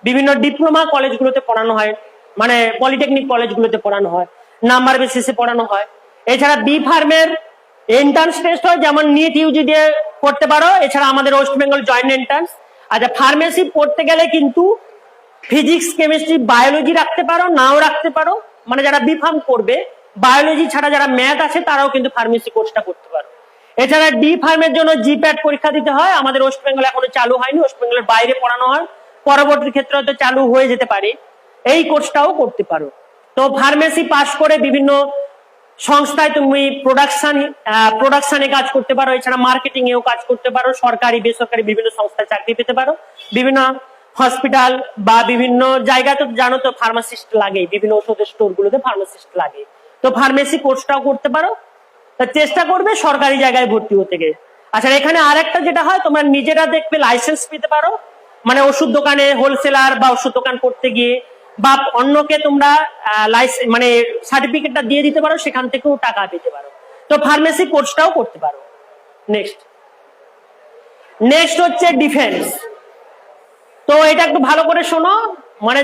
বিভিন্ন ডিপ্লোমা কলেজগুলোতে পড়ানো হয়, মানে পলিটেকনিক কলেজগুলোতে পড়ানো হয়, নাম্বার বেসিসে পড়ানো হয়। এছাড়া বি ফার্মের এন্ট্রান্স টেস্ট হয়, যেমন নিট ইউজি দিয়ে করতে পারো। এছাড়া আমাদের ওয়েস্ট বেঙ্গল জয়েন্ট এন্ট্রান্স। আচ্ছা, ফার্মেসি পড়তে গেলে কিন্তু ফিজিক্স, কেমিস্ট্রি, বায়োলজি রাখতে পারো, নাও রাখতে পারো। মানে যারা বি ফার্ম করবে, বায়োলজি ছাড়া যারা ম্যাথ আছে তারাও কিন্তু ফার্মেসি কোর্সটা করতে পারো। এছাড়া ডি ফার্মের জন্য জিপ্যাট পরীক্ষা দিতে হয়। আমাদের ওয়েস্ট বেঙ্গল এখনো চালু হয়নি, ওয়েস্ট বেঙ্গলের বাইরে পড়ানো হয়, পরবর্তী ক্ষেত্রে হয়তো চালু হয়ে যেতে পারে। এই কোর্সটাও করতে পারো। তো ফার্মেসি পাস করে বিভিন্ন সংস্থায় তুমি প্রোডাকশনে কাজ করতে পারো। এছাড়া মার্কেটিং এও কাজ করতে পারো, সরকারি বেসরকারি বিভিন্ন সংস্থায় চাকরি পেতে পারো। বিভিন্ন হসপিটাল বা বিভিন্ন জায়গায় তো জানো তো ফার্মাসিস্ট লাগে, বিভিন্ন ওষুধের স্টোর গুলোতে ফার্মাসিস্ট লাগে। তো ফার্মেসি কোর্সটাও করতে পারো। চেষ্টা করবে সরকারি জায়গায় ভর্তি হতে গিয়ে। আচ্ছা, এখানে আরেকটা যেটা হয়, তোমরা নিজেরা দেখবে লাইসেন্স পেতে পারো, মানে ওষুধ দোকানে হোলসেলার বা ওষুধ দোকান করতে গিয়ে, বা অন্যকে তোমরা মানে সার্টিফিকেটটা দিয়ে দিতে পারো, সেখান থেকেও টাকা পেতে পারো। তো ফার্মেসি কোর্সটাও করতে পারো। নেক্সট হচ্ছে ডিফেন্স। তো এটা একটু ভালো করে শোনো, মানে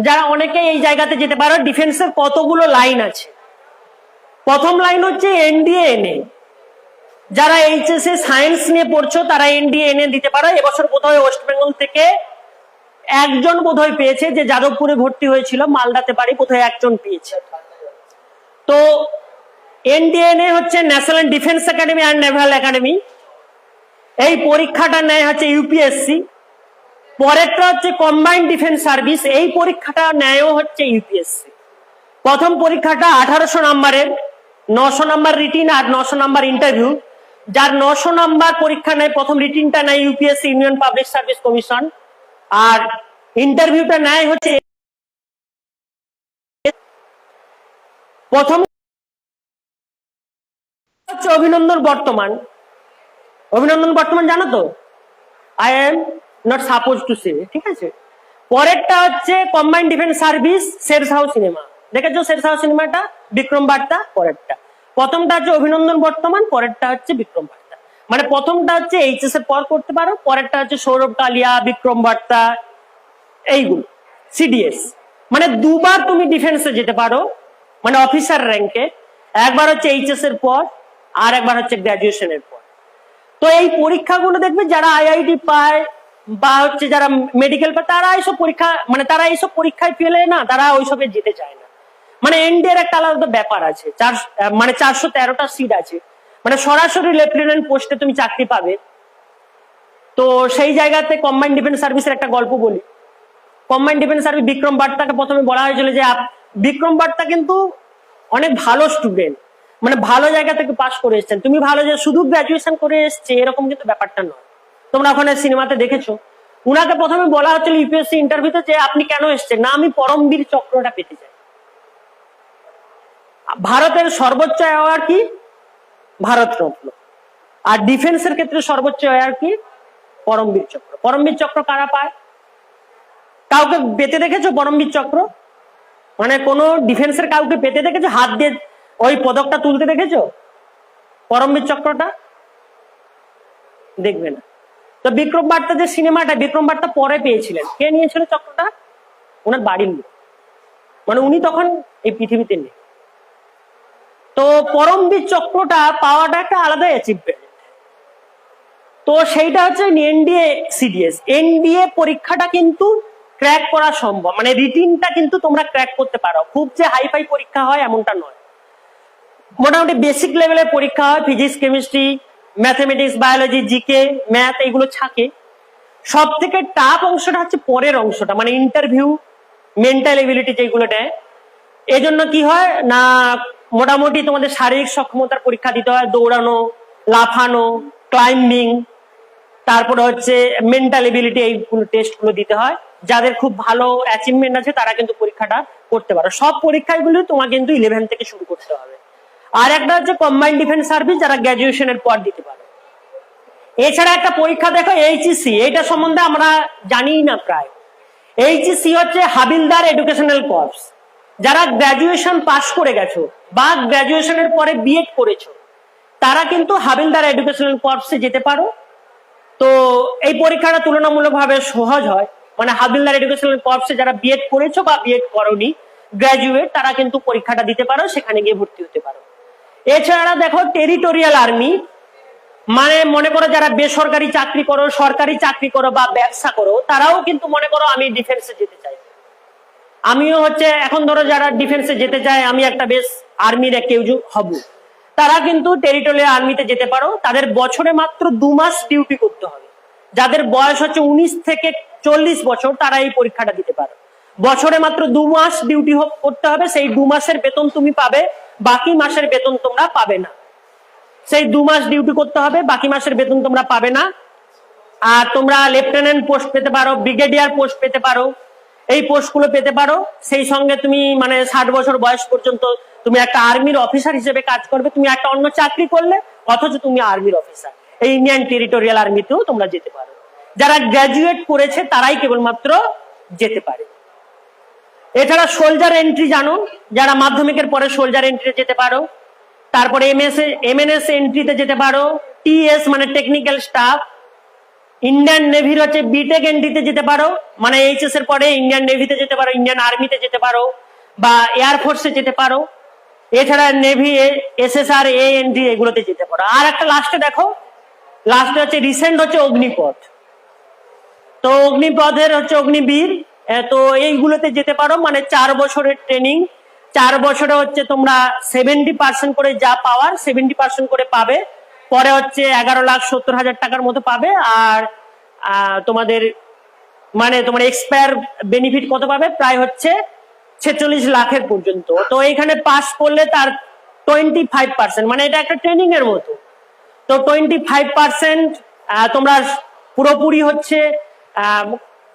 যারা অনেকে এই জায়গাতে যেতে পারো। ডিফেন্সের কতগুলো লাইন আছে। প্রথম লাইন হচ্ছে এনডিএ এনএ। যারা এইচএসএ সায়েন্স নিয়ে পড়ছো তারা এনডিএ এনএ দিতে পারো। এবছর বোধহয় ওয়েস্ট বেঙ্গল থেকে একজন বোধহয় পেয়েছে, যে যাদবপুরে ভর্তি হয়েছিল, মালদাতে বাড়ি, বোধহয় একজন পেয়েছে। তো এনডিএনএ হচ্ছে national defence academy and Naval academy. এই পরীক্ষাটা নেয় হচ্ছে ইউপিএসসি। পরেরটা হচ্ছে কম্বাইন্ড ডিফেন্স সার্ভিস। এই পরীক্ষাটা নেয়ও হচ্ছে ইউপিএসসি। প্রথম পরীক্ষাটা 1800 নম্বরের, 900 নম্বর রিটিন আর 900 নম্বর ইন্টারভিউ। যার 900 নম্বর পরীক্ষা নেয়, প্রথম রিটিনটা নেয় UPSC, Union Public Service Commission, আর ইন্টারভিউটা নেয় হচ্ছে প্রথম হচ্ছে অভিনন্দন বর্তমান। অভিনন্দন বর্তমান জানো তো? I am not suppose to say, ঠিক আছে। পরেরটা হচ্ছে combined defence service, Shershaah cinema. দেখেছো শেরশাহ সিনেমাটা? বিক্রম বার্তা পরেরটা। প্রথমটা হচ্ছে অভিনন্দন বর্তমান, পরেরটা হচ্ছে বিক্রম বার্তা। মানে প্রথমটা হচ্ছে এইচএস এর পর করতে পারো, পরেরটা হচ্ছে সৌরভ কালিয়া, বিক্রম বার্তা, এইগুলো সিডিএস। মানে দুবার তুমি ডিফেন্সে যেতে পারো, মানে অফিসার র্যাঙ্কে। একবার হচ্ছে এইচএস এর পর, আর একবার হচ্ছে গ্রাজুয়েশনের পর। তো এই পরীক্ষাগুলো দেখবে যারা আইআইটি পায় বা হচ্ছে যারা মেডিকেল পায়, তারা এইসব পরীক্ষা, মানে তারা এইসব পরীক্ষায় ফেলে না, তারা ওইসবে যেতে চায় না। মানে এনডিএর একটা আলাদা ব্যাপার আছে। 413টা সিট আছে, মানে সরাসরি লেফটেন্যান্ট পোস্টে তুমি চাকরি পাবে। তো সেই জায়গাতে কম্বাইন্ড ডিফেন্স সার্ভিসের একটা গল্প বলি। কম্বাইন্ড ডিফেন্স সার্ভিস বিক্রম বার্তাকে প্রথমে বলা হয়েছিল যে বিক্রম বার্তা কিন্তু অনেক ভালো স্টুডেন্ট, মানে ভালো জায়গা থেকে পাস করে এসেছেন। তুমি ভালো যে শুধু গ্রাজুয়েশন করে এসছে এরকম কিন্তু ব্যাপারটা নয়। তোমরা ওখানে সিনেমাতে দেখেছো, উনাকে প্রথমে বলা হচ্ছিল ইউপিএসসি ইন্টারভিউতে যে আপনি কেন এসছেন, না আমি পরমবীর চক্রটা পেতে চাই। ভারতের সর্বোচ্চ অ্যাওয়ার্ড কি? ভারত রত্ন। আর ডিফেন্সের ক্ষেত্রে সর্বোচ্চ অ্যাওয়ার্ড কি? পরমবীর চক্র। পরমবীর চক্র কারা পায়? কাউকে পেতে দেখেছো পরমবীর চক্র? মানে কোন ডিফেন্সের কাউকে পেতে দেখেছো, হাত দিয়ে ওই পদকটা তুলতে দেখেছো? পরমবীর চক্রটা দেখবে না। তো বিক্রম বার্তা যে সিনেমাটা, বিক্রম বার্তা পরে পেয়েছিলেন। কে নিয়েছিল চক্রটা? ওনার বাড়ির লোক, মানে উনি তখন এই পৃথিবীতে নেই। তো পরমবীর চক্রটা পাওয়াটা একটা আলাদা অ্যাচিভমেন্ট। তো সেইটা হচ্ছে এনডিএ সিডিএস। এনডিএ পরীক্ষাটা কিন্তু ক্র্যাক করা সম্ভব, মানে রিটিনটা কিন্তু তোমরা ক্র্যাক করতে পারো। খুব যে হাইফাই পরীক্ষা হয় এমনটা নয়, মোটামুটি বেসিক লেভেলের পরীক্ষা হয়। Physics, chemistry, mathematics, biology, GK, math, এইগুলো থাকে। সব থেকে টাফ অংশটা হচ্ছে পরের অংশটা, মানে ইন্টারভিউ, মেন্টাল এবিলিটি যেগুলো নেয়। এই জন্য কি হয় না, মোটামুটি তোমাদের শারীরিক সক্ষমতার পরীক্ষা দিতে হয়, দৌড়ানো, লাফানো, ক্লাইম্বিং, তারপরে হচ্ছে মেন্টাল এবিলিটি, এইগুলো টেস্ট গুলো দিতে হয়। যাদের খুব ভালো অ্যাচিভমেন্ট আছে তারা কিন্তু পরীক্ষাটা করতে পারো। সব পরীক্ষাগুলো তোমার কিন্তু 11 থেকে শুরু করতে হবে। আর একটা হচ্ছে কম্বাইন্ড ডিফেন্স সার্ভিস, যারা গ্রাজুয়েশনের পর দিতে পারে। এছাড়া একটা পরীক্ষা দেখো এইচইসি, এইটা সম্বন্ধে আমরা জানি না প্রায়। এইচএসসি হচ্ছে হাবিলদার এডুকেশনাল কর্পস। যারা গ্রাজুয়েশন পাস করে গেছো বা গ্রাজুয়েশনের পরে বিএড করেছো তারা কিন্তু হাবিলদার এডুকেশনাল কর্পসে যেতে পারো। তো এই পরীক্ষাটা তুলনামূলকভাবে সহজ হয়, মানে হাবিলদার এডুকেশনাল কর্পসে যারা বিএড করেছো বা বিএড করোনি গ্রাজুয়েট তারা কিন্তু পরীক্ষাটা দিতে পারো, সেখানে গিয়ে ভর্তি হতে পারো। এছাড়া দেখো টেরিটোরিয়াল আর্মি, মানে মনে করো যারা বেসরকারি চাকরি করো, সরকারি চাকরি করো বা ব্যবসা করো, তারাও কিন্তু মনে করো আমি ডিফেন্সে যেতে চাই, আমিও হচ্ছে এখন ধরো যারা ডিফেন্সে যেতে চায় আমি একটা বেশ আর্মির কেউ হব, তারা কিন্তু টেরিটোরিয়াল আর্মিতে যেতে পারো। তাদের বছরে মাত্র 2 মাস ডিউটি করতে হবে। যাদের বয়স হচ্ছে 19 থেকে 40 বছর তারা এই পরীক্ষাটা দিতে পারো। বছরে মাত্র 2 মাস ডিউটি করতে হবে, সেই 2 মাসের বেতন তুমি পাবে, বাকি মাসের বেতন তোমরা পাবে না। সেই 2 মাস ডিউটি করতে হবে, বাকি মাসের বেতন তোমরা পাবে না। আর তোমরা লেফটেন্যান্ট পোস্ট পেতে পারো, ব্রিগেডিয়ার পোস্ট পেতে পারো, এই পোস্টগুলো পেতে পারো। সেই সঙ্গে তুমি মানে 60 বছর বয়স পর্যন্ত তুমি একটা আর্মির অফিসার হিসেবে কাজ করবে। তুমি একটা অন্য চাকরি করলে অথচ তুমি আর্মির অফিসার, এই ইন্ডিয়ান টেরিটোরিয়াল আর্মিতেও তোমরা যেতে পারো। যারা গ্রাজুয়েট করেছে তারাই কেবলমাত্র যেতে পারে। এছাড়া সোলজার এন্ট্রি জানো, যারা মাধ্যমিকের পরে সোলজার এন্ট্রিতে যেতে পারো। তারপরে এমএনএস এন্ট্রিতে যেতে পারো। টিএস মানে টেকনিক্যাল স্টাফ। ইন্ডিয়ান নেভির হচ্ছে বিটেক এন্ট্রিতে যেতে পারো, মানে এইচএস এর পরে ইন্ডিয়ান নেভিতে যেতে পারো, ইন্ডিয়ান আর্মিতে যেতে পারো বা এয়ারফোর্সে যেতে পারো। এছাড়া নেভি এসএসআর এ এন্ট্রি এগুলোতে যেতে পারো। আর একটা লাস্টে দেখো, লাস্টে হচ্ছে রিসেন্ট হচ্ছে অগ্নিপথ। তো অগ্নিপথের হচ্ছে অগ্নিবীর, তো এইগুলোতে যেতে পারো। মানে 4 বছরের ট্রেনিং, 4 বছরে হচ্ছে তোমরা 70% করে যা পাওয়ার 70% করে পাবে। পরে হচ্ছে 11,70,000 টাকার মতো পাবে। আর তোমাদের মানে তোমার এক্সপায়ার বেনিফিট কত পাবে, প্রায় হচ্ছে 46 লাখের পর্যন্ত। তো এইখানে পাস করলে তার 25%, মানে এটা একটা ট্রেনিং এর মতো। তো 25% তোমরা পুরোপুরি হচ্ছে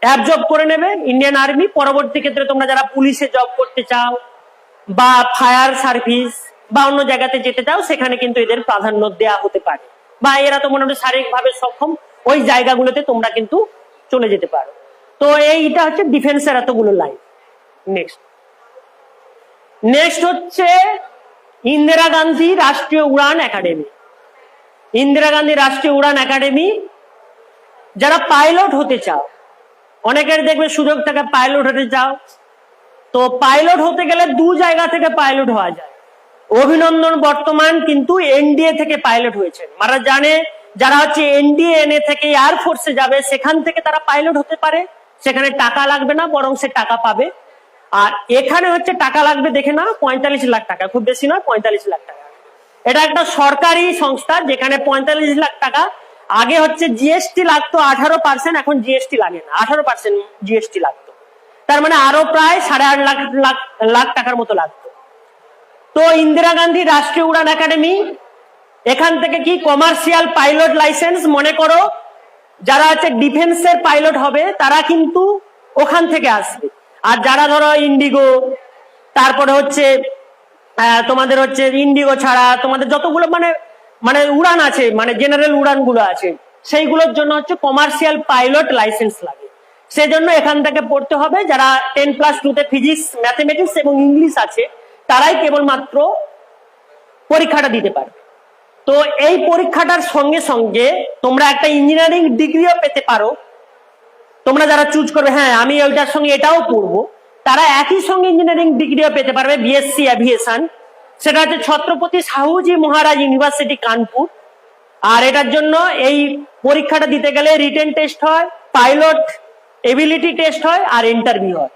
অ্যাবজর্ব করে নেবে ইন্ডিয়ান আর্মি। পরবর্তী ক্ষেত্রে তোমরা যারা পুলিশে জব করতে চাও বা ফায়ার সার্ভিস বা অন্য জায়গাতে যেতে চাও সেখানে কিন্তু এদের প্রাধান্য দেয়া হতে পারে, বা এরা তো মোটামুটি শারীরিকভাবে সক্ষম, ওই জায়গাগুলোতে তোমরা কিন্তু চলে যেতে পারো। তো এইটা হচ্ছে ডিফেন্সের এতগুলো লাইন। নেক্সট হচ্ছে ইন্দিরা গান্ধী রাষ্ট্রীয় উড়ান একাডেমি। ইন্দিরা গান্ধী রাষ্ট্রীয় উড়ান একাডেমি, যারা পাইলট হতে চাও, অনেকের দেখবে সুযোগ থাকে পাইলট হতে চাও। তো পাইলট হতে গেলে 2 জায়গা থেকে পাইলট হওয়া যায়। অভিনন্দন বর্তমান কিন্তু এনডিএ থেকে পাইলট হয়েছেন, মানে জানে যারা হচ্ছে এনডিএ থেকে এয়ারফোর্সে যাবে সেখান থেকে তারা পাইলট হতে পারে। সেখানে টাকা লাগবে না, বরং সে টাকা পাবে। আর এখানে হচ্ছে টাকা লাগবে দেখে না 45 লাখ টাকা, খুব বেশি নয়, 45 লাখ টাকা। এটা একটা সরকারি সংস্থা যেখানে 45 লাখ টাকা। আগে হচ্ছে জিএসটি লাগতো 18%, এখন জিএসটি লাগে না, 18% জিএসটি লাগতো। তার মানে আরো প্রায় 8.5 লাখ টাকার মতো লাগতো। তো ইন্দিরা গান্ধী রাষ্ট্রীয় উড়ান একাডেমি, এখান থেকে কি কমার্শিয়াল পাইলট লাইসেন্স, মনে করো যারা হচ্ছে ডিফেন্সের পাইলট হবে তারা কিন্তু ওখান থেকে আসবে। আর যারা ধরো ইন্ডিগো, তারপরে হচ্ছে তোমাদের হচ্ছে ইন্ডিগো ছাড়া তোমাদের যতগুলো মানে মানে উড়ান আছে, মানে জেনারেল উড়ান গুলো আছে, সেইগুলোর জন্য হচ্ছে কমার্শিয়াল পাইলট লাইসেন্স লাগে। সেজন্য এখান থেকে পড়তে হবে। যারা 10+2 তে ফিজিক্স, ম্যাথমেটিক্স এবং ইংলিশ আছে তারাই কেবলমাত্র পরীক্ষাটা দিতে পারবে। তো এই পরীক্ষাটার সঙ্গে সঙ্গে তোমরা একটা ইঞ্জিনিয়ারিং ডিগ্রিও পেতে পারো। তোমরা যারা চুজ করবে হ্যাঁ আমি ওইটার সঙ্গে এটাও পড়বো, তারা একই সঙ্গে ইঞ্জিনিয়ারিং ডিগ্রিও পেতে পারবে, বিএসসি এভিয়েশন। সেটা হচ্ছে ছত্রপতি সাহুজি মহারাজ ইউনিভার্সিটি কানপুর। আর এটার জন্য এই পরীক্ষাটা দিতে গেলে রিটেন টেস্ট হয়, পাইলট এবিলিটি টেস্ট হয়, আর ইন্টারভিউ হয়।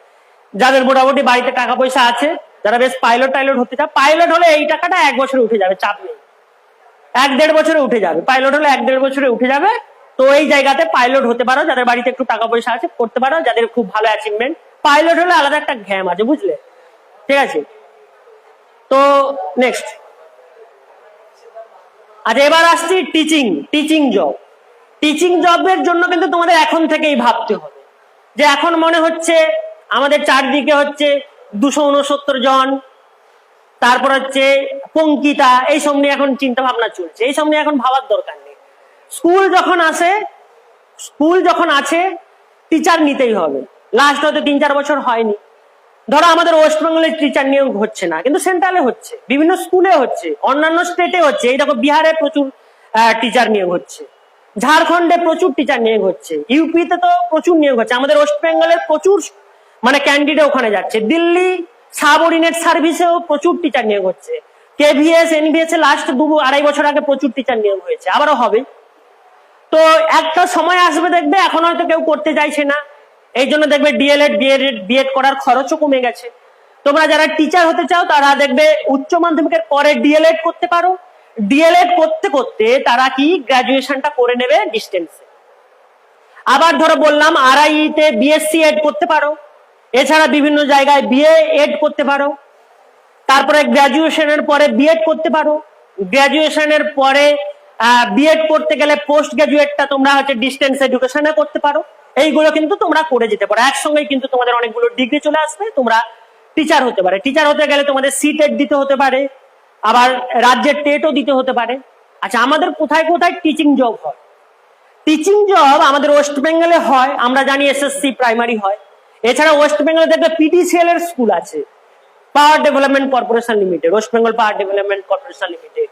যাদের মোটামুটি বাড়িতে টাকা পয়সা আছে, যারা বেশ পাইলট হতে চায়, পাইলট হলে এই টাকাটা 1 বছরে উঠে যাবে, চাপ নেই, 1-1.5 বছরে উঠে যাবে। পাইলট হলে 1-1.5 বছরে উঠে যাবে। তো এই জায়গাতে পাইলট হতে পারো, যাদের বাড়িতে একটু টাকা পয়সা আছে করতে পারো, যাদের খুব ভালো অ্যাচিভমেন্ট। পাইলট হলে আলাদা একটা ঘ্যাম আছে, বুঝলে, ঠিক আছে। তো নেক্সট, আচ্ছা এবার আসছি টিচিং জব। টিচিং জবের জন্য কিন্তু তোমাদের এখন থেকেই ভাবতে হবে যে এখন মনে হচ্ছে আমাদের চারদিকে হচ্ছে 269 জন, তারপর হচ্ছে পঙ্কিতা, এইসব নিয়ে এখন চিন্তা ভাবনা চলছে। এইসব নিয়ে এখন ভাবার দরকার নেই। স্কুল যখন আছে টিচার নিতেই হবে। লাস্ট হয়তো 3-4 বছর হয়নি। ধরো আমাদের ওয়েস্ট বেঙ্গলের টিচার নিয়োগ হচ্ছে না, কিন্তু সেন্ট্রালে হচ্ছে, বিভিন্ন স্কুলে হচ্ছে, অন্যান্য স্টেটে হচ্ছে। এই দেখো বিহারে প্রচুর টিচার নিয়োগ হচ্ছে, ঝাড়খণ্ডে প্রচুর টিচার নিয়োগ হচ্ছে, ইউপিতে তো প্রচুর নিয়োগ হচ্ছে। আমাদের ওয়েস্ট বেঙ্গলের প্রচুর মানে ক্যান্ডিডেট ওখানে যাচ্ছে। দিল্লি সাব অর্ডিনেট সার্ভিসেও প্রচুর টিচার নিয়োগ হচ্ছে। কেভিএস এনভিএস এ লাস্ট 2-2.5 বছর আগে প্রচুর টিচার নিয়োগ হয়েছে, আবারও হবে। তো একটা সময় আসবে দেখবে এখন হয়তো কেউ করতে চাইছে না, এই জন্য দেখবে ডিএলএড বিএড করার খরচও কমে গেছে। তোমরা যারা টিচার হতে চাও তারা দেখবে উচ্চ মাধ্যমিকের পরে ডিএলএড করতে পারো। ডিএলএড করতে করতে তারা কি গ্রাজুয়েশনটা করে নেবে ডিস্টেন্সে। আবার ধরো বললাম আরআই তে বিএসসি এড করতে পারো, এছাড়া বিভিন্ন জায়গায় বিএ এড করতে পারো। তারপরে গ্রাজুয়েশনের পরে বিএড করতে পারো। গ্রাজুয়েশনের পরে বিএড করতে গেলে পোস্ট গ্রাজুয়েটটা তোমরা হচ্ছে ডিস্টেন্স এডুকেশনে করতে পারো। এইগুলো কিন্তু তোমরা করে যেতে পারো, একসঙ্গেই কিন্তু তোমাদের অনেকগুলো ডিগ্রি চলে আসবে, তোমরা টিচার হতে পারে। টিচার হতে গেলে তোমাদের সিটেট দিতে হতে পারে, আবার রাজ্যের টেটও দিতে হতে পারে। আচ্ছা, আমাদের কোথায় কোথায় টিচিং জব হয়? টিচিং জব আমাদের ওয়েস্ট বেঙ্গলে হয়, আমরা জানি এসএসসি প্রাইমারি হয়। এছাড়া ওয়েস্ট বেঙ্গলে দেখবে পিটিসিএল এর স্কুল আছে, power development corporation limited, West Bengal power development corporation limited.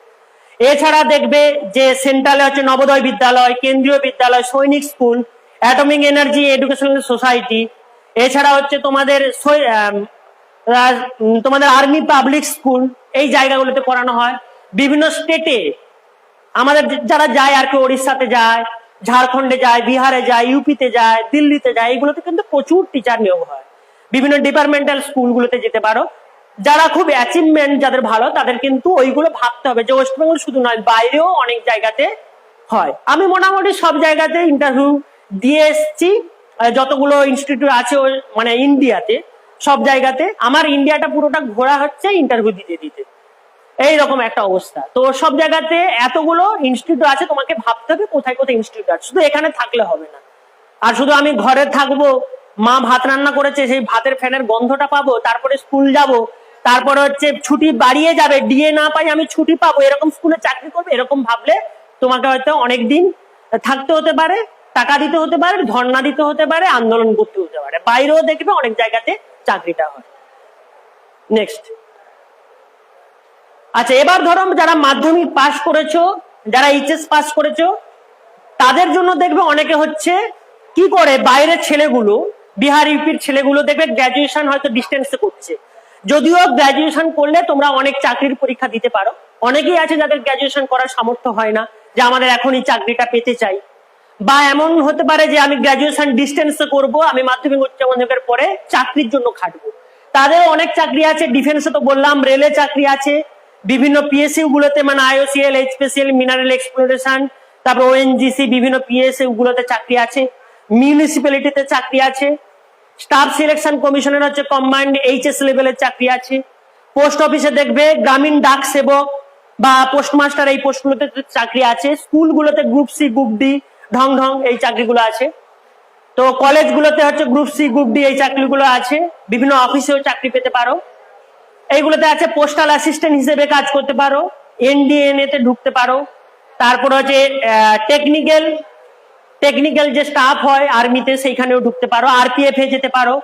এছাড়া দেখবে যে সেন্ট্রালে হচ্ছে নবোদয় বিদ্যালয়, কেন্দ্রীয় বিদ্যালয়, সৈনিক school, atomic energy educational society. এছাড়া হচ্ছে তোমাদের আর্মি পাবলিক স্কুল, এই জায়গাগুলোতে পড়ানো হয়। বিভিন্ন স্টেটে আমাদের যারা যায় আর কি, ওড়িশাতে যায়, ঝাড়খণ্ডে যায়, বিহারে যায়, ইউপিতে যায়, দিল্লিতে যায়, এইগুলোতে কিন্তু প্রচুর টিচার নিয়োগ হয়। বিভিন্ন ডিপার্টমেন্টাল স্কুলগুলোতে যেতে পারো। যারা খুব অ্যাচিভমেন্ট যাদের ভালো, তাদের কিন্তু ওইগুলো ভাবতে হবে যে ওয়েস্ট বেঙ্গল শুধু নয়, বাইরেও অনেক জায়গাতে হয়। আমি মোটামুটি সব জায়গাতে ইন্টারভিউ দিয়ে এসেছি, যতগুলো ইনস্টিটিউট আছে মানে ইন্ডিয়াতে, সব জায়গাতে আমার ইন্ডিয়াটা পুরোটা ঘোরা হচ্ছে ইন্টারভিউ দিতে দিতে, এইরকম একটা অবস্থা। তো সব জায়গাতে এতগুলো ইনস্টিটিউট আছে, তোমাকে ভাবতে হবে কোথায় কোথায় ইনস্টিটিউট আছে, শুধু এখানে থাকলে হবে না। আর শুধু আমি ঘরে থাকবো, মা ভাত রান্না করেছে, সেই ভাতের ফ্যানের গন্ধটা পাবো, তারপরে স্কুল যাব, তারপরে হচ্ছে ছুটি বাড়িয়ে যাবে, ডিএ না পাই আমি ছুটি পাবো, এরকম স্কুলে চাকরি করবে, এরকম ভাবলে তোমাকে হয়তো অনেকদিন থাকতে হতে পারে, টাকা দিতে হতে পারে, ধর্ণা দিতে হতে পারে, আন্দোলন করতে হতে পারে। বাইরেও দেখবে অনেক জায়গাতে চাকরিটা হয়। নেক্সট। আচ্ছা, এবার ধরো যারা মাধ্যমিক পাস করেছো, যারা এইচএস পাস করেছো, তাদের জন্য দেখবে অনেকে হচ্ছে কি করে, বাইরের ছেলেগুলো, বিহার ইউপির ছেলেগুলো দেখবে গ্রাজুয়েশন হয়তো ডিস্টেন্সে করছে। যদিও গ্রাজুয়েশন করলে তোমরা অনেক চাকরির পরীক্ষা দিতে পারো, অনেকেই আছে যাদের গ্রাজুয়েশন করার সামর্থ্য হয় না, যে আমাদের এখনই চাকরিটা পেতে চাই। বা এমন হতে পারে যে আমি গ্রাজুয়েশন ডিস্টেন্সে করব, আমি মাধ্যমিক উচ্চ মাধ্যমিকের পরে চাকরির জন্য খাটবো। তাদের অনেক চাকরি আছে, ডিফেন্সে তো বললাম, রেলে চাকরি আছে, বিভিন্ন পিএসইউ গুলোতে মানে আইওসিএল, এইচপিসিএল, মিনারেল এক্সপ্লোরেশন, তারপর ওএনজিসি, বিভিন্ন পিএসইউ গুলোতে চাকরি আছে, মিউনিসিপ্যালিটিতে চাকরি আছে, স্টাফ সিলেকশন কমিশনের হচ্ছে কম্বাইন্ড এইচএস লেভেলের চাকরি আছে। পোস্ট অফিসে দেখবে গ্রামীণ ডাক সেবক বা পোস্টমাস্টার, এই পোস্টগুলোতে চাকরি আছে। স্কুলগুলোতে গ্রুপ সি, গ্রুপ ডি, ঢং ঢং এই চাকরিগুলো আছে। তো কলেজগুলোতে হচ্ছে গ্রুপ সি, গ্রুপ ডি এই চাকরিগুলো আছে। বিভিন্ন অফিসেও চাকরি পেতে পারো। এইগুলোতে আছে পোস্টাল অ্যাসিস্ট্যান্ট হিসেবে কাজ করতে পারো, এনডিএনএ তে ঢুকতে পারো। তারপর হচ্ছে টেকনিক্যাল যে স্টাফ হয় আর্মিতে, সেইখানেও ঢুকতে পারো, আরপিএফ এ যেতে পারো।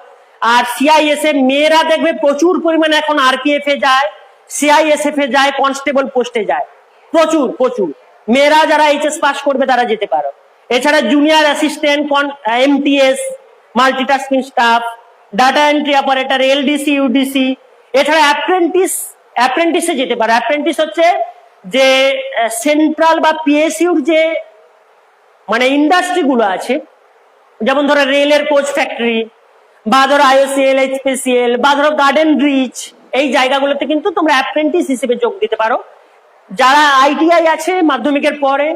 আর সিআইএসএফ, মেয়েরা দেখবে প্রচুর পরিমাণে এখন আরপিএফ এ যায়, সিআইএসএফ এ যায়, কনস্টেবল পোস্টে যায়, প্রচুর প্রচুর মেয়েরা যারা এইচএস পাস করবে তারা যেতে পারো। এছাড়া junior assistant, MTS, multitasking staff, data entry operator, LDC, UDC. এছাড়া অ্যাপ্রেন্টিসে যেতে পারো। অ্যাপ্রেন্টিস হচ্ছে যে সেন্ট্রাল বা পিএসইউর যে মানে ইন্ডাস্ট্রি গুলো আছে, যেমন ধরো রেলের কোচ ফ্যাক্টরি, বা ধরো আইওসিএল, এইচপিসিএল, বা ধরো গার্ডেন রিচ, এই জায়গাগুলোতে কিন্তু তোমরা অ্যাপ্রেন্টিস হিসেবে যোগ দিতে পারো। যারা আইটিআই আছে মাধ্যমিকের পরে,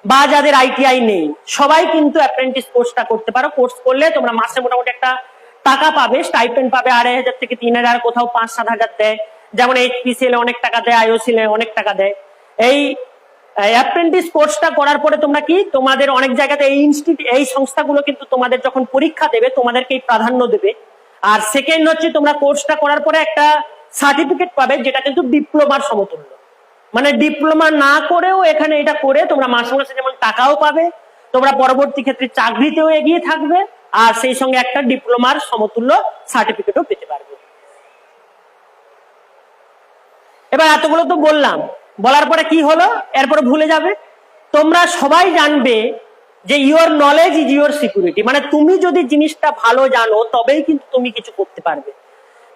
বা যাদের আইটিআই নেই, সবাই কিন্তু অ্যাপ্রেন্টিস কোর্সটা করতে পারো। কোর্স করলে তোমরা মাসে মোটামুটি একটা টাকা পাবে, স্টাইপেন্ড পাবে 2500 থেকে 3000, কোথাও 5-7 হাজার দেয়। যেমন এইচপিসিএল অনেক টাকা দেয়, আইওসিএল অনেক টাকা দেয়। এই অ্যাপ্রেন্টিস কোর্সটা করার পরে তোমরা কি, তোমাদের অনেক জায়গাতে এই সংস্থাগুলো কিন্তু তোমাদের যখন পরীক্ষা দেবে তোমাদেরকেই প্রাধান্য দেবে। আর সেকেন্ড হচ্ছে তোমরা কোর্সটা করার পরে একটা সার্টিফিকেট পাবে, যেটা কিন্তু ডিপ্লোমার সমতুল্য। মানে ডিপ্লোমা না করেও এখানে এটা করে তোমরা মাসে মাসে যেমন টাকাও পাবে, তোমরা পরবর্তী ক্ষেত্রে চাকরিতেও এগিয়ে থাকবে, আর সেই সঙ্গে একটা ডিপ্লোমার সমতুল্য সার্টিফিকেটও পেতে পারবে। এবার এতগুলো তো বললাম, বলার পরে কি হলো, এরপরে ভুলে যাবে। তোমরা সবাই জানবে যে your knowledge is your security, মানে তুমি যদি জিনিসটা ভালো জানো তবেই কিন্তু তুমি কিছু করতে পারবে।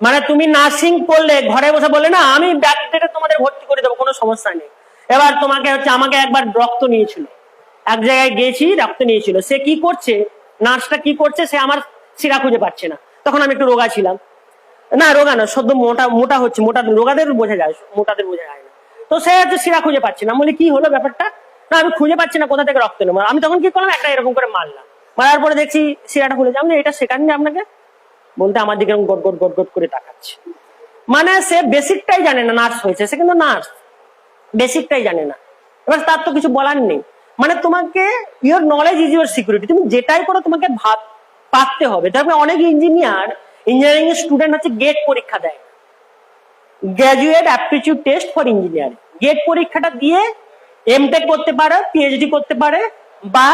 মানে তুমি নার্সিং করলে ঘরে বসে বলে না আমি ব্যাক ডেটে তোমাদের ভর্তি করে দেবো, কোনো সমস্যা নেই। এবার তোমাকে হচ্ছে আমাকে একবার রক্ত নিয়েছিল, এক জায়গায় গিয়েছি রক্ত নিয়েছিল, সে কি করছে, নার্সটা কি করছে, সে আমার শিরা খুঁজে পাচ্ছে না, তখন আমি একটু রোগা ছিলাম, না রোগা না সদ্য মোটা মোটা হচ্ছে, মোটা রোগাদের বোঝা যায়, মোটাদের বোঝা যায় না। তো সে হচ্ছে শিরা খুঁজে পাচ্ছে না, বলে কি হলো ব্যাপারটা, না আমি খুঁজে পাচ্ছি না কোথা থেকে রক্ত নেবো। আমি তখন কি করলাম, একটা এরকম করে মারলাম, মারার পরে দেখছি শিরাটা খুলে যাবে, এটা শেখাননি আপনাকে, বলতে আমার দিকে গট গট গট গট করে তাকাচ্ছে। মানে সে বেসিকটাই জানে না, নার্স হয়েছে সে কিন্তু নার্স, বেসিকটাই জানে না। এবার তার তো কিছু বলার নেই। মানে তোমাকে your knowledge is your security, তুমি যেটাই করো তোমাকে পারতে হবে। তারপরে অনেক ইঞ্জিনিয়ারিং এর স্টুডেন্ট হচ্ছে গেট পরীক্ষা দেয়, graduate aptitude test for engineering, GATE পরীক্ষাটা দিয়ে এমটেক করতে পারে, পিএইচডি করতে পারে, বা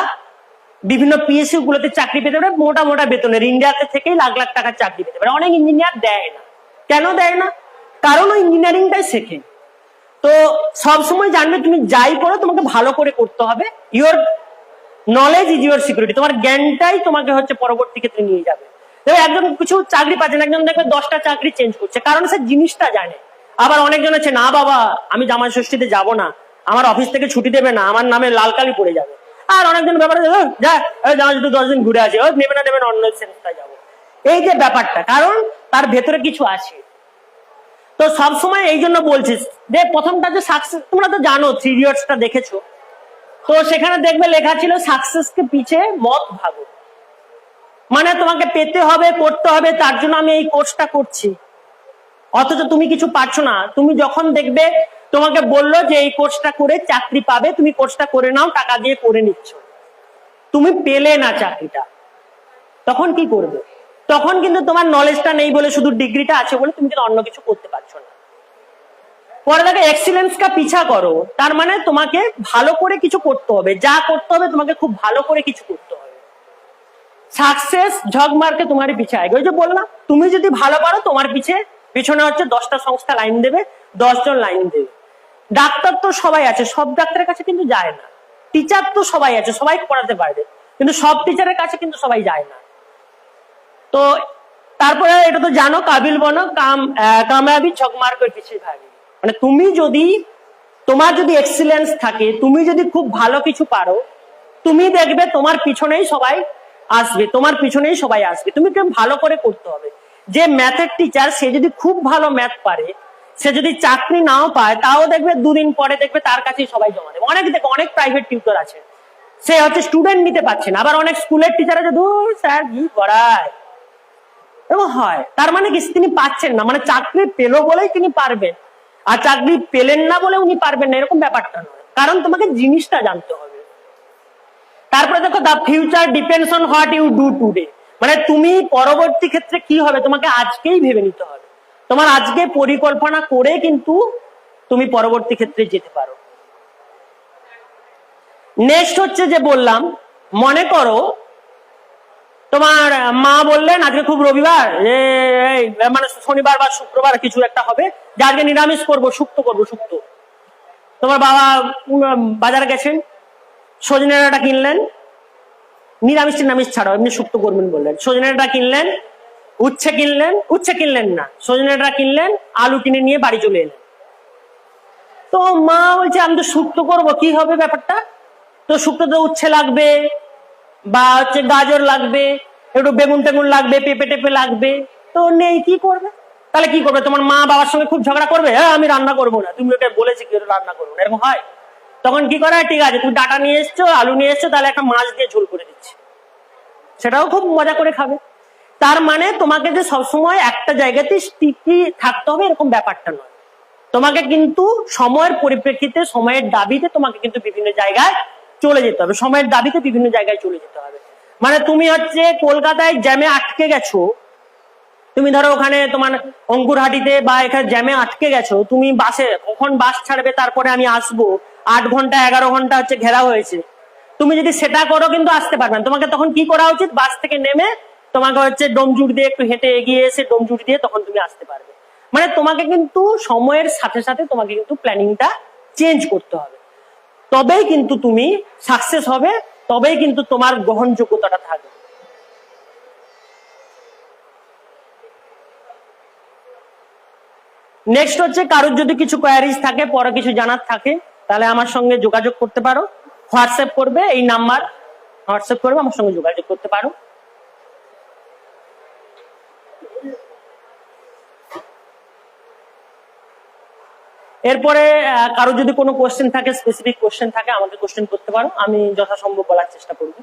বিভিন্ন পিএসইউ গুলোতে চাকরি পেতে পারে মোটা মোটা বেতনের, ইন্ডিয়াতে থেকেই লাখ লাখ টাকার চাকরি পেতে পারে। অনেক ইঞ্জিনিয়ার দেয় না, কেন দেয় না, কারণ ও ইঞ্জিনিয়ারিংটাই শেখে। তো সবসময় জানবে তুমি যাই করো তোমাকে ভালো করে করতে হবে, your knowledge is your security, তোমার জ্ঞানটাই তোমাকে হচ্ছে পরবর্তী ক্ষেত্রে নিয়ে যাবে। দেখবে একজন কিছু চাকরি পাচ্ছে না, একজন দেখবে 10টা চাকরি চেঞ্জ করছে, কারণ সে জিনিসটা জানে। আবার অনেকজন আছে না বাবা আমি জামাই ষষ্ঠীতে যাবো না, আমার অফিস থেকে ছুটি দেবে না, আমার নামে লাল কালি পড়ে যাবে। আর অনেকজন ব্যাপারে যা জামাই শুধু 10 দিন ঘুরে আসে, নেবে না নেবে না অন্য সংস্থায় যাবো, এই যে ব্যাপারটা, কারণ তার ভেতরে কিছু আছে। তো সবসময় এই জন্য বলছিস যে প্রথমটা যে সাকসেস, তোমরা তো জানো 3 ইডিয়টসটা দেখেছো, তো সেখানে দেখবে লেখা ছিল সাকসেসকে পিছে মত ভাগো, মানে তোমাকে পেতে হবে, করতে হবে, তার জন্য আমি এই কোর্সটা করছি, অথচ তুমি কিছু পারছো না। তুমি যখন দেখবে তোমাকে বললো যে এই কোর্সটা করে চাকরি পাবে, তুমি কোর্সটা করে নাও, টাকা দিয়ে করে নিচ্ছ, তুমি পেলে না চাকরিটা, তখন কি করবে? তখন কিন্তু তোমার নলেজটা নেই বলে, শুধু ডিগ্রিটা আছে বলে তুমি কিন্তু অন্য কিছু করতে পারছো না। পরে দেখো এক্সিলেন্স কা পিছা করো, তার মানে তোমাকে ভালো করে কিছু করতে হবে, যা করতে হবে তোমাকে খুব ভালো করে কিছু করতে হবে। সাকসেস ঝক মারকে তোমারই পিছে আগে, ওই যে বললাম তুমি যদি ভালো পারো তোমার পিছনে হচ্ছে 10টা সংস্থা লাইন দেবে, 10 জন লাইন দেবে। ডাক্তার তো সবাই আছে, সব ডাক্তারের কাছে কিন্তু যায় না। টিচার তো সবাই আছে, সবাই পড়াতে পারবে, কিন্তু সব টিচারের কাছে কিন্তু সবাই যায় না। তো তারপরে এটা তো জানো, কাবিল বনো কাময়াবি ঝক মার্কের পিছিয়ে ভাবি, মানে তুমি যদি, তোমার যদি এক্সিলেন্স থাকে, তুমি যদি খুব ভালো কিছু পারো, তুমি দেখবে তোমার পিছনেই সবাই আসবে, তোমার পিছনেই সবাই আসবে। তুমি কেউ ভালো করে করতে হবে। যে ম্যাথের টিচার সে যদি খুব ভালো ম্যাথ পারে, সে যদি চাকরি নাও পায়, তাও দেখবে 2 দিন পরে দেখবে তার কাছেই সবাই জমা দেবে। অনেক প্রাইভেট টিউটর আছে, সে হচ্ছে স্টুডেন্ট নিতে পারছে না। আবার অনেক স্কুলের টিচার আছে, ধুর স্যার কি পড়ায়, এরকম হয়। তার মানে কি তিনি পাচ্ছেন না, মানে চাকরি পেলো বলেই তিনি পারবেন, আর চাকরি পেলেন না বলে উনি পারবেন না, এরকম ব্যাপারটা নয়। কারণ তোমাকে জিনিসটা জানতে হবে। তারপরে দেখো the future depends on what you do today, মানে তুমি পরবর্তী ক্ষেত্রে কি হবে তোমাকে আজকেই ভেবে নিতে হবে। তোমার আজকে পরিকল্পনা করে কিন্তু তুমি পরবর্তী ক্ষেত্রে যেতে পারো। নেক্সট হচ্ছে যে বললাম, মনে করো তোমার মা বললেন আজকে খুব রবিবার, মানে শনিবার বা শুক্রবার কিছু একটা হবে, যে আজকে নিরামিষ করবো, শুক্তো করবো, শুক্তো। তোমার বাবা বাজারে গেছেন, সজনে ডাঁটা কিনলেন, নিরামিষ ছাড়াও এমনি শুক্তো করবেন বললেন, সজনে ডাঁটা কিনলেন, উচ্ছে কিনলেন না, সজনে ডাঁটা কিনলেন, আলু কিনে নিয়ে বাড়ি চলে এলেন। তো মা বলছে আমি তো শুক্তো করবো, কি হবে ব্যাপারটা? তো শুক্তোতে উচ্ছে লাগবে, বা হচ্ছে গাজর লাগবে, একটু বেগুন টেগুন লাগবে, পেঁপে টেপে লাগবে, তো নেই, কি করবে? তাহলে কি করবে? তোমার মা বাবার সঙ্গে খুব ঝগড়া করবে, হ্যাঁ আমি রান্না করবো না, তুমি ওটা বলেছি কি রান্না করবো না, এরকম হয়? তখন কি করে, ঠিক আছে তুমি ডাঁটা নিয়ে এসছো, আলু নিয়ে এসছো, তাহলে একটা মাছ দিয়ে ঝোল করে দিচ্ছি, সেটাও খুব মজা করে খাবে। তার মানে তোমাকে যে সবসময় একটা জায়গাতে স্টিকি থাকতে হবে এরকম ব্যাপারটা নয়, তোমাকে কিন্তু সময়ের পরিপ্রেক্ষিতে, সময়ের দাবিতে তোমাকে কিন্তু বিভিন্ন জায়গায় চলে যেতে হবে, সময়ের দাবিতে বিভিন্ন জায়গায় চলে যেতে হবে। মানে তুমি হচ্ছে কলকাতায় জ্যামে আটকে গেছো, তুমি ধরো ওখানে তোমার অঙ্কুরহাটিতে বা এখানে জ্যামে আটকে গেছো, তুমি বাসে কখন বাস ছাড়বে, তারপরে আমি আসবো, 8 ঘন্টা 11 ঘন্টা হচ্ছে ঘেরা হয়েছে, তুমি যদি সেটা করো কিন্তু আসতে পারবে না। তোমাকে তখন কি করা উচিত, বাস থেকে নেমে তোমাকে হচ্ছে ডোমজুড় দিয়ে একটু হেঁটে এগিয়ে এসে ডোমজুড় দিয়ে তখন তুমি আসতে পারবে। মানে তোমাকে কিন্তু সময়ের সাথে সাথে তোমাকে কিন্তু প্ল্যানিংটা চেঞ্জ করতে হবে, তবেই কিন্তু তুমি সাকসেস হবে, তবেই কিন্তু তোমার গ্রহণযোগ্যতাটা থাকবে। নেক্সট হচ্ছে কারোর যদি কিছু কোয়ারিজ থাকে, পরে কিছু জানার থাকে, তাহলে আমার সঙ্গে যোগাযোগ করতে পারো। হোয়াটসঅ্যাপ করবে, এই নাম্বার হোয়াটসঅ্যাপ করবে, আমার সঙ্গে যোগাযোগ করতে পারো। এরপরে কারো যদি কোনো কোশ্চেন থাকে, স্পেসিফিক কোশ্চেন থাকে, আমাকে কোশ্চেন করতে পারো, আমি যথাসম্ভব বলার চেষ্টা করব।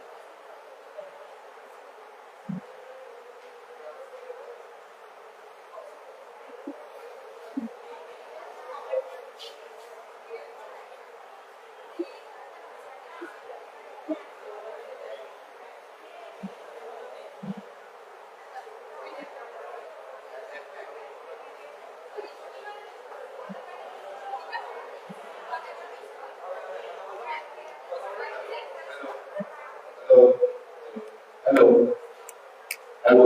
হ্যালো হ্যালো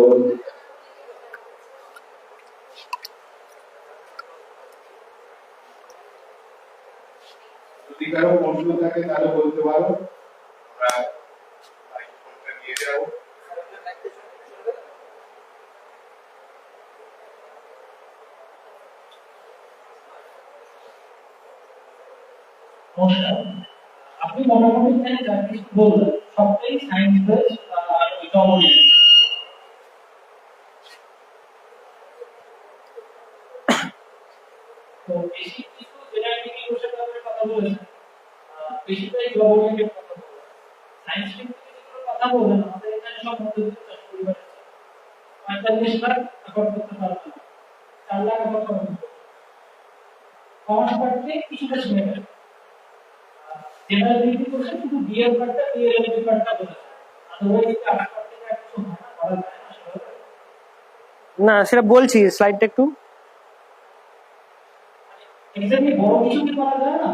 যদি কারো প্রশ্ন থাকে তাহলে বলতে পারো, আমরা মাইক্রোফোনটা নিয়ে যাবো। আপনি মোটামুটি এখানে যা কিছু বললেন সবটাই সায়েন্স বেস জবনিক। তো বেশি কিছু জেনারেটিক ইকুয়েশন ব্যাপারে কথা বলেছেন, বেশিটাই জবনিকের কথা বলেছেন। সায়েন্স টেকনিকের যেগুলো কথা বলেন, আমাদের এখানে সব মধ্যবিত্ত চাষ পরিবার আছে, 45 লাখ অ্যাফোর্ড করতে পারবে না, 4 লাখ অ্যাফোর্ড করতে পারবে। কমার্স পার্টে কিছুটা ছেড়ে গেছে, জেনারেল ইকুয়েশন শুধু বিএল পার্টটা বিএল পার্টটা বলেছে, আদারওয়াইজ আর্টস পার্টে কিছু হয় না, করা যায় না সেভাবে। না, সেটা বলছি, স্লাইডটা একটু। এক্স্যাক্টলি বড় কিছু কি করা যায় না?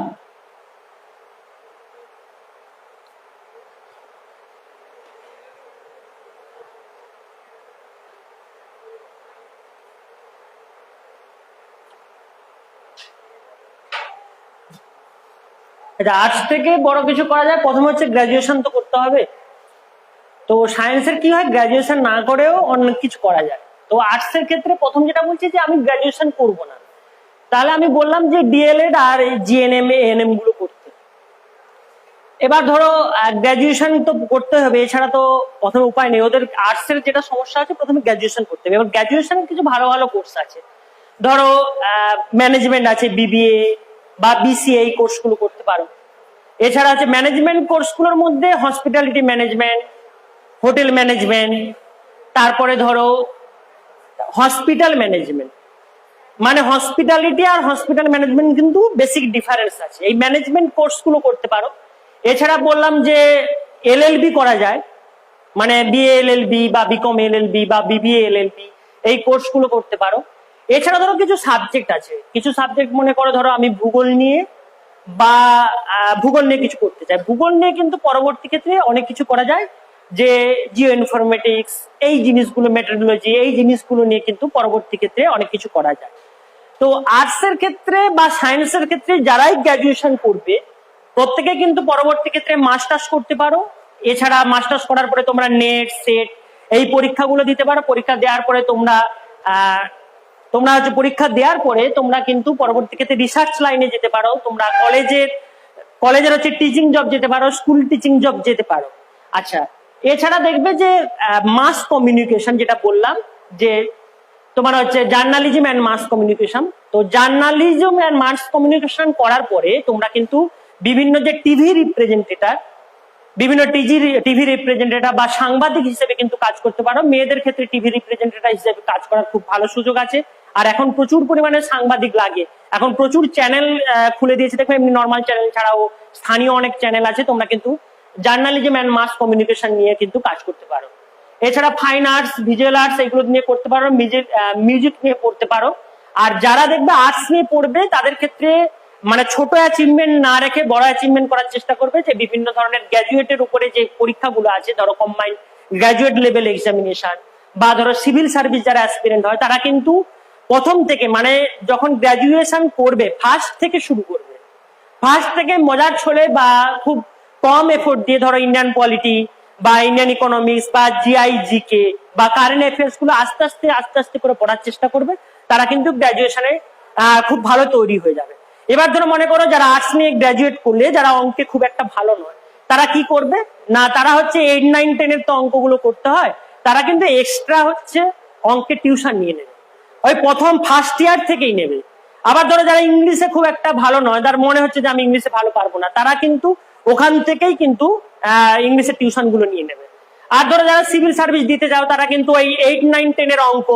আর্টস থেকে বড় কিছু করা যায়, প্রথমে হচ্ছে গ্রাজুয়েশন তো করতে হবে। তো সায়েন্সের কি হয়, গ্রাজুয়েশন না করেও অনেক কিছু করা যায়। তো আর্টস এর ক্ষেত্রে প্রথম যেটা বলছি যে আমি গ্রাজুয়েশন করব না, তাহলে আমি বললাম যে ডিএলএড আর জিএনএম এএনএম গুলো করতে। এবার ধরো গ্রাজুয়েশন তো করতে হবে, এছাড়া তো প্রথমে উপায় নেই। ওদের আর্টস এর যেটা সমস্যা আছে, প্রথমে গ্রাজুয়েশন করতে হবে। এবার গ্রাজুয়েশন কিছু ভালো ভালো কোর্স আছে, ধরো ম্যানেজমেন্ট আছে, বিবিএ বা বিসিএ, এই কোর্সগুলো করতে পারো। এছাড়া আছে ম্যানেজমেন্ট কোর্সগুলোর মধ্যে হসপিটালিটি ম্যানেজমেন্ট, হোটেল ম্যানেজমেন্ট, তারপরে ধরো হসপিটাল ম্যানেজমেন্ট। মানে হসপিটালিটি আর হসপিটাল ম্যানেজমেন্ট কিন্তু বেসিক ডিফারেন্স আছে, এই ম্যানেজমেন্ট কোর্সগুলো করতে পারো। এছাড়া বললাম যে এলএলবি করা যায়, মানে বিএ এলএলবি বা বিকম এলএলবি বা বিবিএ এলএলবি, এই কোর্সগুলো করতে পারো। এছাড়া ধরো কিছু সাবজেক্ট আছে, কিছু সাবজেক্ট মনে করো ধরো আমি ভূগোল নিয়ে বা ভূগোল নিয়ে কিছু করতে চাই, ভূগোল নিয়ে কিন্তু পরবর্তী ক্ষেত্রে অনেক কিছু করা যায়, যে জিও ইনফরমেটিক্স, এই জিনিসগুলো, মেট্রোলজি, এই জিনিসগুলো নিয়ে কিন্তু পরবর্তী ক্ষেত্রে অনেক কিছু করা যায়। তো আর্টস এর ক্ষেত্রে বা সায়েন্সের ক্ষেত্রে যারাই গ্রাজুয়েশন করবে, প্রত্যেকে কিন্তু পরবর্তী ক্ষেত্রে মাস্টার্স করতে পারো। এছাড়া মাস্টার্স করার পরে তোমরা নেট, সেট, এই পরীক্ষাগুলো দিতে পারো। পরীক্ষা দেওয়ার পরে তোমরা হচ্ছে পরীক্ষা দেওয়ার পরে তোমরা কিন্তু পরবর্তী ক্ষেত্রে রিসার্চ লাইনে যেতে পারো। তোমরা কলেজের হচ্ছে টিচিং জব যেতে পারো, স্কুল টিচিং জব যেতে পারো। আচ্ছা, এছাড়া দেখবে যে মাস কমিউনিকেশন, যেটা বললাম যে তোমার হচ্ছে জার্নালিজম অ্যান্ড মাস কমিউনিকেশন। তো জার্নালিজম অ্যান্ড মাস কমিউনিকেশন করার পরে তোমরা কিন্তু বিভিন্ন যে টিভি রিপ্রেজেন্টেটর, বিভিন্ন টিভি রিপ্রেজেন্টেটর বা সাংবাদিক হিসেবে কিন্তু কাজ করতে পারো। মেয়েদের ক্ষেত্রে টিভি রিপ্রেজেন্টেটর হিসেবে কাজ করার খুব ভালো সুযোগ আছে। আর এখন প্রচুর পরিমাণে সাংবাদিক লাগে, এখন প্রচুর চ্যানেল খুলে দিয়েছে, দেখো এমনি নর্মাল চ্যানেল ছাড়াও স্থানীয় অনেক চ্যানেল আছে। তোমরা কিন্তু জার্নালিজম অ্যান্ড মাস কমিউনিকেশন নিয়ে কিন্তু কাজ করতে পারো। এছাড়া ফাইন আর্টস, ভিজুয়াল আর্টস, এগুলো নিয়ে করতে পারো, মিউজিক নিয়ে পড়তে পারো। আর যারা দেখবে আর্টস নিয়ে পড়বে, তাদের ক্ষেত্রে মানে ছোট অ্যাচিভমেন্ট না রেখে বড় অ্যাচিভমেন্ট করার চেষ্টা করবে, যে বিভিন্ন ধরনের গ্র্যাজুয়েটের উপরে যে পরীক্ষাগুলো আছে, ধরো কম্বাইন্ড গ্র্যাজুয়েট লেভেল এক্সামিনেশন বা ধরো সিভিল সার্ভিস যারা অ্যাসপিরেন্ট হয় তারা কিন্তু প্রথম থেকে মানে যখন গ্র্যাজুয়েশন করবে ফার্স্ট থেকে শুরু করবে, ফার্স্ট থেকে মজার ছলে বা খুব কম এফোর্ট দিয়ে ধরো ইন্ডিয়ান পলিটি বা ইন্ডিয়ান ইকোনমিক্স বা জিআই জিকে বা কারেন্ট অ্যাফেয়ার্স গুলো আস্তে আস্তে করে পড়ার চেষ্টা করবে, তারা কিন্তু গ্র্যাজুয়েশনে খুব ভালো তৈরি হয়ে যাবে। এবার ধরো মনে করো যারা আর্টস নিয়ে গ্র্যাজুয়েট করলে যারা অঙ্কে খুব একটা ভালো নয়, তারা কি করবে না, তারা হচ্ছে 8, 9, 10 এর তো অঙ্কগুলো করতে হয়, তারা কিন্তু এক্সট্রা হচ্ছে অঙ্কের টিউশন নিয়ে নেবে, ওই প্রথম ফার্স্ট ইয়ার থেকেই নেবে। আবার ধরো যারা ইংলিশে খুব একটা ভালো নয়, তার মনে হচ্ছে যে আমি ইংলিশে ভালো পারবো না, তারা কিন্তু ওখান থেকেই কিন্তু ইংলিশের টিউশন গুলো নিয়ে নেবে। আর ধরো যারা সিভিল সার্ভিস দিতে যাও তারা কিন্তু ওই 8, 9, 10 এর অঙ্ক,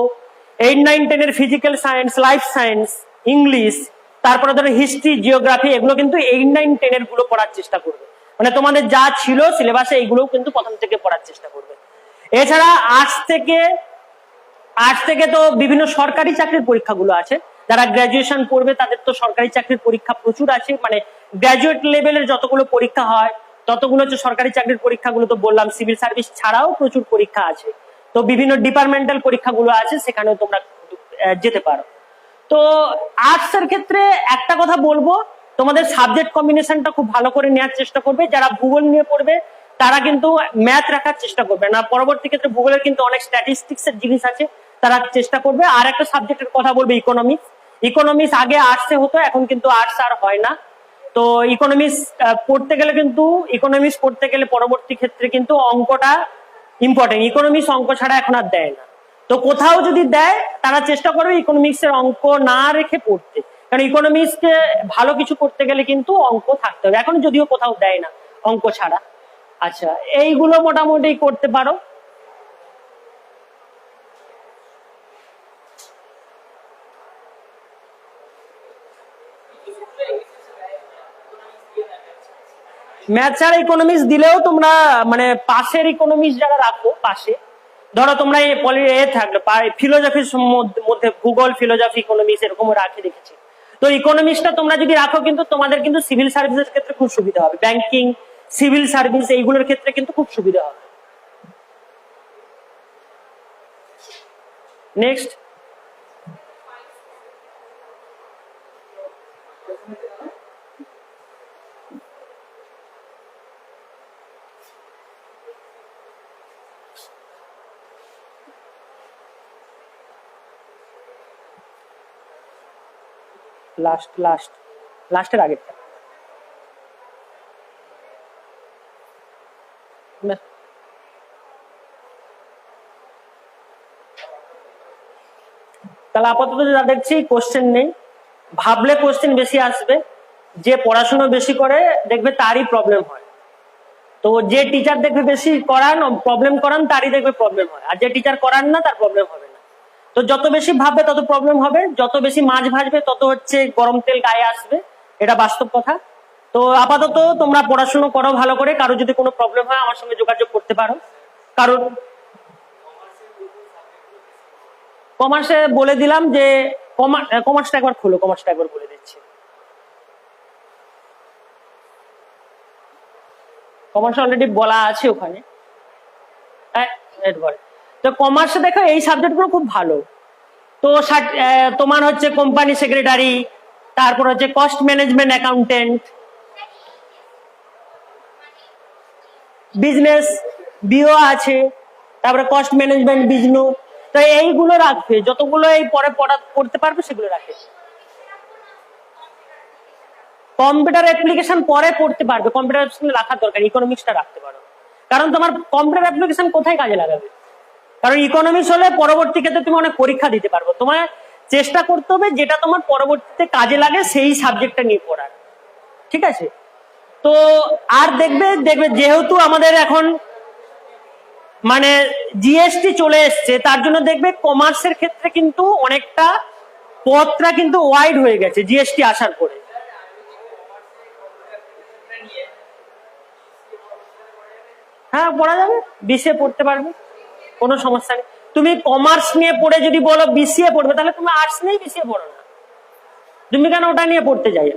8, 9, 10 এর physical science, life science, English, তারপরে ধরো হিস্ট্রি, জিওগ্রাফি, এগুলো কিন্তু 8, 9, 10 এর গুলো পড়ার চেষ্টা করবে। মানে তোমাদের যা ছিল সিলেবাসে এইগুলোও কিন্তু প্রথম থেকে পড়ার চেষ্টা করবে। এছাড়া আর্টস থেকে তো বিভিন্ন সরকারি চাকরির পরীক্ষাগুলো আছে, যারা গ্র্যাজুয়েশন করবে তাদের তো সরকারি চাকরির পরীক্ষা প্রচুর আছে, মানে গ্র্যাজুয়েট লেভেলের যতগুলো পরীক্ষা হয় ততগুলো হচ্ছে সরকারি চাকরির পরীক্ষাগুলো তো বললাম, সিভিল সার্ভিস ছাড়াও প্রচুর পরীক্ষা আছে, তো বিভিন্ন ডিপার্টমেন্টাল পরীক্ষাগুলো আছে, সেখানেও তোমরা যেতে পারো। তো আর্টস এর ক্ষেত্রে একটা কথা বলবো, তোমাদের সাবজেক্ট কম্বিনেশনটা খুব ভালো করে নেওয়ার চেষ্টা করবে। যারা ভূগোল নিয়ে পড়বে তারা কিন্তু ম্যাথ রাখার চেষ্টা করবে না, পরবর্তী ক্ষেত্রে ভূগোলের কিন্তু অনেক স্ট্যাটিস্টিক্স এর জিনিস আছে, তারা চেষ্টা করবে। আর একটা সাবজেক্টের কথা বলবে ইকোনমিক্স আগে আর্টসে হতো, এখন কিন্তু আর্টস আর হয় না। তো ইকোনমিক্স পড়তে গেলে পরবর্তী ক্ষেত্রে কিন্তু অঙ্কটা ইম্পর্টেন্ট, ইকোনমিক্স অঙ্ক ছাড়া এখন আর দেয় না। তো কোথাও যদি দেয় তারা চেষ্টা করবে ইকোনমিক্স এর অঙ্ক না রেখে পড়তে, কারণ ইকোনমিক্স কে ভালো কিছু করতে গেলে কিন্তু অঙ্ক থাকতে হবে, এখন যদিও কোথাও দেয় না অঙ্ক ছাড়া। আচ্ছা, এইগুলো মোটামুটি করতে পারো। ম্যাথ ছাড়া ইকোনমিক্স দিলেও তোমরা মানে পাশের ইকোনমিক্স যারা রাখো পাশে, ধরো তোমরা থাকলে ফিলোজফির মধ্যে ভূগোল, ফিলোজফি, ইকোনমিক্স এরকম রাখে দেখেছি। তো ইকোনমিক্সটা তোমরা যদি রাখো কিন্তু তোমাদের কিন্তু সিভিল সার্ভিসের ক্ষেত্রে খুব সুবিধা হবে, ব্যাংকিং, সিভিল সার্ভিস এইগুলোর ক্ষেত্রে কিন্তু খুব সুবিধা হবে। নেক্সট, লাস্টের আগেরটা তাহলে আপাতত যা দেখছি কোশ্চেন নেই, ভাবলে কোশ্চেন বেশি আসবে, যে পড়াশোনা বেশি করে দেখবে তারই প্রবলেম হয়। তো যে টিচার দেখবে বেশি প্রবলেম করান তারই দেখবে প্রবলেম হয়, আর যে টিচার করান না তার প্রবলেম হবে না। তো যত বেশি ভাববে তত প্রবলেম হবে, যত বেশি মাছ ভাজবে তত হচ্ছে গরম তেল গায়ে আসবে, এটা বাস্তব কথা। তো আপাতত তোমরা পড়াশোনা করো ভালো করে, কারো যদি কোনো প্রবলেম হয় আমার সঙ্গে যোগাযোগ করতে পারো। কারণ কমার্সে বলে দিলাম যে কমার্সটা একবার খোলো, কমার্সটা একবার বলে দিচ্ছি। কমার্স অলরেডি বলা আছে ওখানে। তো কমার্সে দেখো এই সাবজেক্টগুলো খুব ভালো। তো তোমার হচ্ছে কোম্পানি সেক্রেটারি, তারপর হচ্ছে কস্ট ম্যানেজমেন্ট অ্যাকাউন্টেন্ট, বিজনেস বিও আছে, তারপরে কস্ট ম্যানেজমেন্ট বিজনেস, তো এইগুলো রাখবে, যতগুলো এই পরে পড়তে পারবে সেগুলো রাখবে। কম্পিউটার অ্যাপ্লিকেশন পরে পড়তে পারবে, কম্পিউটার অ্যাপ্লিকেশন রাখার দরকার, ইকোনমিক্সটা রাখতে পারো, কারণ তোমার কম্পিউটার অ্যাপ্লিকেশন কোথায় কাজে লাগাবে, কারণ ইকোনমিক্স হলে পরবর্তী ক্ষেত্রে তুমি অনেক পরীক্ষা দিতে পারবে। তোমার চেষ্টা করতে হবে যেটা তোমার পরবর্তীতে কাজে লাগে সেই সাবজেক্টটা নিয়ে পড়ার, ঠিক আছে? তো আর দেখবে যেহেতু আমাদের এখন মানে জিএসটি চলে এসছে, তার জন্য দেখবে কমার্সের ক্ষেত্রে কিন্তু অনেকটা পথটা কিন্তু ওয়াইড হয়ে গেছে জিএসটি আসার পরে। হ্যাঁ, পড়া যাবে, বিসিএ পড়তে পারবে, কোনো সমস্যা নেই। তুমি কমার্স নিয়ে পড়ে যদি বলো বিসিএ পড়বে, তাহলে তুমি আর্টস নিয়ে বিসিএ পড়ো না, তুমি কেন ওটা নিয়ে পড়তে যাই?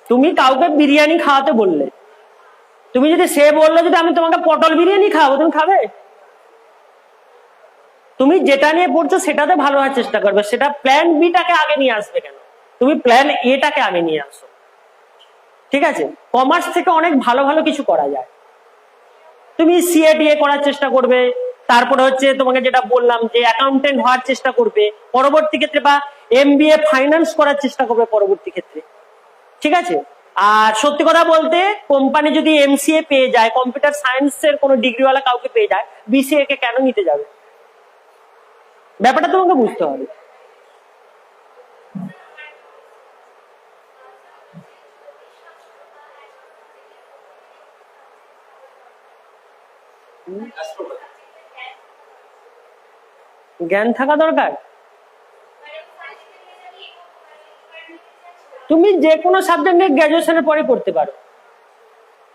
তুমি কাউকে বিরিয়ানি খাওয়াতে বললে, তুমি যদি সে বললো যদি আমি তোমাকে পটল বিরিয়ানি খাওয়াবো, তুমি খাবে? তুমি যেটা নিয়ে পড়ছো সেটাতে ভালো হওয়ার চেষ্টা করবে, সেটা প্ল্যান বিটাকে আগে নিয়ে আসবে কেন? তুমি প্ল্যান এটাকে আগে নিয়ে আসো, ঠিক আছে? কমার্স থেকে অনেক ভালো ভালো কিছু করা যায়। তুমি সিএটিএ করার চেষ্টা করবে, তারপরে হচ্ছে তোমাকে যেটা বললাম যে অ্যাকাউন্টেন্ট হওয়ার চেষ্টা করবে পরবর্তী ক্ষেত্রে, বা এমবিএ ফাইন্যান্স করার চেষ্টা করবে পরবর্তী ক্ষেত্রে, ঠিক আছে? আর সত্যি কথা বলতে কোম্পানি যদি এমসিএ পেয়ে যায়, কম্পিউটার সায়েন্সের কোনো ডিগ্রিওয়ালা কাউকে পেয়ে যায়, বিসিএ কে কেন নিতে যাবে? ব্যাপারটা তোমাকে বুঝতে হবে। জ্ঞান থাকা দরকার। তুমি যে কোনো সাবজেক্ট নিয়ে গ্রাজুয়েশনের পরে পড়তে পারো।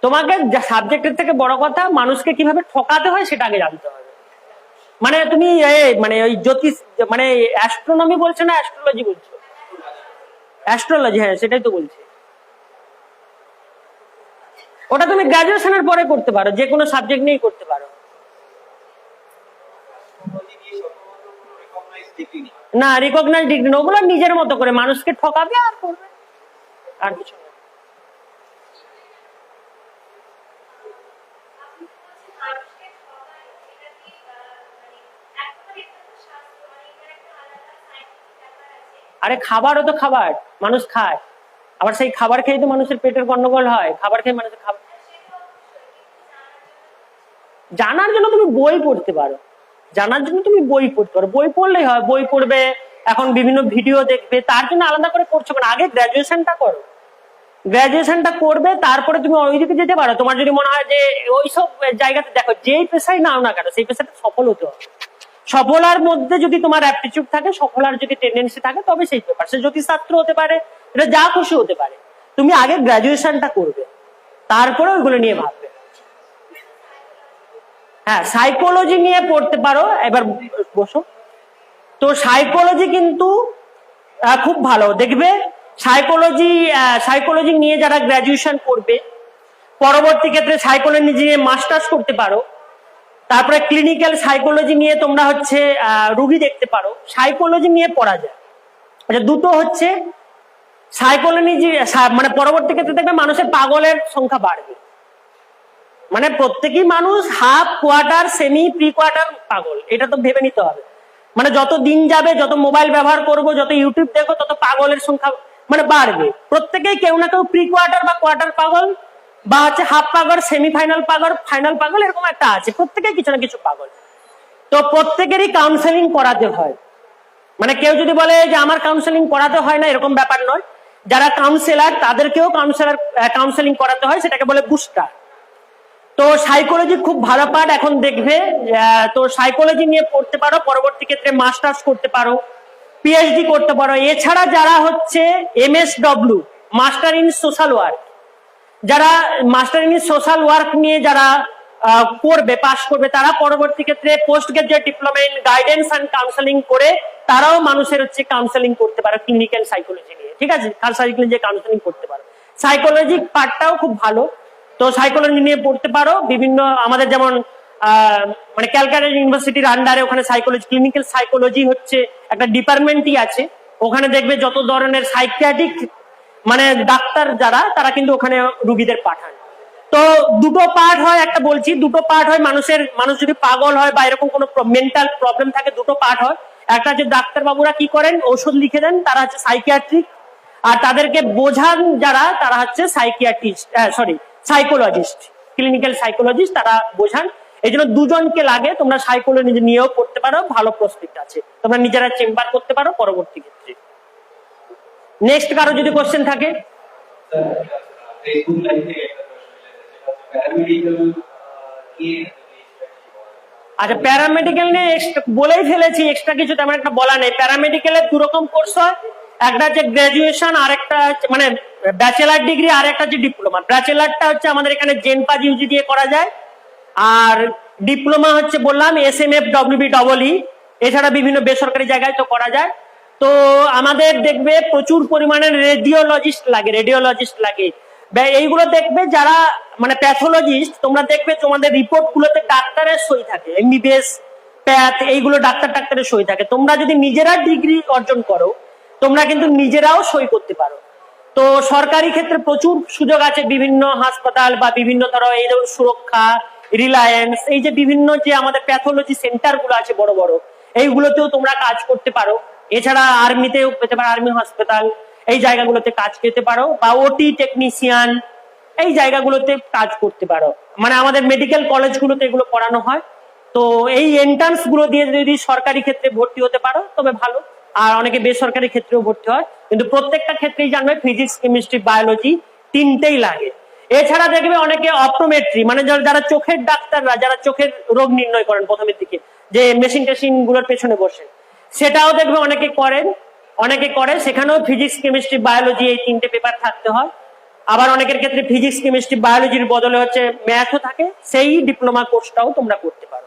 তোমাকে সাবজেক্টের থেকে বড় কথা মানুষকে কিভাবে ঠকাতে হয় সেটা আগে জানতে হবে। মানে তুমি মানে ওই জ্যোতিষ মানে অ্যাস্ট্রোনমি বলছো না অ্যাস্ট্রোলজি বলছো? অ্যাস্ট্রোলজি, হ্যাঁ সেটাই তো বলছি। ওটা তুমি গ্রাজুয়েশনের পরে করতে পারো, যে কোনো সাবজেক্ট নিয়েই করতে পারো। না, রিকগনাইজ ডিগ্রি না, ওগুলো নিজের মতো করে মানুষকে ঠকাবে আর করবে, আর কিছু না। আরে খাবারও তো খাবার, মানুষ খায়, আবার সেই খাবার খেয়ে তো মানুষের পেটের গন্ডগোল হয়। খাবার খেয়ে মানুষের খাবার জানার জন্য তুমি বই পড়তে পারো, জানার জন্য তুমি বই পড়তে পারো, বই পড়লেই হয়। বই পড়বে, এখন বিভিন্ন ভিডিও দেখবে, তার জন্য আলাদা করে করছো না। আগে গ্রাজুয়েশনটা করো, গ্রাজুয়েশনটা করবে, তারপরে তুমি ওইদিকে যেতে পারো। তোমার যদি মনে হয় যে ওইসব জায়গাতে, দেখো যেই পেশায় নাও না কেন সেই পেশাটা সফল হতে হবে। সফলার মধ্যে যদি তোমার অ্যাপটিটিউড থাকে, সফলার যদি টেন্ডেন্সি থাকে, তবে সেই পেপার, সে জ্যোতিষশাস্ত্র হতে পারে, এটা যা খুশি হতে পারে। তুমি আগে গ্রাজুয়েশনটা করবে, তারপরে ওইগুলো নিয়ে ভাববে। হ্যাঁ, সাইকোলজি নিয়ে পড়তে পারো। এবার বসো তো, সাইকোলজি কিন্তু খুব ভালো দেখবে। সাইকোলজি নিয়ে যারা গ্রাজুয়েশন করবে, পরবর্তী ক্ষেত্রে সাইকোলজি নিয়ে মাস্টার্স করতে পারো। তারপরে ক্লিনিক্যাল সাইকোলজি নিয়ে তোমরা হচ্ছে রোগী দেখতে পারো। সাইকোলজি নিয়ে পড়া যায়। আচ্ছা, দুটো হচ্ছে সাইকোলজি, মানে পরবর্তী ক্ষেত্রে দেখবে মানুষের পাগলের সংখ্যা বাড়বে। মানে প্রত্যেকই মানুষ half, quarter, semi, pre quarter পাগল, এটা তো ভেবে নিতে হবে। মানে যত দিন যাবে, যত মোবাইল ব্যবহার করব, যত ইউটিউব দেখো, তত পাগলের সংখ্যা মানে বাড়বে। প্রত্যেকেই কেউ না কেউ প্রি কোয়ার্টার বা কোয়ার্টার পাগল, বা হচ্ছে হাফ পাগল, সেমি ফাইনাল পাগল, ফাইনাল পাগল, এরকম একটা আছে। প্রত্যেকেই কিছু না কিছু পাগল। তো প্রত্যেকেরই কাউন্সেলিং করাতে হয়। মানে কেউ যদি বলে যে আমার কাউন্সেলিং করাতে হয় না, এরকম ব্যাপার নয়। যারা কাউন্সেলার তাদেরকেও কাউন্সেলিং করাতে হয়, সেটাকে বলে বুস্টার। তো সাইকোলজি খুব ভালো পার্ট এখন দেখবে। তো সাইকোলজি নিয়ে পড়তে পারো, পরবর্তী ক্ষেত্রে মাস্টার্স করতে পারো, পিএইচডি করতে পারো। এছাড়া যারা হচ্ছে MSW, master in social work, যারা মাস্টার ইন সোশ্যাল ওয়ার্ক নিয়ে যারা করবে, পাশ করবে, তারা পরবর্তী ক্ষেত্রে post graduate diploma in guidance and counselling করে তারাও মানুষের হচ্ছে কাউন্সেলিং করতে পারে ক্লিনিক্যাল সাইকোলজি নিয়ে, ঠিক আছে? সাইকোলজি কাউন্সেলিং করতে পারো। সাইকোলজি পার্টটাও খুব ভালো। তো সাইকোলজি নিয়ে পড়তে পারো। বিভিন্ন আমাদের যেমন মানে ক্যালকাটা ইউনিভার্সিটির আন্ডারে ওখানে সাইকোলজি, ক্লিনিক্যাল সাইকোলজি হচ্ছে একটা ডিপার্টমেন্টই আছে। ওখানে দেখবে যত ধরনের সাইকিয়াট্রিক মানে ডাক্তার যারা, তারা কিন্তু ওখানে রুগীদের পাঠান। তো দুটো পার্ট হয়, একটা বলছি দুটো পার্ট হয়। মানুষ যদি পাগল হয় বা এরকম কোনো মেন্টাল প্রবলেম থাকে, দুটো পার্ট হয়। একটা হচ্ছে ডাক্তার বাবুরা কি করেন, ওষুধ লিখে দেন, তারা হচ্ছে সাইকিয়াট্রিক। আর তাদেরকে বোঝান যারা, তারা হচ্ছে সাইকোলজিস্ট, ক্লিনিক্যাল সাইকোলজিস্ট, তারা বোঝান। এই জন্য দুজনকে লাগে। তোমরা সাইকোলজি নিয়েও পড়তে পারো, ভালো প্রসপেক্ট আছে। তোমরা নিজেরা চেম্বার করতে পারো পরবর্তী ক্ষেত্রে। নেক্সট কারো যদি কোশ্চেন থাকে। আচ্ছা, প্যারামেডিক্যাল নিয়ে বলেই ফেলেছি, এক্সট্রা কিছু তেমন একটা বলা নেই। প্যারামেডিক্যালের দু রকম কোর্স হয়, একটা হচ্ছে গ্রাজুয়েশন, আর একটা মানে ব্যাচেলার ডিগ্রি, আর একটা হচ্ছে ডিপ্লোমা। ব্যাচেলারটা হচ্ছে আমাদের এখানে জেনপাজ ইউজি দিয়ে করা যায়, আর ডিপ্লোমা হচ্ছে বললাম SMF WBEE, এছাড়া বিভিন্ন বেসরকারি জায়গায় তো করা যায়। তো আমাদের দেখবে প্রচুর পরিমাণে রেডিওলজিস্ট লাগে বা এইগুলো দেখবে যারা মানে প্যাথোলজিস্ট, তোমরা দেখবে তোমাদের রিপোর্ট গুলোতে ডাক্তারের সই থাকে, এমবিবিএস প্যাথ এইগুলো ডাক্তারের সই থাকে। তোমরা যদি নিজেরা ডিগ্রি অর্জন করো তোমরা কিন্তু নিজেরাও সই করতে পারো। তো সরকারি ক্ষেত্রে প্রচুর সুযোগ আছে, বিভিন্ন হাসপাতাল বা বিভিন্ন ধরো এই ধরুন সুরক্ষা, রিলায়েন্স, এই যে বিভিন্ন যে আমাদের প্যাথোলজি সেন্টার গুলো আছে বড় বড়, এইগুলোতেও তোমরা কাজ করতে পারো। এছাড়া আর্মিতেও পেতে পারো, আর্মি হসপিটাল এই জায়গাগুলোতে কাজ পেতে পারো, বা ওটি টেকনিশিয়ান এই জায়গাগুলোতে কাজ করতে পারো। মানে আমাদের মেডিকেল কলেজগুলোতে এগুলো পড়ানো হয়। তো এই এন্ট্রান্স গুলো দিয়ে যদি সরকারি ক্ষেত্রে ভর্তি হতে পারো তবে ভালো, আর অনেকে বেসরকারি ক্ষেত্রেও ভর্তি হয়, কিন্তু প্রত্যেকটা ক্ষেত্রেই জানবে ফিজিক্স, কেমিস্ট্রি, বায়োলজি তিনটেই লাগে। এছাড়া দেখবে অনেকে অপটোমেট্রি, মানে যারা চোখের ডাক্তাররা, যারা চোখের রোগ নির্ণয় করেন প্রথমের দিকে, যে মেশিন টেশিন গুলোর পেছনে বসে, সেটাও দেখবে অনেকে করে, সেখানেও ফিজিক্স, কেমিস্ট্রি, বায়োলজি এই তিনটে পেপার থাকতে হয়। আবার অনেকের ক্ষেত্রে ফিজিক্স, কেমিস্ট্রি, বায়োলজির বদলে হচ্ছে ম্যাথও থাকে, সেই ডিপ্লোমা কোর্সটাও তোমরা করতে পারো।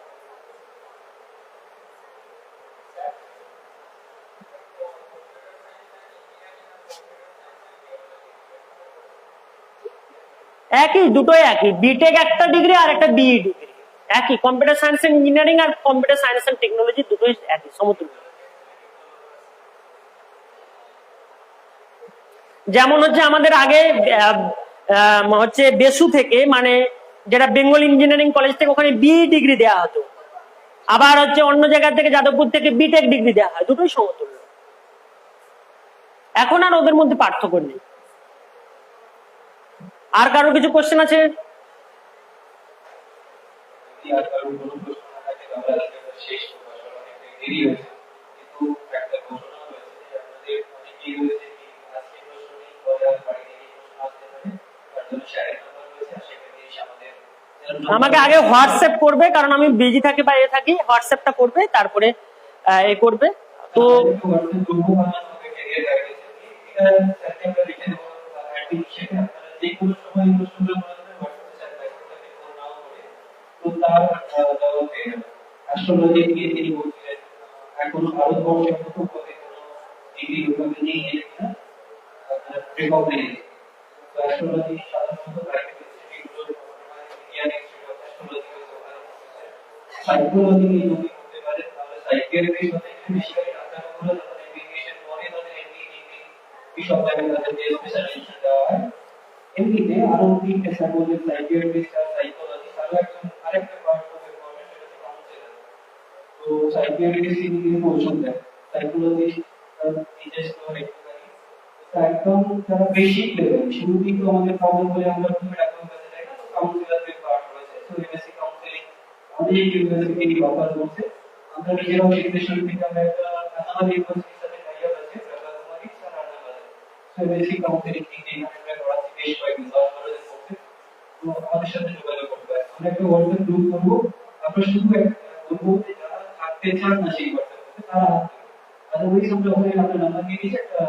দুটোই একই, বিটেক একটা ডিগ্রি আর একটা বিই ডিগ্রি একই, কম্পিউটার সায়েন্স এন্ড ইঞ্জিনিয়ারিং আর কম্পিউটার সায়েন্স এন্ড টেকনোলজি দুটোই একই, সমতুল্য। যেমন হচ্ছে আমাদের আগে হচ্ছে বেসু থেকে, মানে যেটা বেঙ্গল ইঞ্জিনিয়ারিং কলেজ থেকে, ওখানে বিই ডিগ্রি দেওয়া হতো, আবার হচ্ছে অন্য জায়গা থেকে যাদবপুর থেকে বিটেক ডিগ্রি দেওয়া হয়, দুটোই সমতুল্য। এখন আর ওদের মধ্যে পার্থক্য নেই। আর কারো কিছু কোশ্চেন আছে? আমাকে আগে হোয়াটসঅ্যাপ করবে, কারণ আমি বিজি থাকি বা থাকি, হোয়াটসঅ্যাপটা করবে, তারপরে এ করবে। তো এখন ভারতবর্ষের মতো করে কোনো ডিগ্রি ওখানে নেই যেটা রেকগনাইজ। অ্যাস্ট্রোলজি সাধারণত প্রাইভেট ইনস্টিটিউটগুলো Indian institute of Astrology psychology যদি করতে পারে তাহলে সাইকিয়াট্রির সাথে বেশিরভাগ ডাক্তারগুলো যখন এমবিবিএস পরে তাদের এমবিবিএস বিশপ লেভেল তাদের যে স্পেশালাইজেশন দেওয়া হয়, এমনিতে আরো তিনটে সাইকোলজি, সাইকিয়াট্রিস্ট আর সাইকোলজি, আরো আরেকটা পার্ট হবে সেটা হচ্ছে কাউন্সিলর। তো সাইকিয়াট্রিস্ট নিয়ে ওষুধ দেয়, সাইকোলজিস্ট নিজস্ব একটুখানি একদম যারা বেসিক লেভেল, শুরুতেই তো আমাদের প্রবলেম বলে আমরা প্রথমে ডাক্তার কাছে যাই না, তো কাউন্সিলরদের পার্ট রয়েছে। তো এমএসসি কাউন্সিলিং আমাদের ইউনিভার্সিটি অফার করছে, আমরা নিজেরাও শিখতেছি। থেকে আমরা একটা আমাদের ইউনিভার্সিটির সাথে টাইপ আছে, ব্রহ্মকুমারী স্যার আনাবাদ। তো এমএসসি কাউন্সিলিং নিয়ে আমরা করাচ্ছি বেশ কয়েকদিন, 10-12 দিন করতে। তো আমাদের সাথে যোগাযোগ করতে পারেন, আমরা একটা হোয়াটসঅ্যাপ গ্রুপ করবো। আমরা শুধু বলবো যে যারা থাকতে চান না সেই হোয়াটসঅ্যাপে তারা আদারওয়াইজ আমরা ওখানে আপনার নাম্বার দিয়ে দিয়েছি, একটা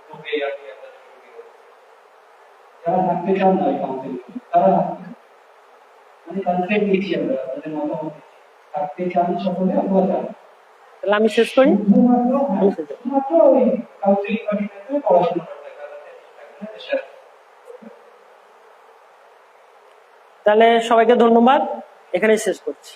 গ্রুপে আপনি আপনার যারা থাকতে চান না কাউন্সিলিং তারা মানে কনসেন্ট দিচ্ছি আমরা, আপনাদের মতামত থাকতে চান সকলে আপনারা চান। তাহলে আমি শেষ করি। শুধুমাত্র ওই কাউন্সিলিং পার্টিতে পড়াশোনা করতে হবে। তাহলে সবাইকে ধন্যবাদ, এখানেই শেষ করছি।